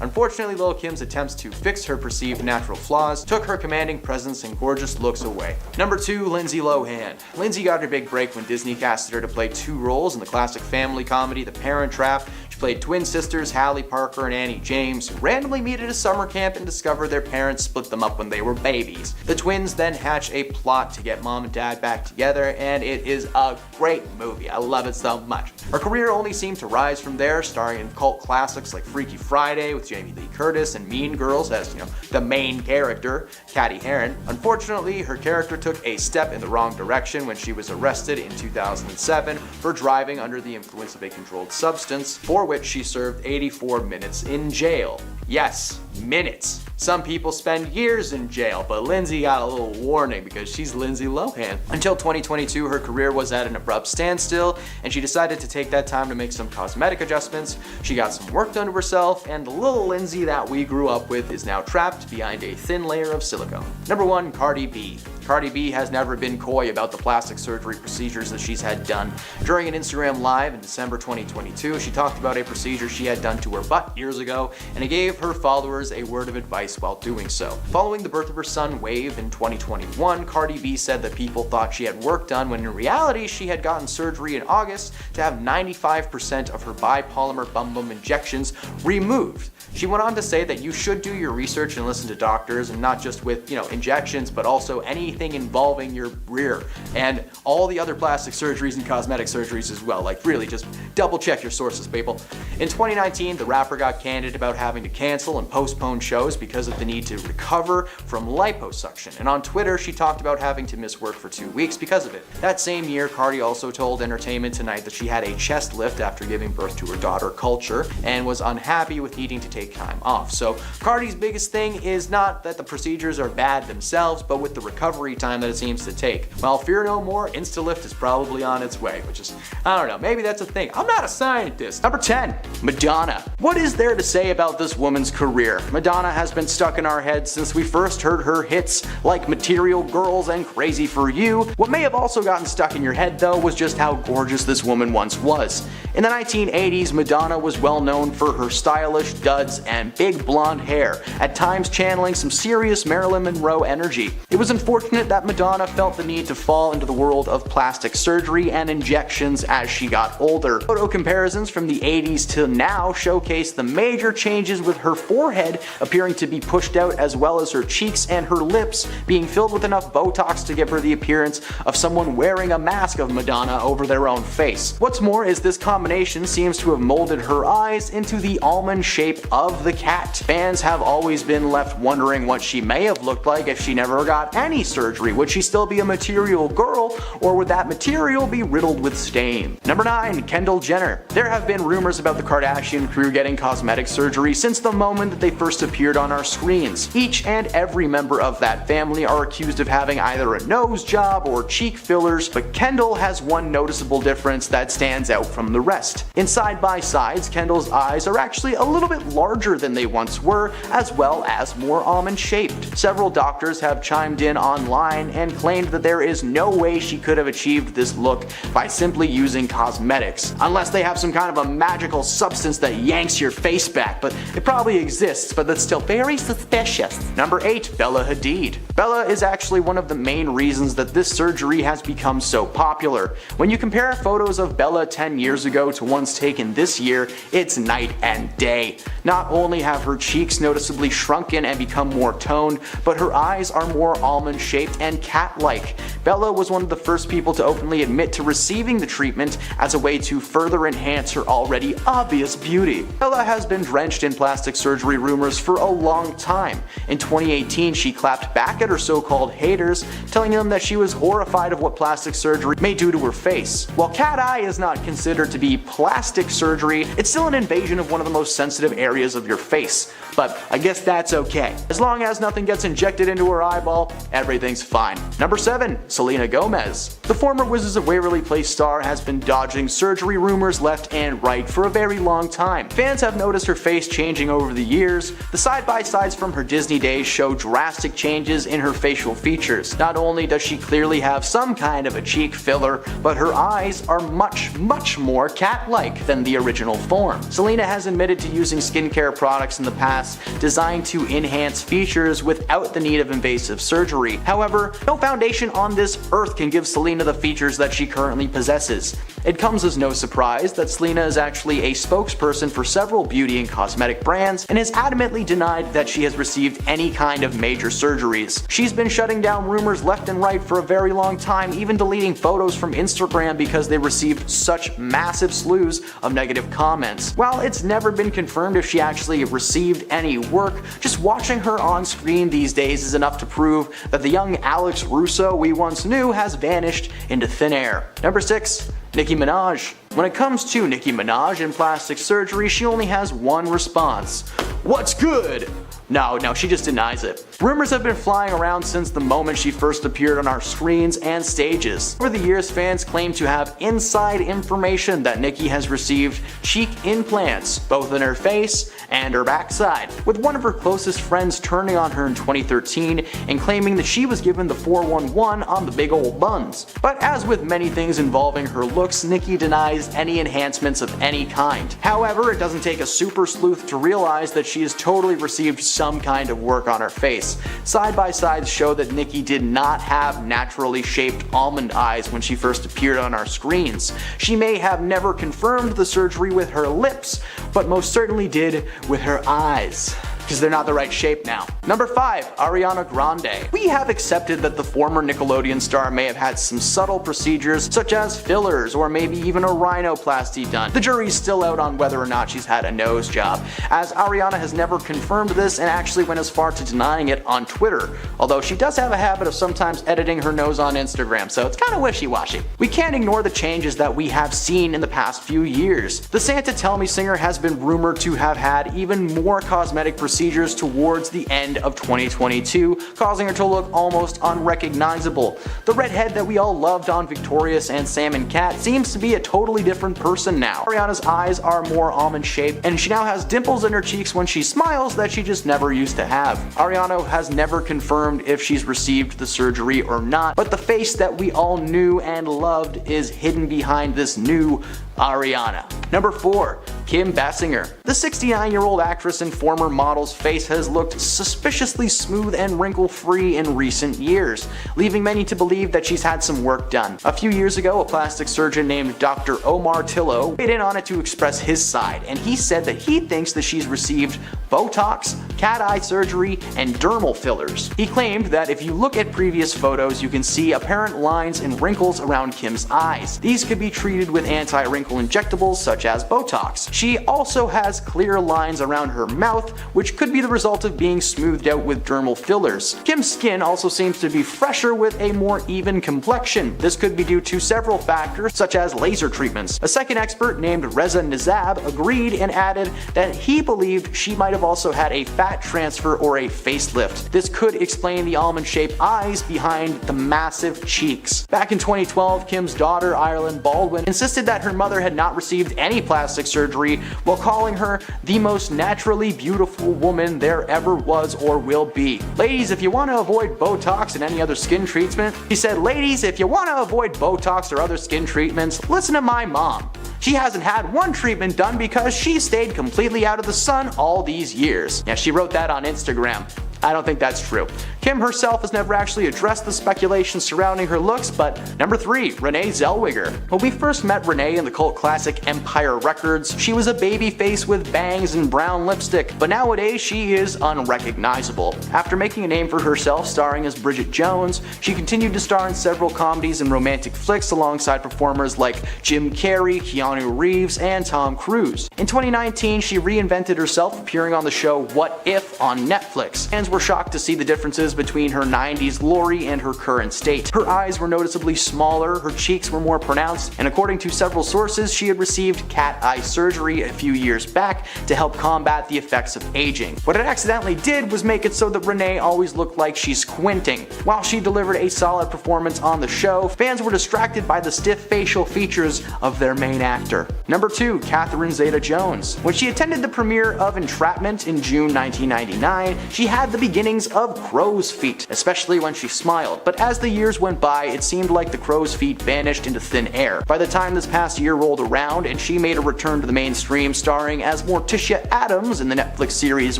Unfortunately, Lil Kim's attempts to fix her perceived natural flaws took her commanding presence and gorgeous looks away. Number 2, Lindsay Lohan. Lindsay got her big break when Disney casted her to play 2 roles in the classic family comedy The Parent Trap. She played twin sisters Hallie Parker and Annie James, who randomly meet at a summer camp and discover their parents split them up when they were babies. The twins then hatch a plot to get mom and dad back together, and it is a great movie. I love it so much. Her career only seemed to rise from there, starring in cult classics like Freaky Friday with Jamie Lee Curtis and Mean Girls as, the main character, Catty Heron. Unfortunately, her character took a step in the wrong direction when she was arrested in 2007 for driving under the influence of a controlled substance, for which she served 84 minutes in jail. Yes, minutes. Some people spend years in jail, but Lindsay got a little warning because she's Lindsay Lohan. Until 2022, her career was at an abrupt standstill, and she decided to take that time to make some cosmetic adjustments. She got some work done to herself, and the little Lindsay that we grew up with is now trapped behind a thin layer of silicone. Number 1, Cardi B. Cardi B has never been coy about the plastic surgery procedures that she's had done. During an Instagram Live in December 2022, she talked about a procedure she had done to her butt years ago, and it gave her followers a word of advice while doing so. Following the birth of her son, Wave, in 2021, Cardi B said that people thought she had work done when in reality she had gotten surgery in August to have 95% of her bipolymer bum bum injections removed. She went on to say that you should do your research and listen to doctors, and not just with, injections, but also anything involving your rear and all the other plastic surgeries and cosmetic surgeries as well. Like, really, just double check your sources, people. In 2019, the rapper got candid about having to cancel and postpone shows because of the need to recover from liposuction. And on Twitter, she talked about having to miss work for 2 weeks because of it. That same year, Cardi also told Entertainment Tonight that she had a chest lift after giving birth to her daughter, Culture, and was unhappy with needing to take time off. So Cardi's biggest thing is not that the procedures are bad themselves, but with the recovery time that it seems to take. Well, fear no more, Instalift is probably on its way, which is, I don't know, maybe that's a thing. I'm not a scientist. Number 10, Madonna. What is there to say about this woman's career? Madonna has been stuck in our heads since we first heard her hits like Material Girls and Crazy for You. What may have also gotten stuck in your head though was just how gorgeous this woman once was. In the 1980s, Madonna was well known for her stylish duds and big blonde hair, at times channeling some serious Marilyn Monroe energy. It was unfortunate that Madonna felt the need to fall into the world of plastic surgery and injections as she got older. Photo comparisons from the 80s to now showcase the major changes, with her forehead appearing to be pushed out, as well as her cheeks and her lips being filled with enough Botox to give her the appearance of someone wearing a mask of Madonna over their own face. What's more is this combination seems to have molded her eyes into the almond shape of the cat. Fans have always been left wondering what she may have looked like if she never got any surgery. Would she still be a material girl, or would that material be riddled with stain? Number 9, Kendall Jenner. There have been rumors about the Kardashian crew getting cosmetic surgery since the moment that they first appeared on our screens. Each and every member of that family are accused of having either a nose job or cheek fillers, but Kendall has one noticeable difference that stands out from the rest. In side-by-sides, Kendall's eyes are actually a little bit larger than they once were, as well as more almond-shaped. Several doctors have chimed in online and claimed that there is no way she could have achieved this look by simply using cosmetics, unless they have some kind of a magical substance that yanks your face back, but it probably exists, but that's still very suspicious. Number 8, Bella Hadid. Bella is actually one of the main reasons that this surgery has become so popular. When you compare photos of Bella 10 years ago to ones taken this year, it's night and day. Not only have her cheeks noticeably shrunken and become more toned, but her eyes are more almond-shaped and cat-like. Bella was one of the first people to openly admit to receiving the treatment as a way to further enhance her already obvious beauty. Bella has been drenched in plastic surgery rumors for a long time. In 2018, she clapped back at her so-called haters, telling them that she was horrified of what plastic surgery may do to her face. While cat eye is not considered to be plastic surgery, it's still an invasion of one of the most sensitive areas of your face. But I guess that's okay. As long as nothing gets injected into her eyeball, everything's fine. Number 7, Selena Gomez. The former Wizards of Waverly Place star has been dodging surgery rumors left and right for a very long time. Fans have noticed her face changing over the years. The side-by-sides from her Disney days show drastic changes in her facial features. Not only does she clearly have some kind of a cheek filler, but her eyes are much more cat-like than the original form. Selena has admitted to using skincare products in the past designed to enhance features without the need of invasive surgery. However, no foundation on this earth can give Selena the features that she currently possesses. It comes as no surprise that Selena is actually a spokesperson for several beauty and cosmetic brands and has adamantly denied that she has received any kind of major surgeries. She's been shutting down rumors left and right for a very long time, even deleting photos from Instagram because they received such massive slews of negative comments. While it's never been confirmed if she actually received any work, just watching her on screen these days is enough to prove that the young Alex Russo we once knew has vanished into thin air. Number 6, Nicki Minaj. When it comes to Nicki Minaj and plastic surgery, she only has one response. What's good? No, she just denies it. Rumors have been flying around since the moment she first appeared on our screens and stages. Over the years, fans claim to have inside information that Nikki has received cheek implants, both in her face and her backside, with one of her closest friends turning on her in 2013 and claiming that she was given the 411 on the big old buns. But as with many things involving her looks, Nikki denies any enhancements of any kind. However, it doesn't take a super sleuth to realize that she has totally received some kind of work on her face. Side-by-sides show that Nikki did not have naturally shaped almond eyes when she first appeared on our screens. She may have never confirmed the surgery with her lips, but most certainly did with her eyes, because they're not the right shape now. Number 5. Ariana Grande. We have accepted that the former Nickelodeon star may have had some subtle procedures such as fillers or maybe even a rhinoplasty done. The jury's still out on whether or not she's had a nose job, as Ariana has never confirmed this and actually went as far to denying it on Twitter, although she does have a habit of sometimes editing her nose on Instagram, so it's kinda wishy-washy. We can't ignore the changes that we have seen in the past few years. The Santa Tell Me singer has been rumored to have had even more cosmetic procedures towards the end of 2022, causing her to look almost unrecognizable. The redhead that we all loved on Victorious and Sam and Cat seems to be a totally different person now. Ariana's eyes are more almond shaped, and she now has dimples in her cheeks when she smiles that she just never used to have. Ariana has never confirmed if she's received the surgery or not, but the face that we all knew and loved is hidden behind this new Ariana. Number 4. Kim Basinger. The 69-year-old actress and former model's face has looked suspiciously smooth and wrinkle-free in recent years, leaving many to believe that she's had some work done. A few years ago, a plastic surgeon named Dr. Omar Tillo weighed in on it to express his side, and he said that he thinks that she's received Botox, cat eye surgery, and dermal fillers. He claimed that if you look at previous photos, you can see apparent lines and wrinkles around Kim's eyes. These could be treated with anti-wrinkle injectables such as Botox. She also has clear lines around her mouth, which could be the result of being smoothed out with dermal fillers. Kim's skin also seems to be fresher with a more even complexion. This could be due to several factors such as laser treatments. A second expert named Reza Nizab agreed and added that he believed she might have also had a fat transfer or a facelift. This could explain the almond-shaped eyes behind the massive cheeks. Back in 2012, Kim's daughter, Ireland Baldwin, insisted that her mother had not received any plastic surgery while calling her the most naturally beautiful woman there ever was or will be. Ladies, if you want to avoid Botox and any other skin treatment, he said, ladies, if you want to avoid Botox or other skin treatments, listen to my mom. She hasn't had one treatment done because she stayed completely out of the sun all these years. Yeah, she wrote that on Instagram. I don't think that's true. Kim herself has never actually addressed the speculation surrounding her looks, but number 3, Renee Zellweger. When we first met Renee in the cult classic Empire Records, she was a baby face with bangs and brown lipstick, but nowadays she is unrecognizable. After making a name for herself starring as Bridget Jones, she continued to star in several comedies and romantic flicks alongside performers like Jim Carrey, Keanu Reeves, and Tom Cruise. In 2019, she reinvented herself appearing on the show What If on Netflix. Fans were shocked to see the differences between her 90s glory and her current state. Her eyes were noticeably smaller, her cheeks were more pronounced, and according to several sources, she had received cat eye surgery a few years back to help combat the effects of aging. What it accidentally did was make it so that Renee always looked like she's squinting. While she delivered a solid performance on the show, fans were distracted by the stiff facial features of their main actor. Number 2, Catherine Zeta-Jones. When she attended the premiere of Entrapment in June 1999, she had the beginnings of crow's feet, especially when she smiled, but as the years went by, it seemed like the crow's feet vanished into thin air. By the time this past year rolled around and she made a return to the mainstream starring as Morticia Addams in the Netflix series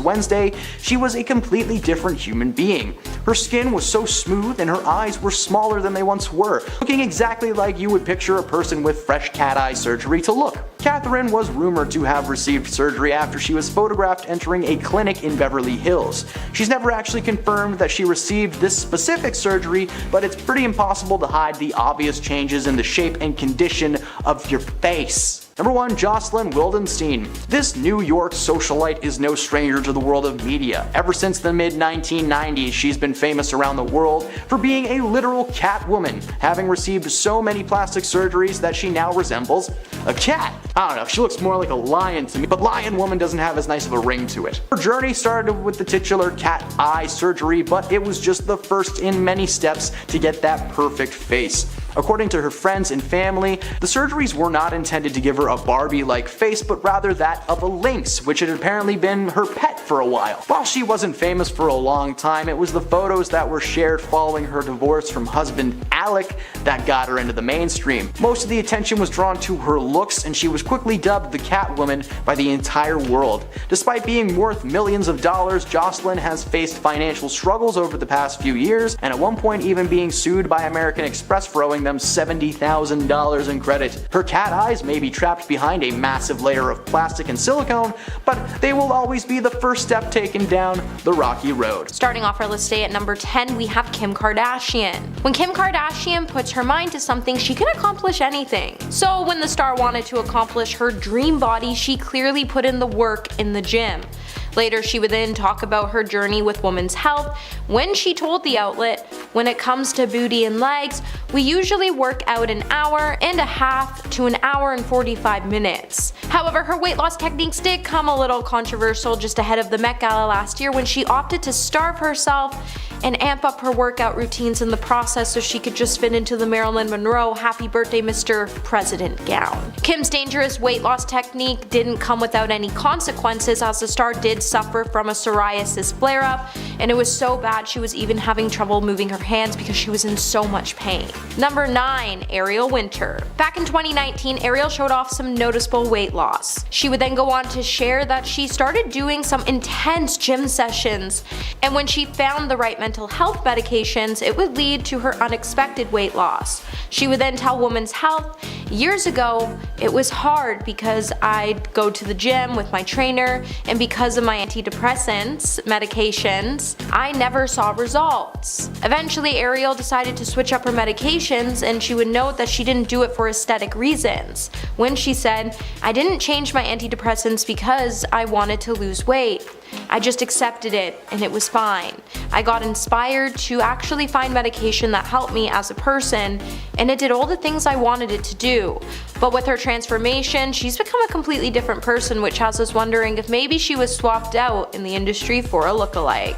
Wednesday, she was a completely different human being. Her skin was so smooth and her eyes were smaller than they once were, looking exactly like you would picture a person with fresh cat eye surgery to look. Catherine was rumored to have received surgery after she was photographed entering a clinic in Beverly Hills. She's never actually confirmed that she received this specific surgery, but it's pretty impossible to hide the obvious changes in the shape and condition of your face. Number 1. Jocelyn Wildenstein. This New York socialite is no stranger to the world of media. Ever since the mid-1990s, she's been famous around the world for being a literal cat woman, having received so many plastic surgeries that she now resembles a cat. I don't know, she looks more like a lion to me, but lion woman doesn't have as nice of a ring to it. Her journey started with the titular cat eye surgery, but it was just the first in many steps to get that perfect face. According to her friends and family, the surgeries were not intended to give her a Barbie-like face, but rather that of a lynx, which had apparently been her pet for a while. While she wasn't famous for a long time, it was the photos that were shared following her divorce from husband Alec that got her into the mainstream. Most of the attention was drawn to her looks, and she was quickly dubbed the Catwoman by the entire world. Despite being worth millions of dollars, Jocelyn has faced financial struggles over the past few years, and at one point even being sued by American Express for owing them $70,000 in credit. Her cat eyes may be trapped behind a massive layer of plastic and silicone, but they will always be the first step taken down the rocky road. Starting off our list today at number 10, we have Kim Kardashian. When Kim Kardashian puts her mind to something, she can accomplish anything. So when the star wanted to accomplish her dream body, she clearly put in the work in the gym. Later, she would then talk about her journey with women's health when she told the outlet, "When it comes to booty and legs, we usually work out an hour and a half to an hour and 45 minutes. However, her weight loss techniques did come a little controversial just ahead of the Met Gala last year when she opted to starve herself and amp up her workout routines in the process so she could just fit into the Marilyn Monroe Happy Birthday Mr. President gown. Kim's dangerous weight loss technique didn't come without any consequences, as the star did suffer from a psoriasis flare-up, and it was so bad she was even having trouble moving her hands because she was in so much pain. Number 9. Ariel Winter. Back in 2019, Ariel showed off some noticeable weight loss. She would then go on to share that she started doing some intense gym sessions, and when she found the right mental health medications, it would lead to her unexpected weight loss. She would then tell Women's Health, "Years ago, it was hard because I'd go to the gym with my trainer, and because of my antidepressants medications, I never saw results." Eventually, Ariel decided to switch up her medications, and she would note that she didn't do it for aesthetic reasons. When she said, "I didn't change my antidepressants because I wanted to lose weight. I just accepted it and it was fine. I got inspired to actually find medication that helped me as a person, and it did all the things I wanted it to do." But with her transformation, she's become a completely different person, which has us wondering if maybe she was swapped out in the industry for a lookalike.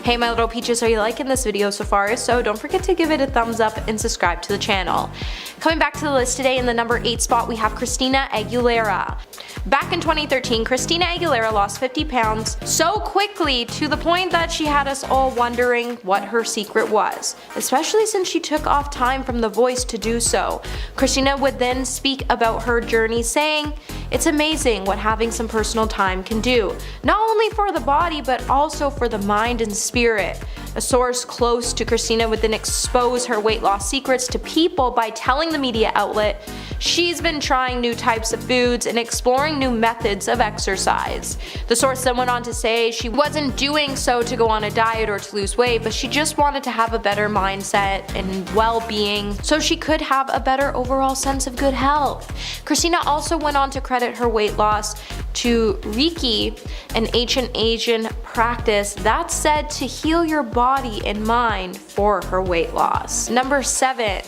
Hey my little peaches, are you liking this video so far? If so, don't forget to give it a thumbs up and subscribe to the channel. Coming back to the list today, in the number 8 spot we have Christina Aguilera. Back in 2013, Christina Aguilera lost 50 pounds so quickly to the point that she had us all wondering what her secret was, especially since she took off time from The Voice to do so. Christina would then speak about her journey, saying, "It's amazing what having some personal time can do, not only for the body but also for the mind and spirit." A source close to Christina would then expose her weight loss secrets to people by telling the media outlet she's been trying new types of foods and exploring new methods of exercise. The source then went on to say she wasn't doing so to go on a diet or to lose weight, but she just wanted to have a better mindset and well-being so she could have a better overall sense of good health. Christina also went on to credit her weight loss to Reiki, an ancient Asian practice that's said to heal your body and mind for her weight loss. Number 7.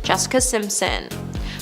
Jessica Simpson.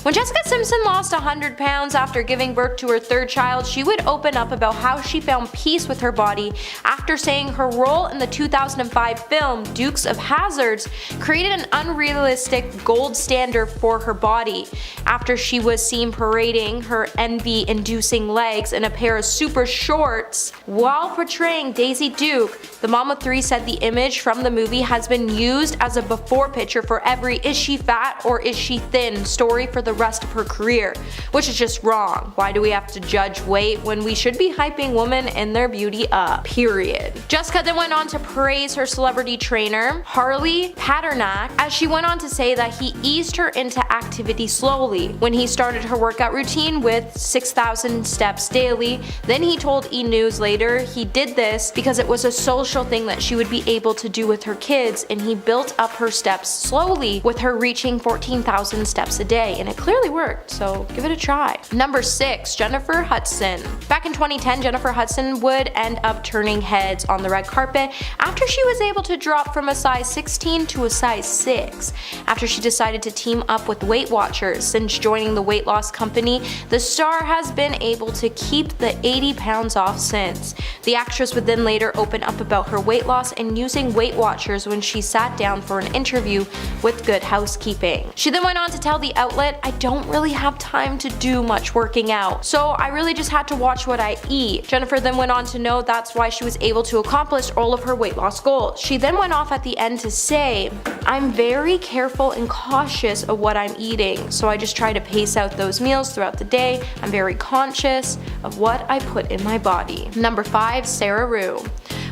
When Jessica Simpson lost 100 pounds after giving birth to her 3rd child, she would open up about how she found peace with her body after saying her role in the 2005 film Dukes of Hazzard created an unrealistic gold standard for her body. After she was seen parading her envy-inducing legs in a pair of super shorts while portraying Daisy Duke, the mom of 3 said the image from the movie has been used as a before picture for every "is she fat or is she thin" story for the rest of her career, which is just wrong. Why do we have to judge weight when we should be hyping women and their beauty up? Period. Jessica then went on to praise her celebrity trainer, Harley Paternak, as she went on to say that he eased her into activity slowly. When he started her workout routine with 6,000 steps daily, then he told E! News later he did this because it was a social thing that she would be able to do with her kids, and he built up her steps slowly with her reaching 14,000 steps a day, and it clearly worked, so give it a try. Number 6. Jennifer Hudson. Back in 2010, Jennifer Hudson would end up turning heads on the red carpet after she was able to drop from a size 16 to a size 6 after she decided to team up with Weight Watchers. Since joining the weight loss company, the star has been able to keep the 80 pounds off since. The actress would then later open up about her weight loss and using Weight Watchers when she sat down for an interview with Good Housekeeping. She then went on to tell the outlet, "I don't really have time to do much working out, so I really just had to watch what I eat." Jennifer then went on to note that's why she was able to accomplish all of her weight loss goals. She then went off at the end to say, "I'm very careful and cautious of what I'm eating, so I just try to pace out those meals throughout the day. I'm very conscious of what I put in my body." Number 5. Sarah Rue.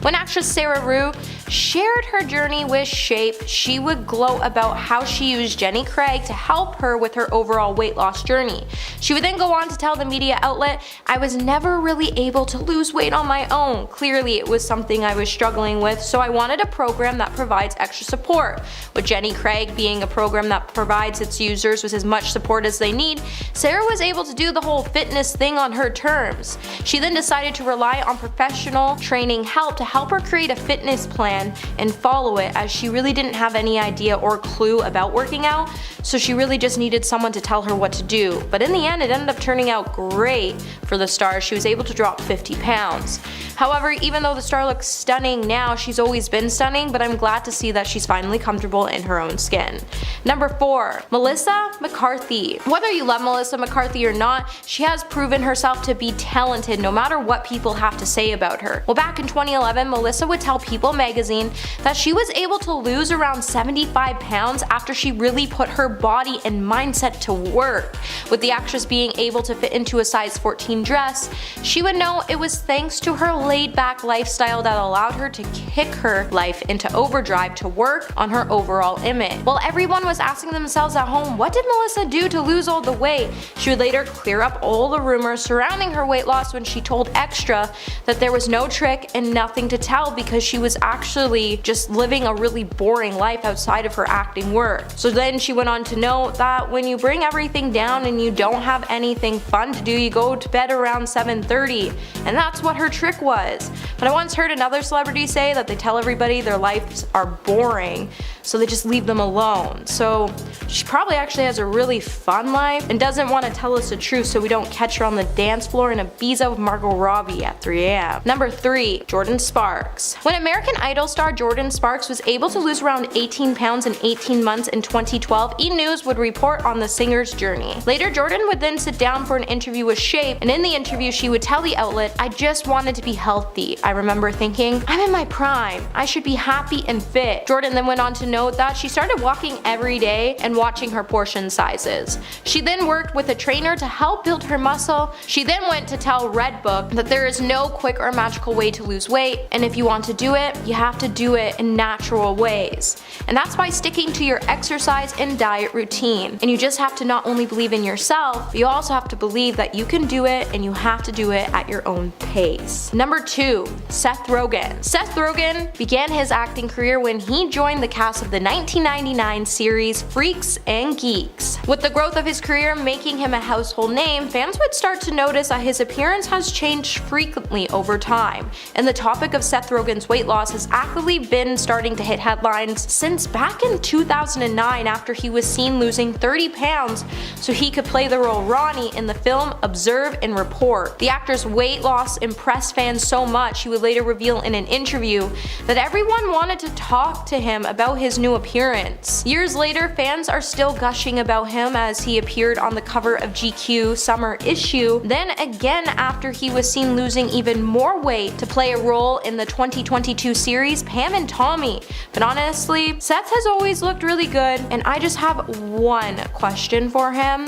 When actress Sarah Rue shared her journey with Shape, she would gloat about how she used Jenny Craig to help her with her overall weight loss journey. She would then go on to tell the media outlet, "I was never really able to lose weight on my own. Clearly it was something I was struggling with, so I wanted a program that provides extra support." With Jenny Craig being a program that provides its users with as much support as they need, Sarah was able to do the whole fitness thing on her terms. She then decided to rely on professional training help to help her create a fitness plan and follow it, as she really didn't have any idea or clue about working out, so she really just needed someone to tell her what to do. But in the end, it ended up turning out great for the star. She was able to drop 50 pounds. However, even though the star looks stunning now, she's always been stunning, but I'm glad to see that she's finally comfortable in her own skin. Number 4. Melissa McCarthy. Whether you love Melissa McCarthy or not, she has proven herself to be talented no matter what people have to say about her. Well, back in 2011, Melissa would tell People magazine that she was able to lose around 75 pounds after she really put her body and mindset to work. With the actress being able to fit into a size 14 dress, she would know it was thanks to her laid-back lifestyle that allowed her to kick her life into overdrive to work on her overall image. While everyone was asking themselves at home, what did Melissa do to lose all the weight, she would later clear up all the rumors surrounding her weight loss when she told Extra that there was no trick and nothing to tell because she was actually just living a really boring life outside of her acting work. So then she went on to note that when you bring everything down and you don't have anything fun to do, you go to bed around 7:30, and that's what her trick was. But I once heard another celebrity say that they tell everybody their lives are boring, so they just leave them alone. So she probably actually has a really fun life and doesn't want to tell us the truth so we don't catch her on the dance floor in Ibiza with Margot Robbie at 3 a.m. Number 3. Jordan Sparks. When American Idol star Jordan Sparks was able to lose around 18 pounds in 18 months in 2012, E! News would report on the singer's journey. Later, Jordan would then sit down for an interview with Shape, and in the interview she would tell the outlet, "I just wanted to be healthy. I remember thinking, I'm in my prime. I should be happy and fit." Jordan then went on to note that she started walking every day and watching her portion sizes. She then worked with a trainer to help build her muscle. She then went to tell Redbook that there is no quick or magical way to lose weight, and if you want to do it, you have to do it in natural ways. And that's by sticking to your exercise and diet routine. And you just have to not only believe in yourself, but you also have to believe that you can do it, and you have to do it at your own pace. Number 2. Seth Rogen. Seth Rogen began his acting career when he joined the cast of the 1999 series Freaks and Geeks. With the growth of his career making him a household name, fans would start to notice that his appearance has changed frequently over time, and the topic of Seth Rogen's weight loss has actually been starting to hit headlines since back in 2009 after he was seen losing 30 pounds so he could play the role Ronnie in the film Observe and Report. The actor's weight loss impressed fans so much he would later reveal in an interview that everyone wanted to talk to him about his new appearance. Years later, fans are still gushing about him as he appeared on the cover of GQ summer issue, then again after he was seen losing even more weight to play a role in the 2022 series Pam and Tommy. But honestly, Seth has always looked really good, and I just have one question for him.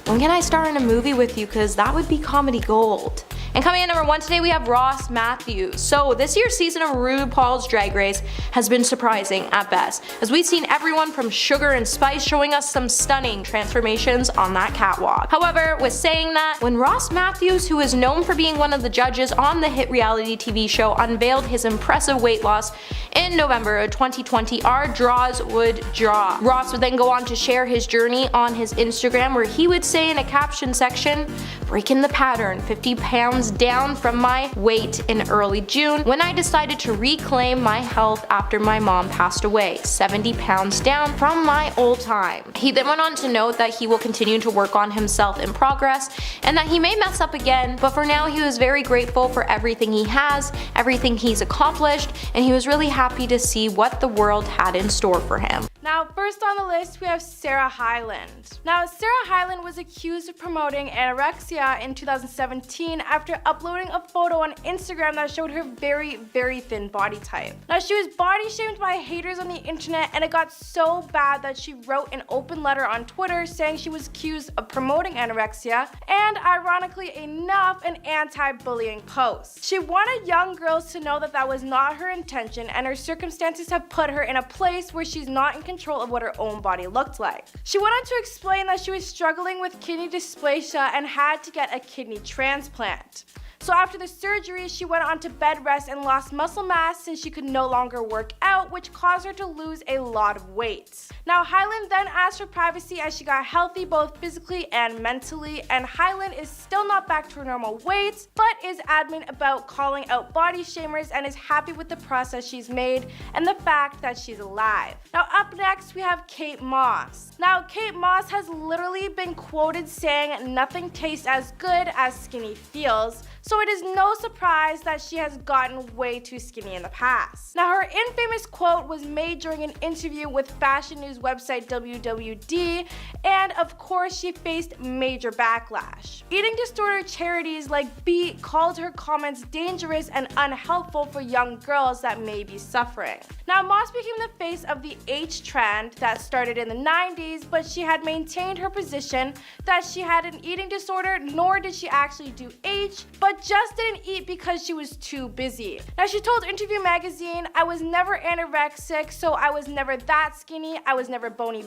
When can I star in a movie with you? Cause that would be comedy gold. And coming in number 1 today, we have Ross Matthews. So this year's season of RuPaul's Drag Race has been surprising at best, as we've seen everyone from Sugar and Spice showing us some stunning transformations on that catwalk. However, with saying that, when Ross Matthews, who is known for being one of the judges on the hit reality TV show, unveiled his impressive weight loss in November of 2020, our jaws would drop. Ross would then go on to share his journey on his Instagram, where he would say in a caption section, "Breaking the pattern, 50 pounds down from my weight in early June when I decided to reclaim my health after my mom passed away, 70 pounds down from my old time." He then went on to note that he will continue to work on himself in progress and that he may mess up again, but for now he was very grateful for everything he has, everything he's accomplished, and he was really happy to see what the world had in store for him. Now, first on the list, we have Sarah Hyland. Now, Sarah Hyland was accused of promoting anorexia in 2017 after uploading a photo on Instagram that showed her very, very thin body type. Now, she was body shamed by haters on the internet, and it got so bad that she wrote an open letter on Twitter saying she was accused of promoting anorexia, and ironically enough, an anti-bullying post. She wanted young girls to know that that was not her intention, and her circumstances have put her in a place where she's not in control of what her own body looked like. She went on to explain that she was struggling with kidney dysplasia and had to get a kidney transplant. So after the surgery, she went on to bed rest and lost muscle mass since she could no longer work out, which caused her to lose a lot of weight. Now, Hyland then asked for privacy as she got healthy both physically and mentally, and Hyland is still not back to her normal weight, but is adamant about calling out body shamers and is happy with the process she's made and the fact that she's alive. Now, up next, we have Kate Moss. Now, Kate Moss has literally been quoted saying, "Nothing tastes as good as skinny feels," so it is no surprise that she has gotten way too skinny in the past. Now, her infamous quote was made during an interview with fashion news website WWD, and of course she faced major backlash. Eating disorder charities like Beat called her comments dangerous and unhelpful for young girls that may be suffering. Now, Moss became the face of the H trend that started in the 90s, but she had maintained her position that she had an eating disorder, nor did she actually do H, but just didn't eat because she was too busy. Now, she told Interview magazine, "I was never anorexic, so I was never that skinny. I was never bony,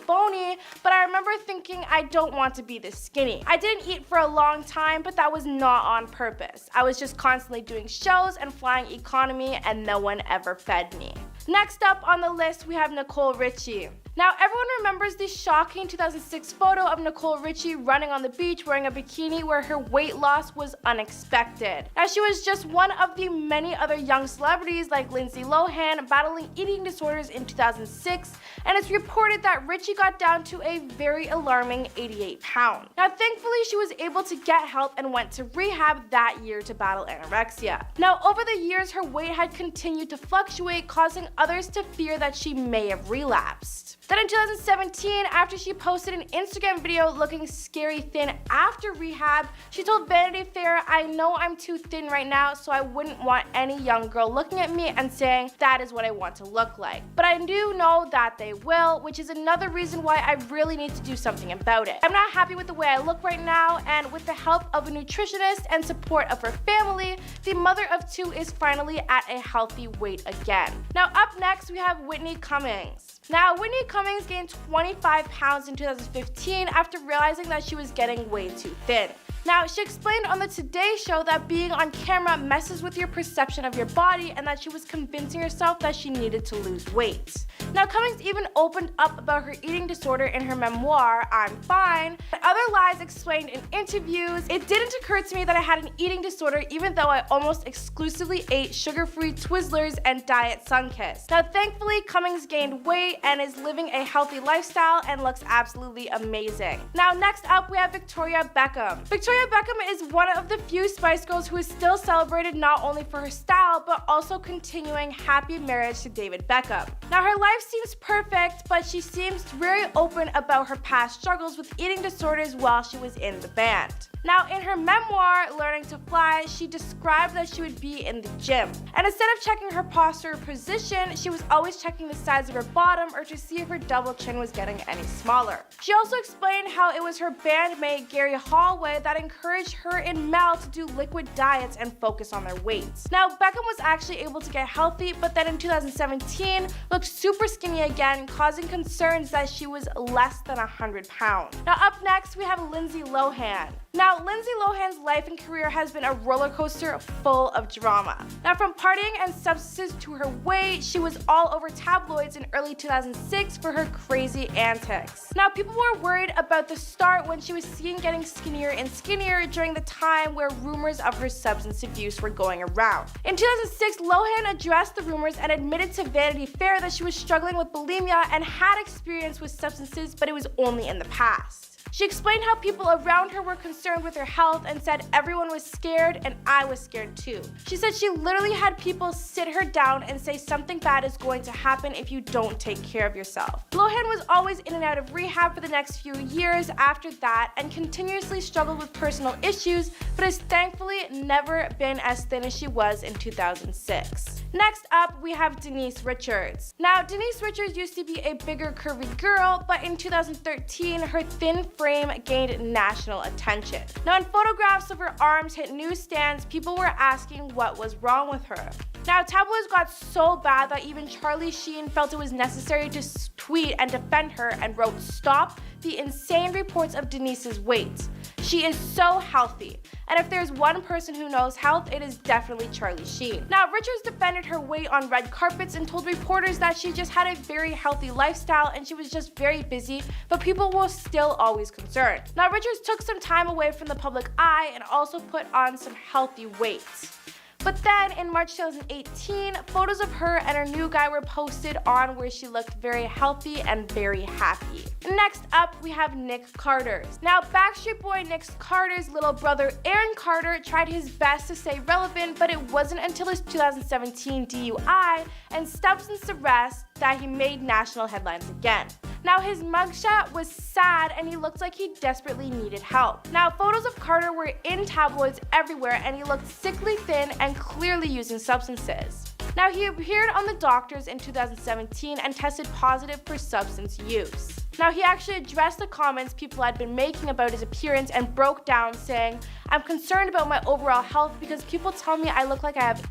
but I remember thinking I don't want to be this skinny. I didn't eat for a long time, but that was not on purpose. I was just constantly doing shows and flying economy, and no one ever fed me." Next up on the list, we have Nicole Richie. Now, everyone remembers the shocking 2006 photo of Nicole Richie running on the beach wearing a bikini where her weight loss was unexpected. Now, she was just one of the many other young celebrities like Lindsay Lohan battling eating disorders in 2006, and it's reported that Richie got down to a very alarming 88 pounds. Now, thankfully, she was able to get help and went to rehab that year to battle anorexia. Now, over the years, her weight had continued to fluctuate, causing others to fear that she may have relapsed. Then in 2017, after she posted an Instagram video looking scary thin after rehab, she told Vanity Fair, "I know I'm too thin right now, so I wouldn't want any young girl looking at me and saying that is what I want to look like. But I do know that they will, which is another reason why I really need to do something about it. I'm not happy with the way I look right now, and with the help of a nutritionist and support of her family, the mother of two is finally at a healthy weight again." Now, up next, we have Whitney Cummings. Now, Whitney Cummings gained 25 pounds in 2015 after realizing that she was getting way too thin. Now, she explained on the Today Show that being on camera messes with your perception of your body and that she was convincing herself that she needed to lose weight. Now, Cummings even opened up about her eating disorder in her memoir, I'm Fine. But other lies explained in interviews, "It didn't occur to me that I had an eating disorder even though I almost exclusively ate sugar-free Twizzlers and Diet Sunkist." Now, thankfully, Cummings gained weight and is living a healthy lifestyle and looks absolutely amazing. Now, next up, we have Victoria Beckham. Victoria Beckham is one of the few Spice Girls who is still celebrated not only for her style, but also continuing happy marriage to David Beckham. Now, her life seems perfect, but she seems very open about her past struggles with eating disorders while she was in the band. Now, in her memoir, Learning to Fly, she described that she would be in the gym. And instead of checking her posture or position, she was always checking the size of her bottom or to see if her double chin was getting any smaller. She also explained how it was her bandmate Gary Holloway that encouraged her and Mel to do liquid diets and focus on their weights. Now, Beckham was actually able to get healthy, but then in 2017 looked super skinny again, causing concerns that she was less than 100 pounds. Now, up next, we have Lindsay Lohan. Now, Lindsay Lohan's life and career has been a roller coaster full of drama. Now, from partying and substances to her weight, she was all over tabloids in early 2006 for her crazy antics. Now, people were worried about the start when she was seen getting skinnier and skinnier during the time where rumors of her substance abuse were going around. In 2006, Lohan addressed the rumors and admitted to Vanity Fair that she was struggling with bulimia and had experience with substances, but it was only in the past. She explained how people around her were concerned with her health and said everyone was scared and I was scared too. She said she literally had people sit her down and say something bad is going to happen if you don't take care of yourself. Lohan was always in and out of rehab for the next few years after that and continuously struggled with personal issues, but has thankfully never been as thin as she was in 2006. Next up, we have Denise Richards. Now, Denise Richards used to be a bigger, curvy girl, but in 2013, her thin frame gained national attention. Now, in photographs of her arms hit newsstands, people were asking what was wrong with her. Now, tabloids got so bad that even Charlie Sheen felt it was necessary to tweet and defend her and wrote, "Stop the insane reports of Denise's weight. She is so healthy. And if there's one person who knows health, it is definitely Charlie Sheen." Now, Richards defended her weight on red carpets and told reporters that she just had a very healthy lifestyle and she was just very busy, but people were still always concerned. Now, Richards took some time away from the public eye and also put on some healthy weight. But then in March 2018, photos of her and her new guy were posted on where she looked very healthy and very happy. Next up, we have Nick Carter. Now, Backstreet Boy Nick Carter's little brother Aaron Carter tried his best to stay relevant, but it wasn't until his 2017 DUI and substance arrest that he made national headlines again. Now, his mugshot was sad and he looked like he desperately needed help. Now, photos of Carter were in tabloids everywhere and he looked sickly thin and clearly using substances. Now, he appeared on The Doctors in 2017 and tested positive for substance use. Now, he actually addressed the comments people had been making about his appearance and broke down saying, "I'm concerned about my overall health because people tell me I look like I have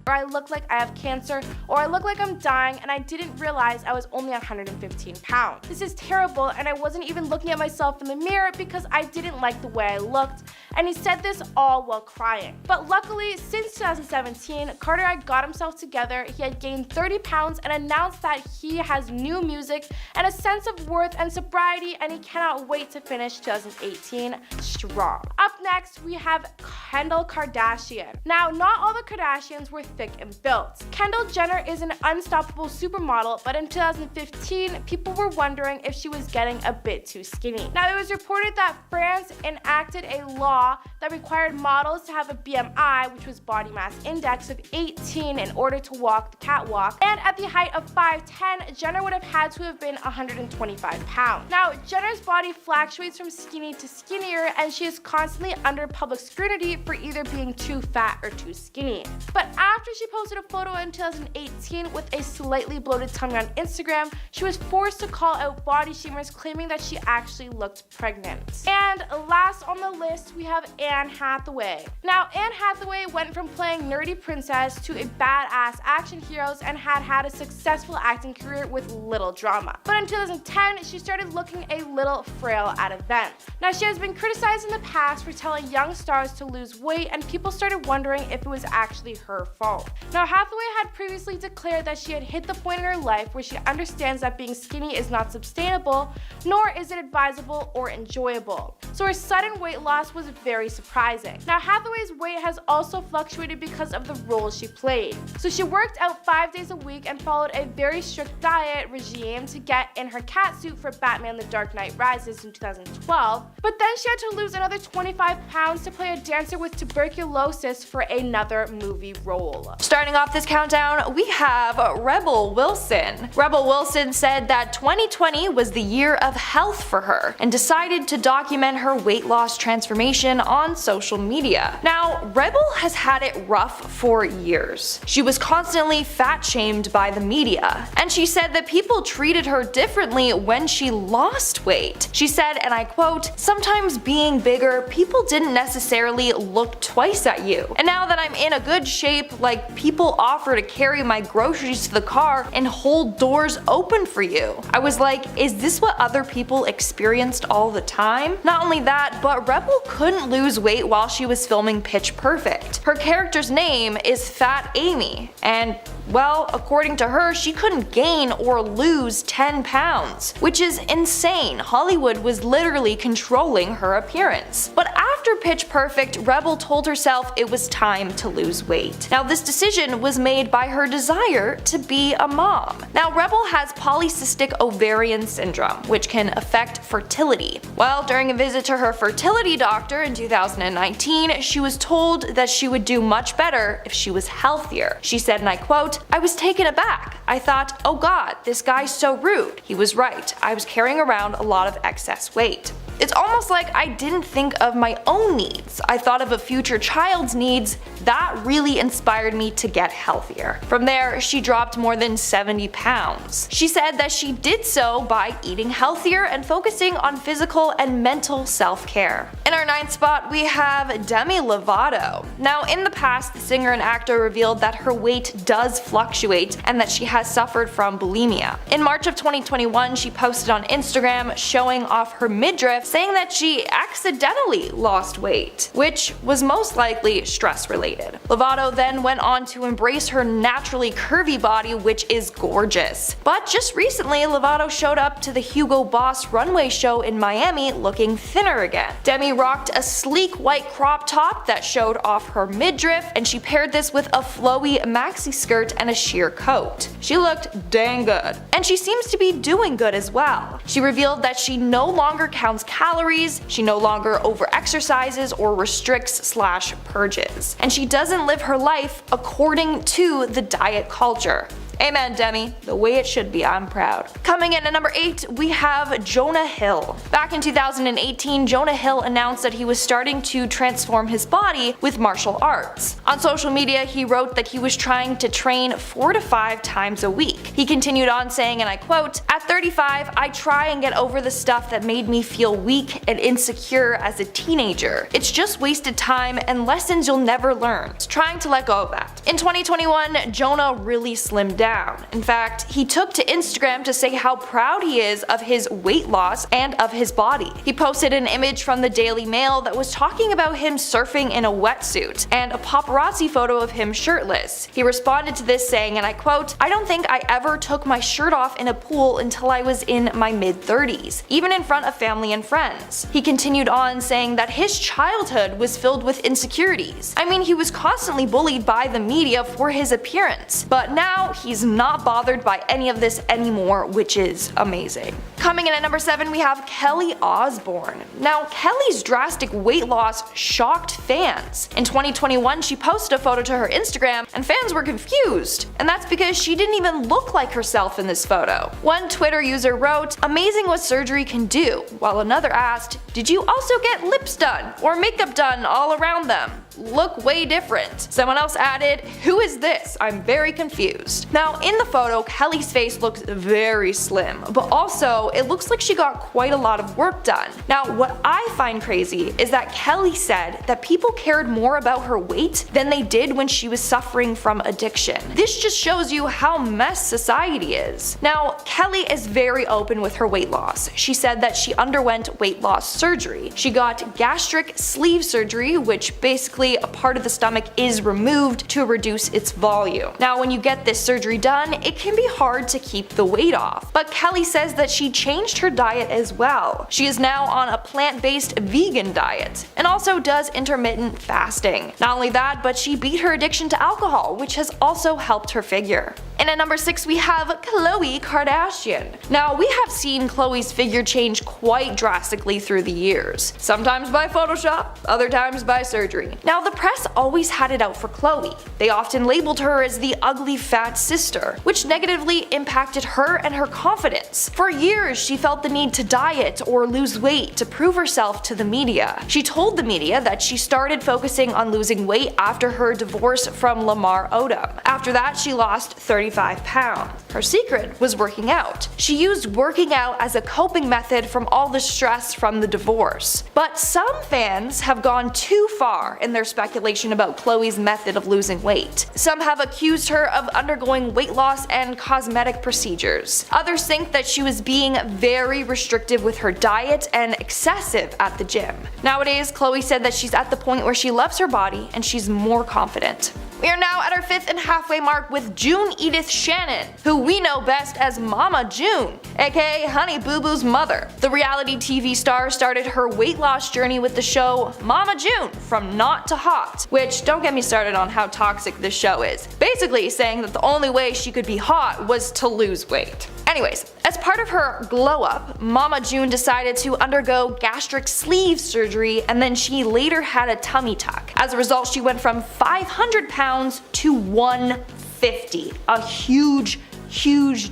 or I look like I have cancer, or I look like I'm dying, and I didn't realize I was only 115 pounds. This is terrible, and I wasn't even looking at myself in the mirror because I didn't like the way I looked," and he said this all while crying. But luckily, since 2017, Carter had got himself together, he had gained 30 pounds, and announced that he has new music and a sense of worth and sobriety, and he cannot wait to finish 2018 strong. Up next, we have Kendall Kardashian. Now, not all the Kardashians were thick and built. Kendall Jenner is an unstoppable supermodel, but in 2015, people were wondering if she was getting a bit too skinny. Now, it was reported that France enacted a law that required models to have a BMI, which was body mass index, of 18 in order to walk the catwalk, and at the height of 5'10", Jenner would have had to have been 125 pounds. Now, Jenner's body fluctuates from skinny to skinnier, and she is constantly under public scrutiny for either being too fat or too skinny. But after she posted a photo in 2018 with a slightly bloated tummy on Instagram, she was forced to call out body shamers, claiming that she actually looked pregnant. And last on the list, we have Anne Hathaway. Now, Anne Hathaway went from playing nerdy princess to a badass action hero and had a successful acting career with little drama. But in 2010, she started looking a little frail at events. Now, she has been criticized in the past for telling young stars to lose weight, and people started wondering if it was actually her fault. Now, Hathaway had previously declared that she had hit the point in her life where she understands that being skinny is not sustainable, nor is it advisable or enjoyable. So her sudden weight loss was very surprising. surprising. Now, Hathaway's weight has also fluctuated because of the roles she played. So she worked out 5 days a week and followed a very strict diet regime to get in her catsuit for Batman The Dark Knight Rises in 2012, but then she had to lose another 25 pounds to play a dancer with tuberculosis for another movie role. Starting off this countdown, we have Rebel Wilson. Rebel Wilson said that 2020 was the year of health for her and decided to document her weight loss transformation on social media. Now, Rebel has had it rough for years. She was constantly fat shamed by the media, and she said that people treated her differently when she lost weight. She said, and I quote, "Sometimes being bigger, people didn't necessarily look twice at you. And now that I'm in a good shape, like people offer to carry my groceries to the car and hold doors open for you." I was like, is this what other people experienced all the time? Not only that, but Rebel couldn't lose weight while she was filming Pitch Perfect. Her character's name is Fat Amy, and well, according to her, she couldn't gain or lose 10 pounds, which is insane. Hollywood was literally controlling her appearance. But after Pitch Perfect, Rebel told herself it was time to lose weight. Now, this decision was made by her desire to be a mom. Now, Rebel has polycystic ovarian syndrome, which can affect fertility. Well, during a visit to her fertility doctor in 2019, she was told that she would do much better if she was healthier. She said, and I quote, "I was taken aback. I thought, oh god, this guy's so rude. He was right. I was carrying around a lot of excess weight. It's almost like I didn't think of my own needs. I thought of a future child's needs. That really inspired me to get healthier." From there, she dropped more than 70 pounds. She said that she did so by eating healthier and focusing on physical and mental self-care. In our 9th spot, we have Demi Lovato. Now, in the past, the singer and actor revealed that her weight does fluctuate and that she has suffered from bulimia. In March of 2021, she posted on Instagram showing off her midriff, saying that she accidentally lost weight, which was most likely stress related. Lovato then went on to embrace her naturally curvy body, which is gorgeous. But just recently, Lovato showed up to the Hugo Boss runway show in Miami looking thinner again. Demi rocked a sleek white crop top that showed off her midriff, and she paired this with a flowy maxi skirt and a sheer coat. She looked dang good. And she seems to be doing good as well. She revealed that she no longer counts calories, she no longer over-exercises or restricts/purges. And she doesn't live her life according to the diet culture. Amen, Demi. The way it should be, I'm proud. Coming in at number 8, we have Jonah Hill. Back in 2018, Jonah Hill announced that he was starting to transform his body with martial arts. On social media, he wrote that he was trying to train 4 to 5 times a week. He continued on saying, and I quote, "At 35, I try and get over the stuff that made me feel weak and insecure as a teenager. It's just wasted time and lessons you'll never learn. Trying to let go of that." In 2021, Jonah really slimmed down. In fact, he took to Instagram to say how proud he is of his weight loss and of his body. He posted an image from the Daily Mail that was talking about him surfing in a wetsuit and a paparazzi photo of him shirtless. He responded to this saying, and I quote, "I don't think I ever took my shirt off in a pool until I was in my mid-30s, even in front of family and friends." He continued on saying that his childhood was filled with insecurities. I mean, he was constantly bullied by the media for his appearance, but now he's not bothered by any of this anymore, which is amazing. Coming in at number 7, we have Kelly Osbourne. Now, Kelly's drastic weight loss shocked fans. In 2021, she posted a photo to her Instagram, and fans were confused. And that's because she didn't even look like herself in this photo. One Twitter user wrote, "Amazing what surgery can do," while another asked, "Did you also get lips done or makeup done all around them? Look way different." Someone else added, "Who is this? I'm very confused." Now, in the photo, Kelly's face looks very slim, but also it looks like she got quite a lot of work done. Now, what I find crazy is that Kelly said that people cared more about her weight than they did when she was suffering from addiction. This just shows you how messed society is. Now, Kelly is very open with her weight loss. She said that she underwent weight loss surgery. She got gastric sleeve surgery, which basically basically a part of the stomach is removed to reduce its volume. Now when you get this surgery done, it can be hard to keep the weight off, but Kelly says that she changed her diet as well. She is now on a plant-based vegan diet and also does intermittent fasting. Not only that, but she beat her addiction to alcohol, which has also helped her figure. And at number 6 we have Khloe Kardashian. Now we have seen Khloe's figure change quite drastically through the years. Sometimes by Photoshop, other times by surgery. Now the press always had it out for Khloe. They often labeled her as the ugly fat sister, which negatively impacted her and her confidence. For years she felt the need to diet or lose weight to prove herself to the media. She told the media that she started focusing on losing weight after her divorce from Lamar Odom. After that she lost 35 pounds. Her secret was working out. She used working out as a coping method from all the stress from the divorce. But some fans have gone too far in their speculation about Khloe's method of losing weight. Some have accused her of undergoing weight loss and cosmetic procedures. Others think that she was being very restrictive with her diet and excessive at the gym. Nowadays, Khloe said that she's at the point where she loves her body and she's more confident. We are now at our 5th and halfway mark with June Edith Shannon, who we know best as Mama June, aka Honey Boo Boo's mother. The reality TV star started her weight loss journey with the show Mama June From Not to Hot, which don't get me started on how toxic this show is, basically saying that the only way she could be hot was to lose weight. Anyways, as part of her glow up, Mama June decided to undergo gastric sleeve surgery and then she later had a tummy tuck. As a result, she went from 500 pounds to 150, a huge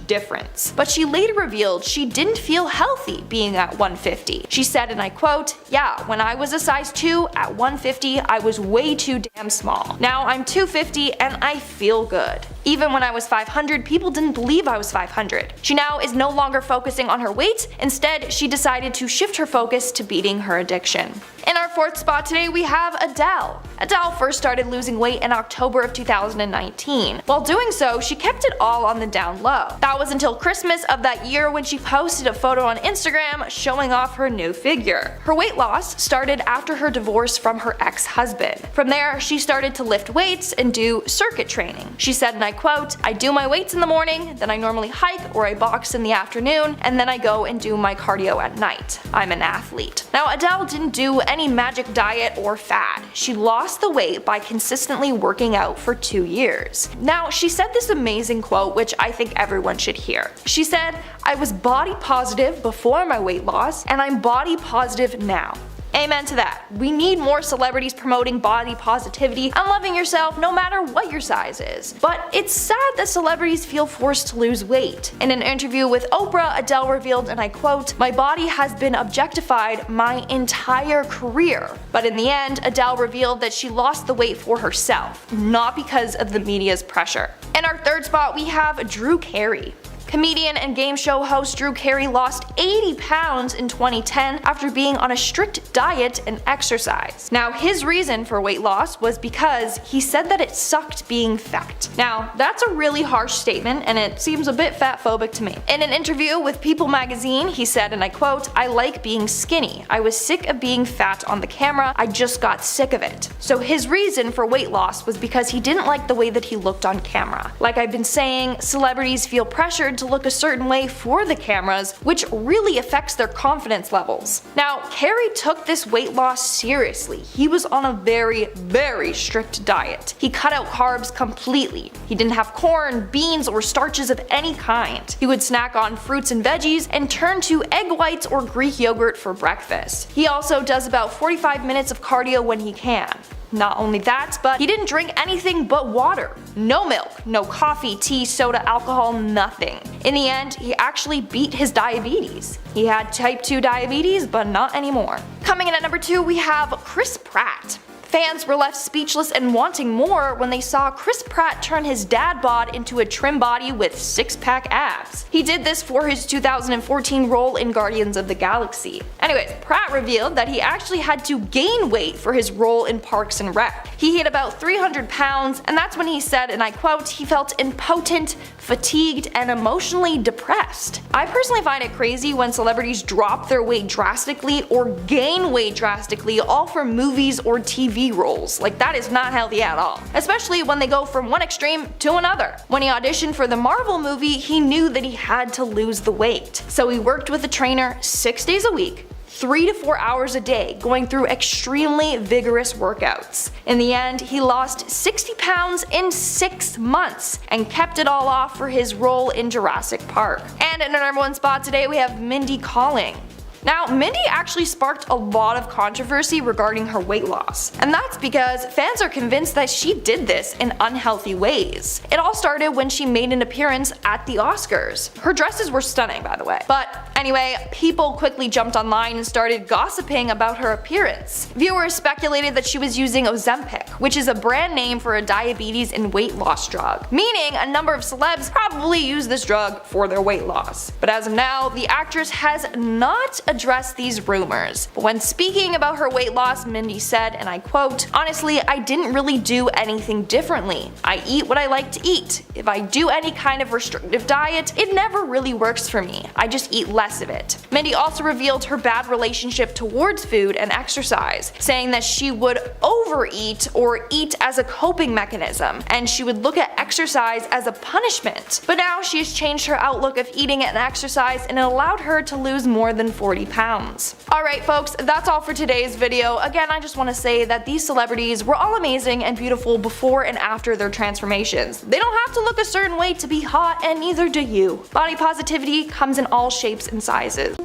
difference. But she later revealed she didn't feel healthy being at 150. She said, and I quote, "Yeah, when I was a size 2 at 150, I was way too damn small. Now I'm 250 and I feel good. Even when I was 500, people didn't believe I was 500. She now is no longer focusing on her weight. Instead, she decided to shift her focus to beating her addiction." In our 4th spot today, we have Adele. Adele first started losing weight in October of 2019. While doing so, she kept it all on the down low. That was until Christmas of that year when she posted a photo on Instagram showing off her new figure. Her weight loss started after her divorce from her ex-husband. From there, she started to lift weights and do circuit training. She said, and I quote, "I do my weights in the morning, then I normally hike or I box in the afternoon, and then I go and do my cardio at night. I'm an athlete." Now Adele didn't do any magic diet or fad. She lost the weight by consistently working out for 2 years. Now she said this amazing quote which I think everyone should hear. She said, "I was body positive before my weight loss and I'm body positive now." Amen to that. We need more celebrities promoting body positivity and loving yourself no matter what your size is. But it's sad that celebrities feel forced to lose weight. In an interview with Oprah, Adele revealed, and I quote, "My body has been objectified my entire career." But in the end, Adele revealed that she lost the weight for herself, not because of the media's pressure. In our 3rd spot, we have Drew Carey. Comedian and game show host Drew Carey lost 80 pounds in 2010 after being on a strict diet and exercise. Now his reason for weight loss was because he said that it sucked being fat. Now that's a really harsh statement and it seems a bit fatphobic to me. In an interview with People magazine, he said, and I quote, "I like being skinny. I was sick of being fat on the camera. I just got sick of it." So his reason for weight loss was because he didn't like the way that he looked on camera. Like I've been saying, celebrities feel pressured to look a certain way for the cameras, which really affects their confidence levels. Now, Carey took this weight loss seriously. He was on a very strict diet. He cut out carbs completely. He didn't have corn, beans, or starches of any kind. He would snack on fruits and veggies and turn to egg whites or Greek yogurt for breakfast. He also does about 45 minutes of cardio when he can. Not only that, but he didn't drink anything but water. No milk, no coffee, tea, soda, alcohol, nothing. In the end, he actually beat his diabetes. He had type 2 diabetes, but not anymore. Coming in at number 2, we have Chris Pratt. Fans were left speechless and wanting more when they saw Chris Pratt turn his dad bod into a trim body with 6-pack abs. He did this for his 2014 role in Guardians of the Galaxy. Anyways, Pratt revealed that he actually had to gain weight for his role in Parks and Rec. He hit about 300 pounds, and that's when he said, and I quote, he felt impotent, fatigued, and emotionally depressed. I personally find it crazy when celebrities drop their weight drastically or gain weight drastically, all for movies or TV TV roles. Like, that is not healthy at all, especially when they go from one extreme to another. When he auditioned for the Marvel movie, he knew that he had to lose the weight. So he worked with a trainer 6 days a week, 3 to 4 hours a day, going through extremely vigorous workouts. In the end, he lost 60 pounds in 6 months and kept it all off for his role in Jurassic Park. And in our number 1 spot today, we have Mindy Kaling. Now, Mindy actually sparked a lot of controversy regarding her weight loss, and that's because fans are convinced that she did this in unhealthy ways. It all started when she made an appearance at the Oscars. Her dresses were stunning, by the way. But anyway, people quickly jumped online and started gossiping about her appearance. Viewers speculated that she was using Ozempic, which is a brand name for a diabetes and weight loss drug, meaning a number of celebs probably use this drug for their weight loss. But as of now, the actress has not address these rumors. But when speaking about her weight loss, Mindy said, and I quote, "Honestly, I didn't really do anything differently. I eat what I like to eat. If I do any kind of restrictive diet, it never really works for me. I just eat less of it." Mindy also revealed her bad relationship towards food and exercise, saying that she would overeat or eat as a coping mechanism, and she would look at exercise as a punishment. But now she has changed her outlook of eating and exercise, and it allowed her to lose more than 40 pounds. Alright folks, that's all for today's video. Again, I just want to say that these celebrities were all amazing and beautiful before and after their transformations. They don't have to look a certain way to be hot, and neither do you. Body positivity comes in all shapes and sizes.